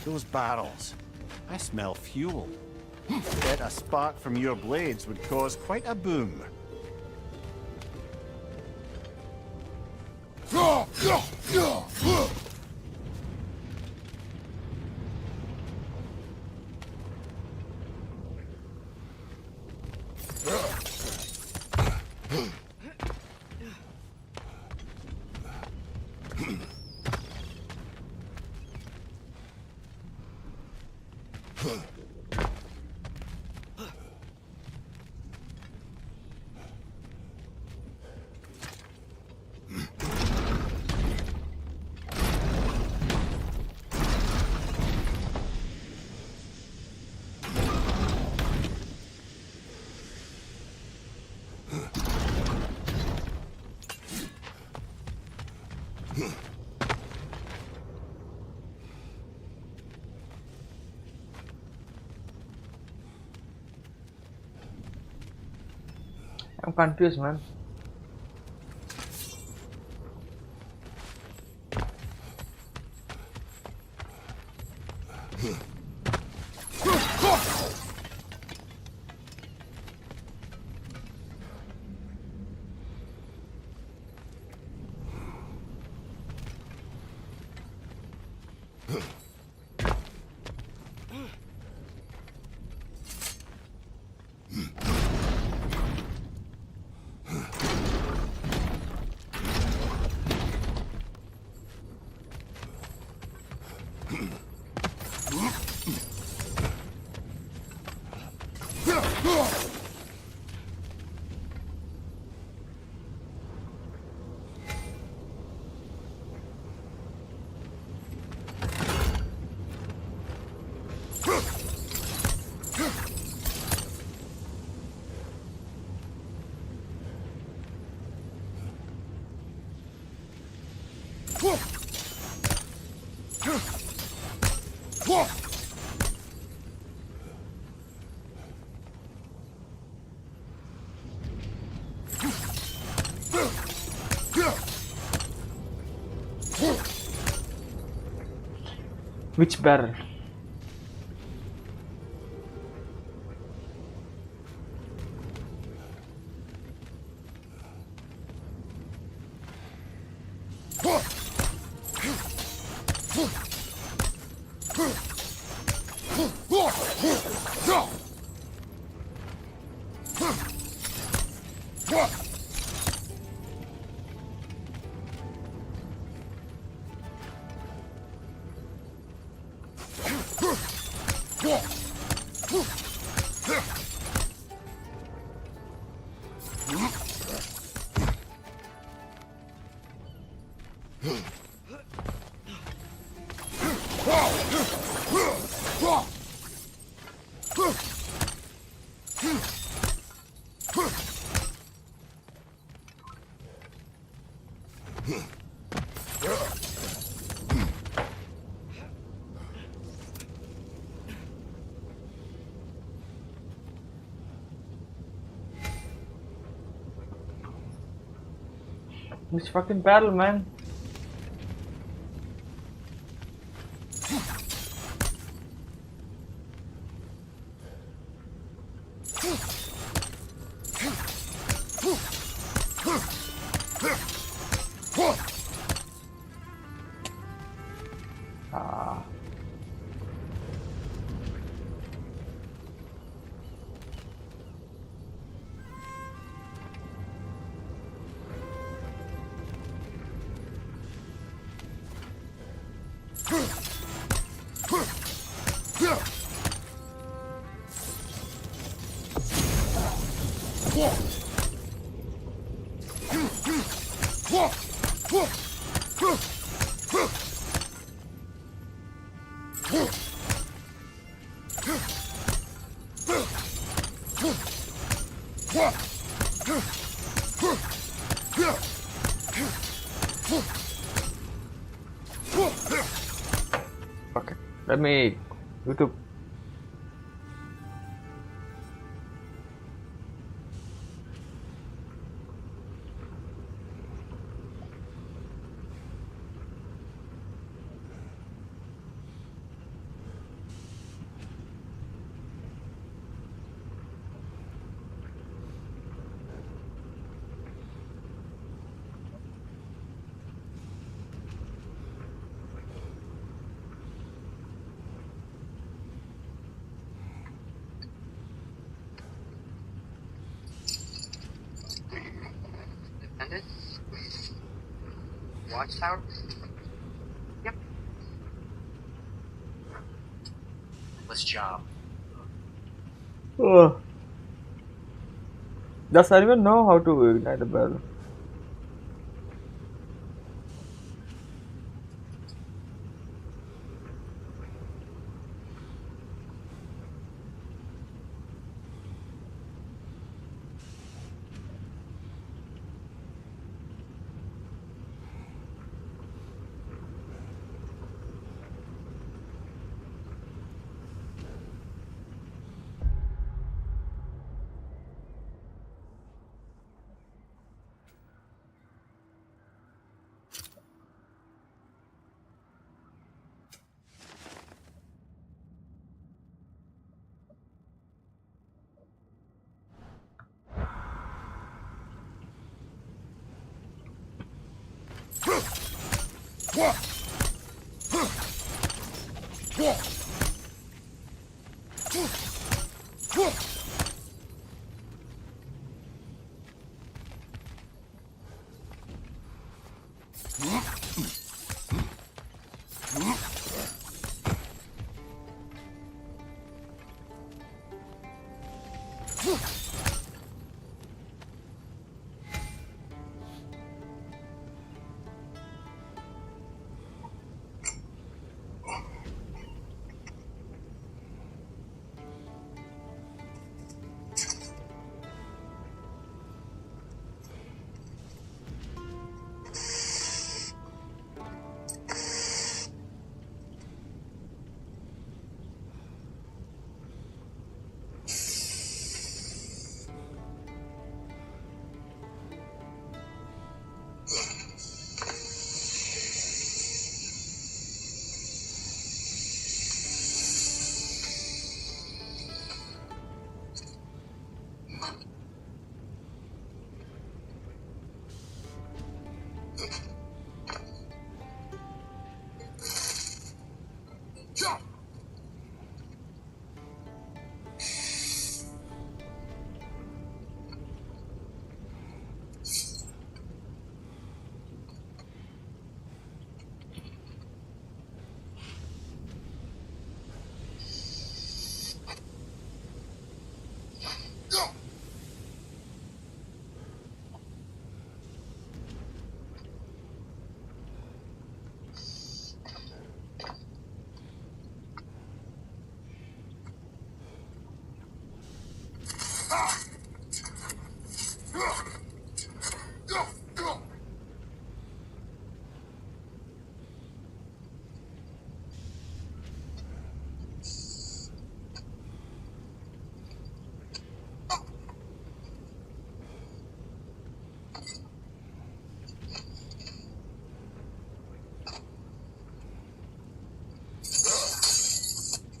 Those barrels. I smell fuel. Bet a spark from your blades would cause quite a boom. I'm confused, man. Which barrel? Which fucking barrel, man? Ah. Okay, let me YouTube. Defendant? Watchtower? Yep. This job. Does anyone know how to ignite the bell?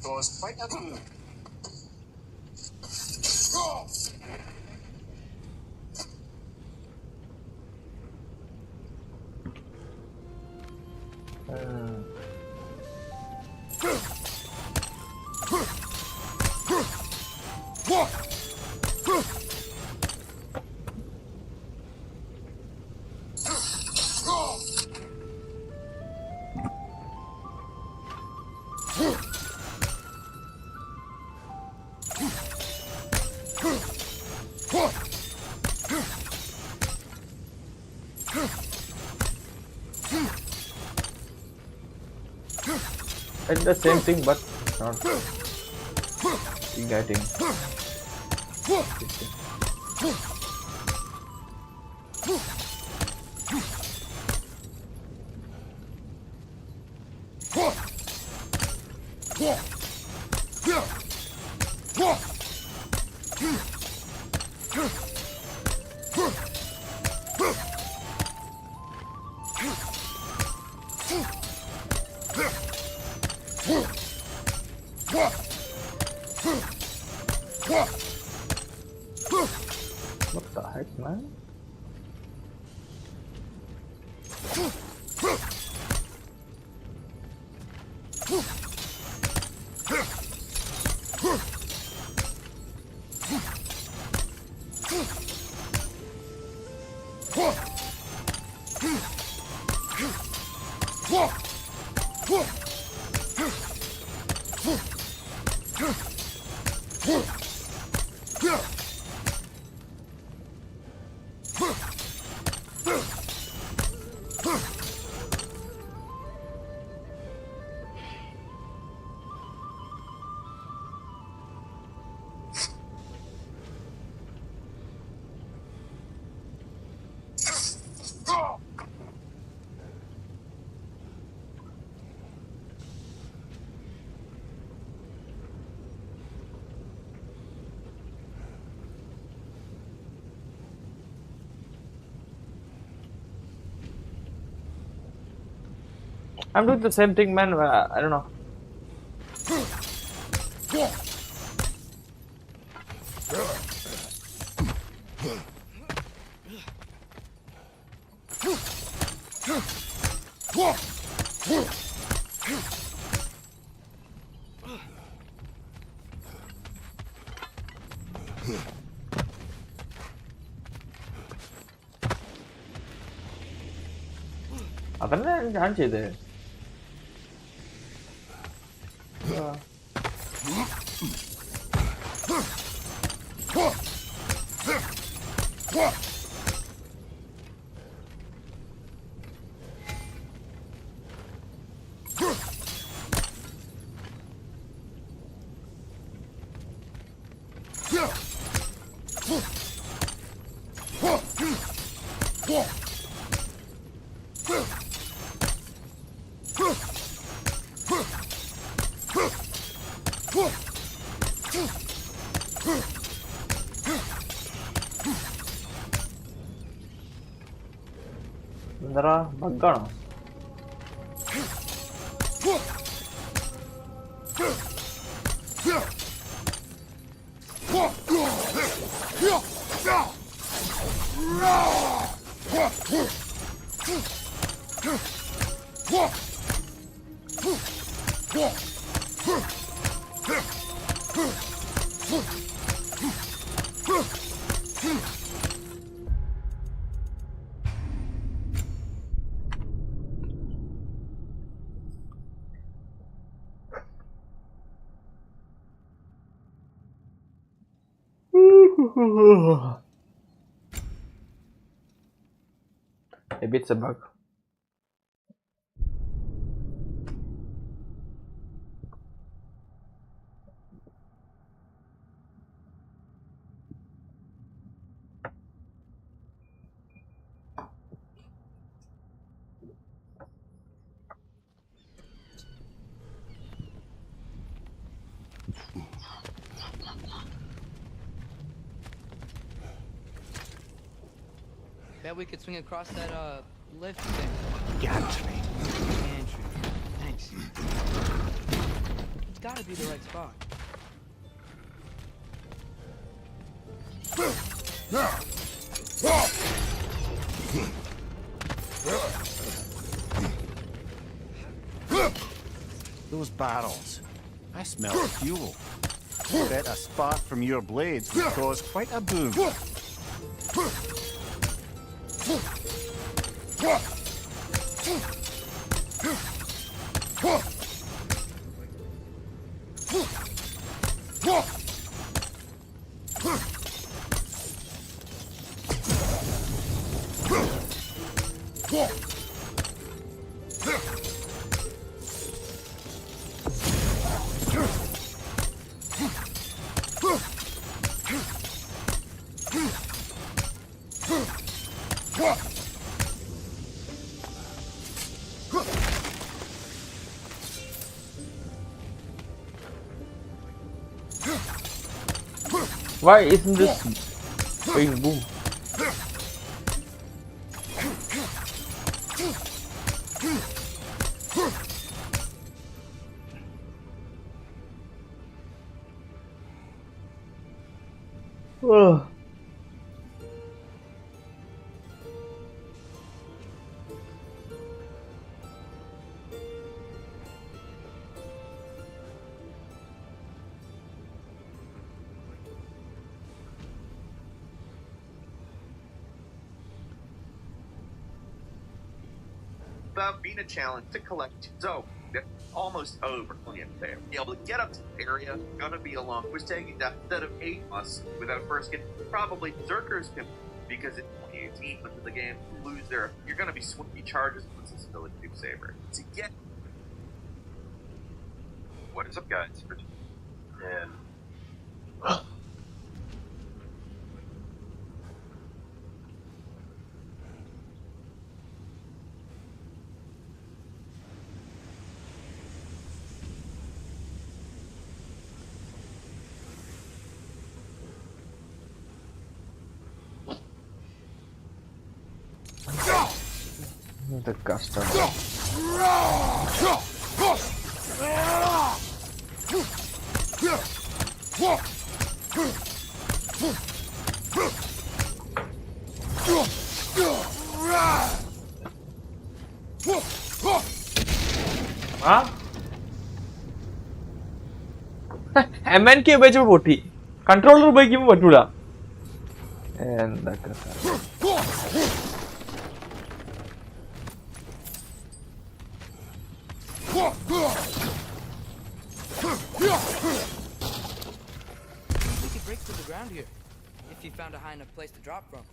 Goes quite up. It's the same thing, but not igniting. What the heck, man? I'm doing the same thing, man. I don't know. അതന്നെ ഞാൻ ചെയ്തേ. എന്താ ബഗ്ഗാണോ? Maybe it's a bug. Bet we could swing across that lift thing. Gantry. Gantry. Thanks. It's gotta be the right spot. Those barrels. I smell fuel. Bet a spark from your blades would cause quite a boom. Why isn't this going boom? Ugh. About being a challenge to collect. So, almost over. There. Be able to get up to the area, gonna be along. Was taking that instead of 8 us without first getting probably Berserkers can, because in 2018 into the game lose their. You're gonna be swinging charges with this ability to saber to get. What is up, guys? And. The custom. Huh? MNK ഉപയോഗിച്ച് പൊട്ടി controller ഉപയോഗിക്കുമ്പോൾ പറ്റൂല എന്തൊക്കെ We could break through the ground here, if you found a high enough place to drop from.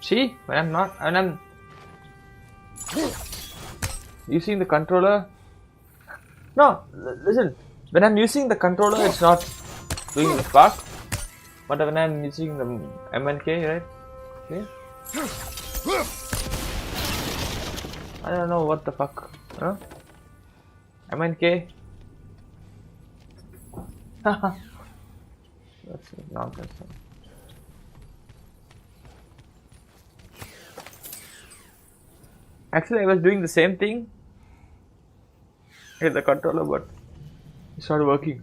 See, when I'm using the controller. No, listen. When I'm using the controller, it's not doing the spark. But when I'm using the MNK, right? Okay. I don't know what the fuck. Huh? MNK. That's nonsense. Actually, I was doing the same thing with the controller, but it started working.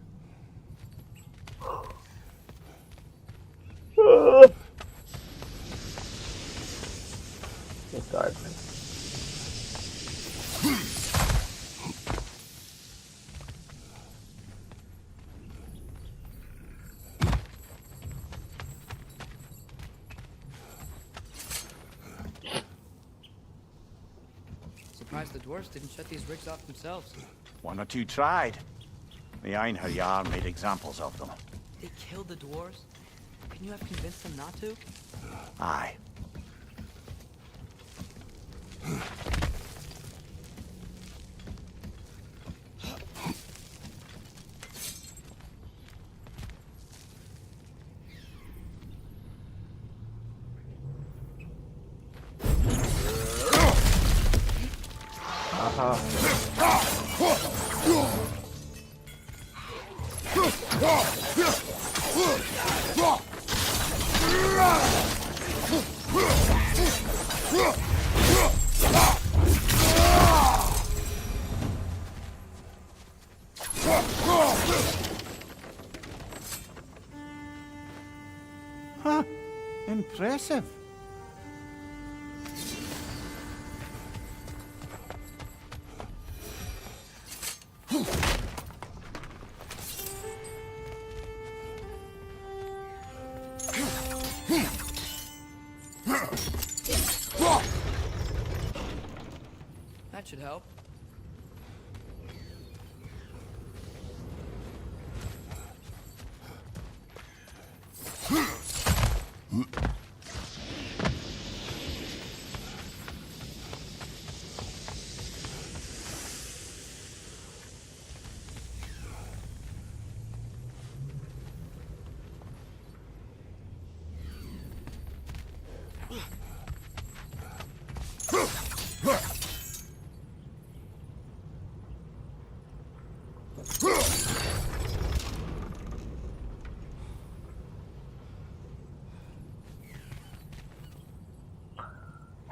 So tired, man. Surprised the dwarves didn't shut these rigs off themselves. One or two tried. The Einherjar made examples of them. They killed the dwarves? Can you have convinced them not to? Aye. Huh. Impressive. That should help.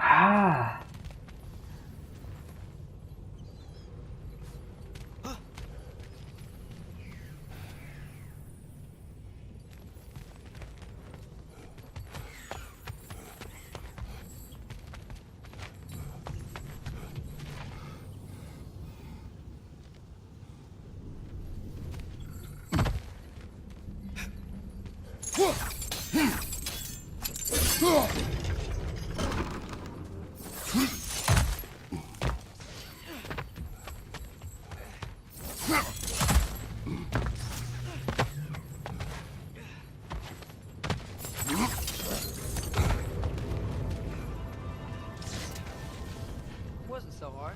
Ah. Wasn't so hard.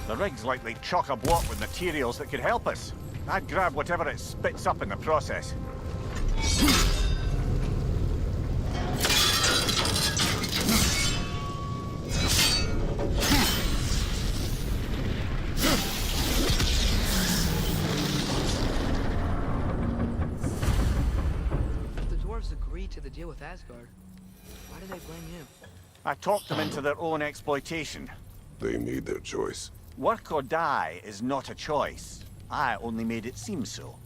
The rig's likely chock-a-block with materials that could help us. I'd grab whatever it spits up in the process. The dwarves agreed to the deal with Asgard. Why do they blame you? I talked them into their own exploitation. They made their choice. Work or die is not a choice. I only made it seem so.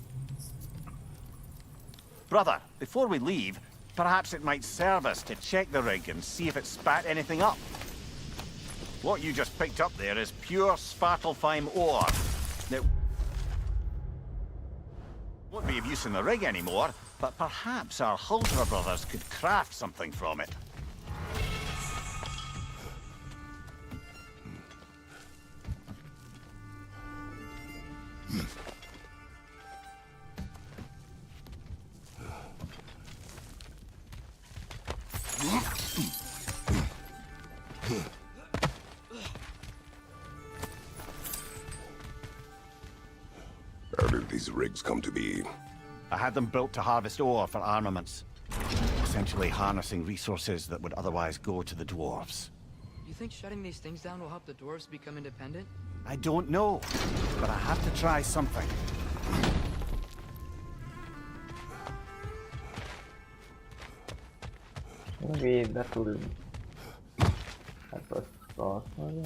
Brother, before we leave, perhaps it might serve us to check the rig and see if it spat anything up. What you just picked up there is pure Svartalfheim ore. That won't be of use in the rig anymore, but perhaps our Huldra brothers could craft something from it. How did these rigs come to be? I had them built to harvest ore for armaments. essentially harnessing resources that would otherwise go to the dwarves. You think shutting these things down will help the dwarves become independent? I don't know, but I have to try something. Maybe that will help us cross. Oh, yeah.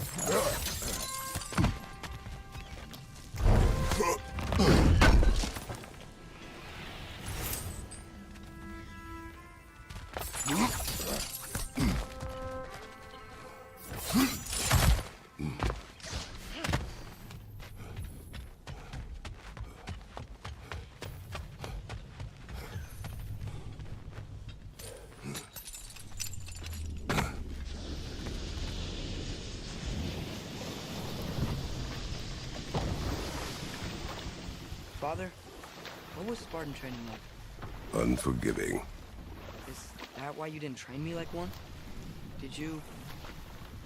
Father, what was Spartan training like? Unforgiving. Is that why you didn't train me like one? Did you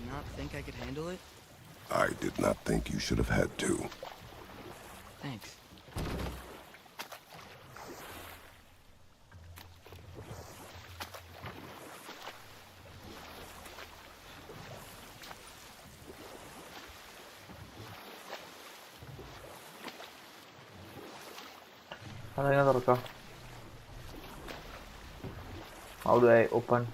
not think I could handle it? I did not think you should have had to. Thanks. How do I open?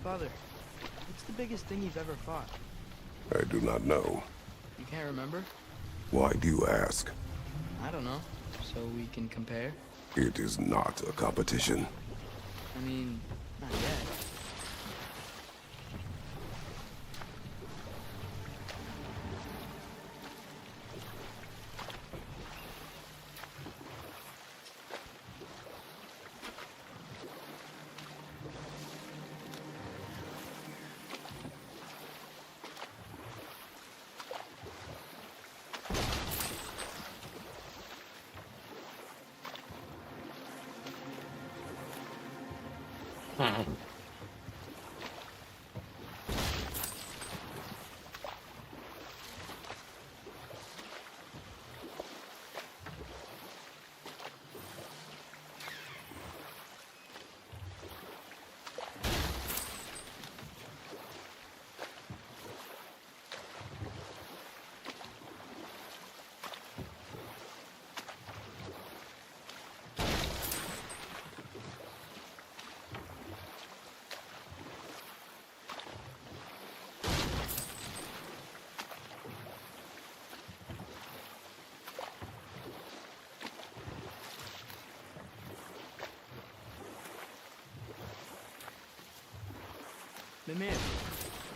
Father, what's the biggest thing you've ever fought? I do not know. You can't remember? Why do you ask? I don't know. So we can compare? It is not a competition. I mean, not yet. Mimir,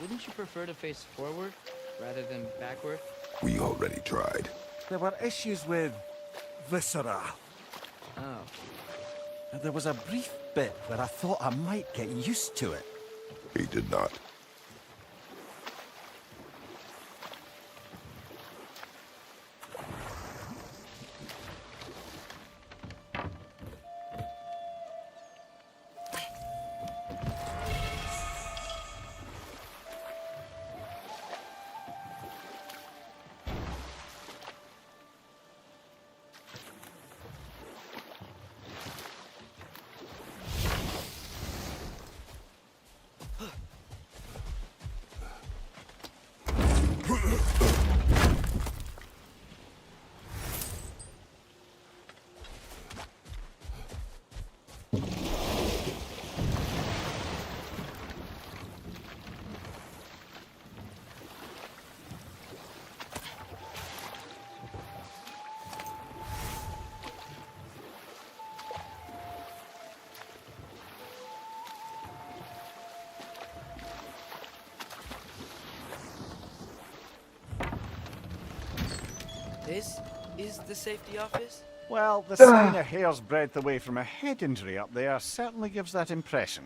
wouldn't you prefer to face forward rather than backward? We already tried. There were issues with viscera. Oh. There was a brief bit where I thought I might get used to it. He did not. This is the safety office? Well, the sign a hair's breadth away from a head injury up there certainly gives that impression.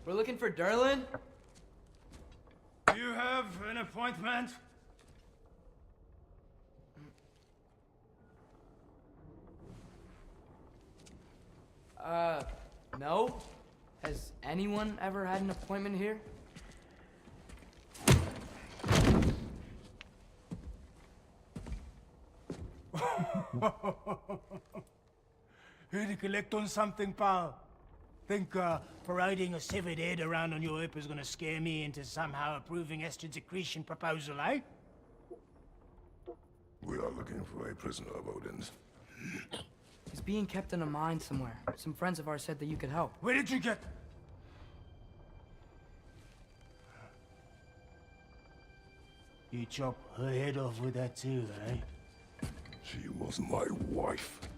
We're looking for Derlin? Do you have an appointment? No. Has anyone ever had an appointment here? Here to collect on something, pal? Think parading a severed head around on your hip is gonna scare me into somehow approving Estrid's accretion proposal, eh? We are looking for a prisoner of Odin's. He's being kept in a mine somewhere. Some friends of ours said that you could help. Where did you get? You chop her head off with that too, eh? She was my wife.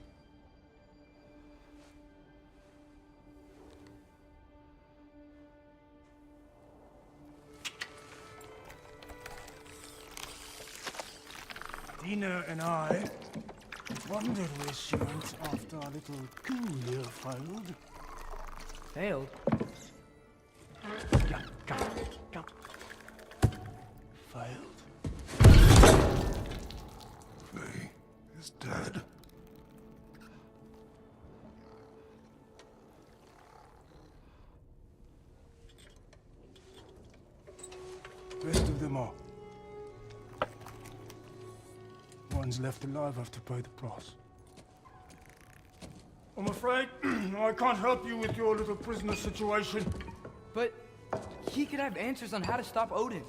Dina and I wondered where she went after our little coup here failed. Failed? Come. Failed. Faye is dead. Rest of them are. One's left alive have to pay the price. I'm afraid I can't help you with your little prisoner situation. But he could have answers on how to stop Odin.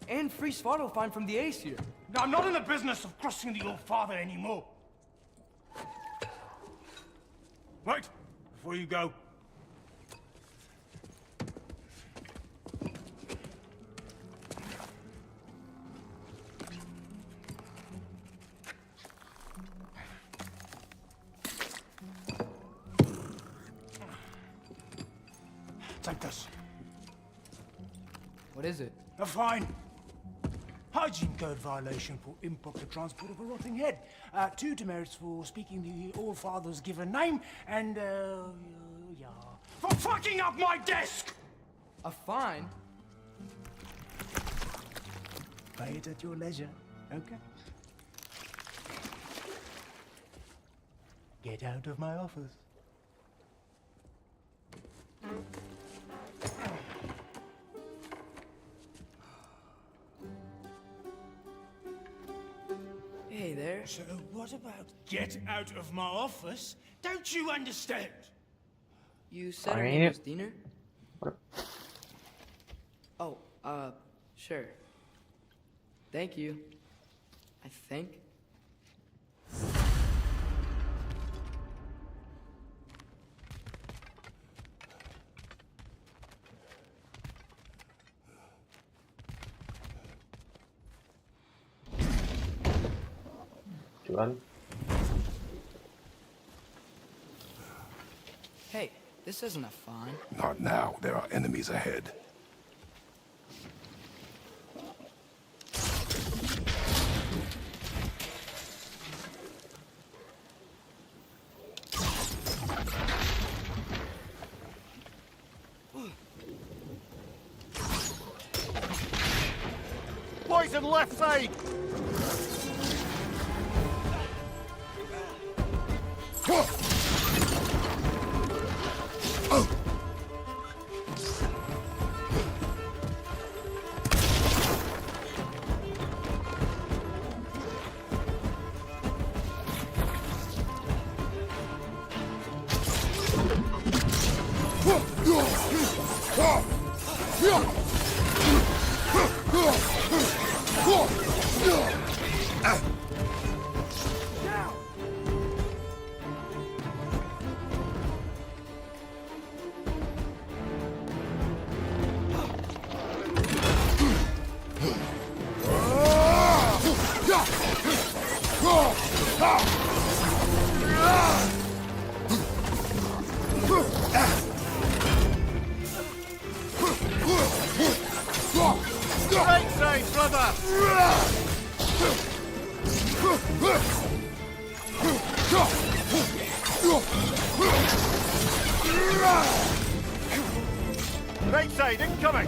And free Svartalfheim from the Aesir. I'm not in the business of crossing the old father anymore. Right, before you go. Take this. What is it? A fine. Hygiene code violation for improper transport of a rotting head. 2 demerits for speaking the All-Father's given name, and, yeah. For fucking up my desk! A fine? Pay it at your leisure, okay? Get out of my office. Hey there. So what about get out of my office? Don't you understand? You said her name was Diener? Oh, sure. Thank you. I think. Run. Hey, this isn't a fine. Not now. There are enemies ahead. Poison left side! Right side, brother! Right side, incoming!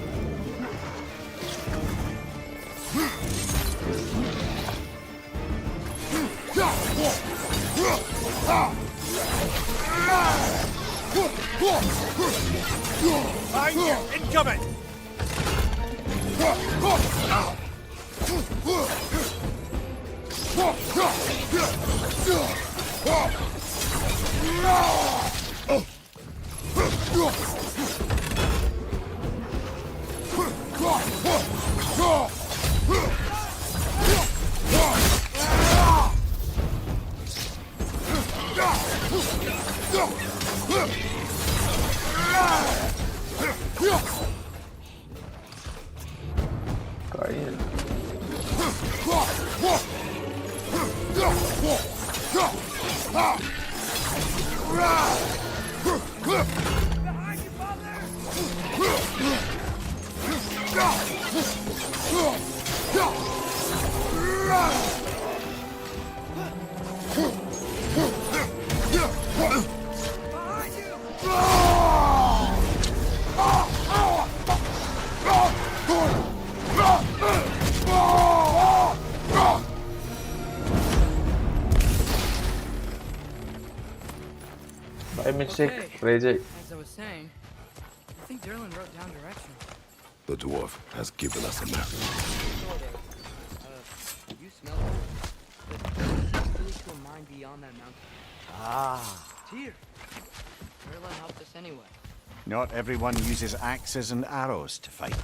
Behind you, incoming! By mistake, Okay, RYZEN. as I was saying, I think Derlin wrote down directions. The dwarf has given us a map. Sort of. You smell it. But it leads to a mine beyond that mountain. Ah. It's here. Derlin helped us anyway. Not everyone uses axes and arrows to fight.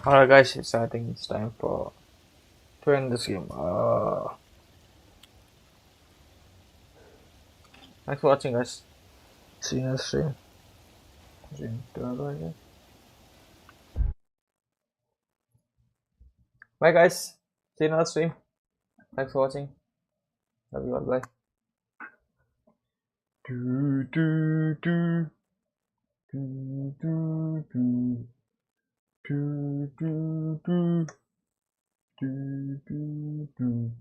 Alright guys, I think it's time to end this game. Thanks for watching guys. See you next stream. Bye guys. See you next stream. Thanks for watching. Love you all. Bye. Do do do do do do. Do do do do do do.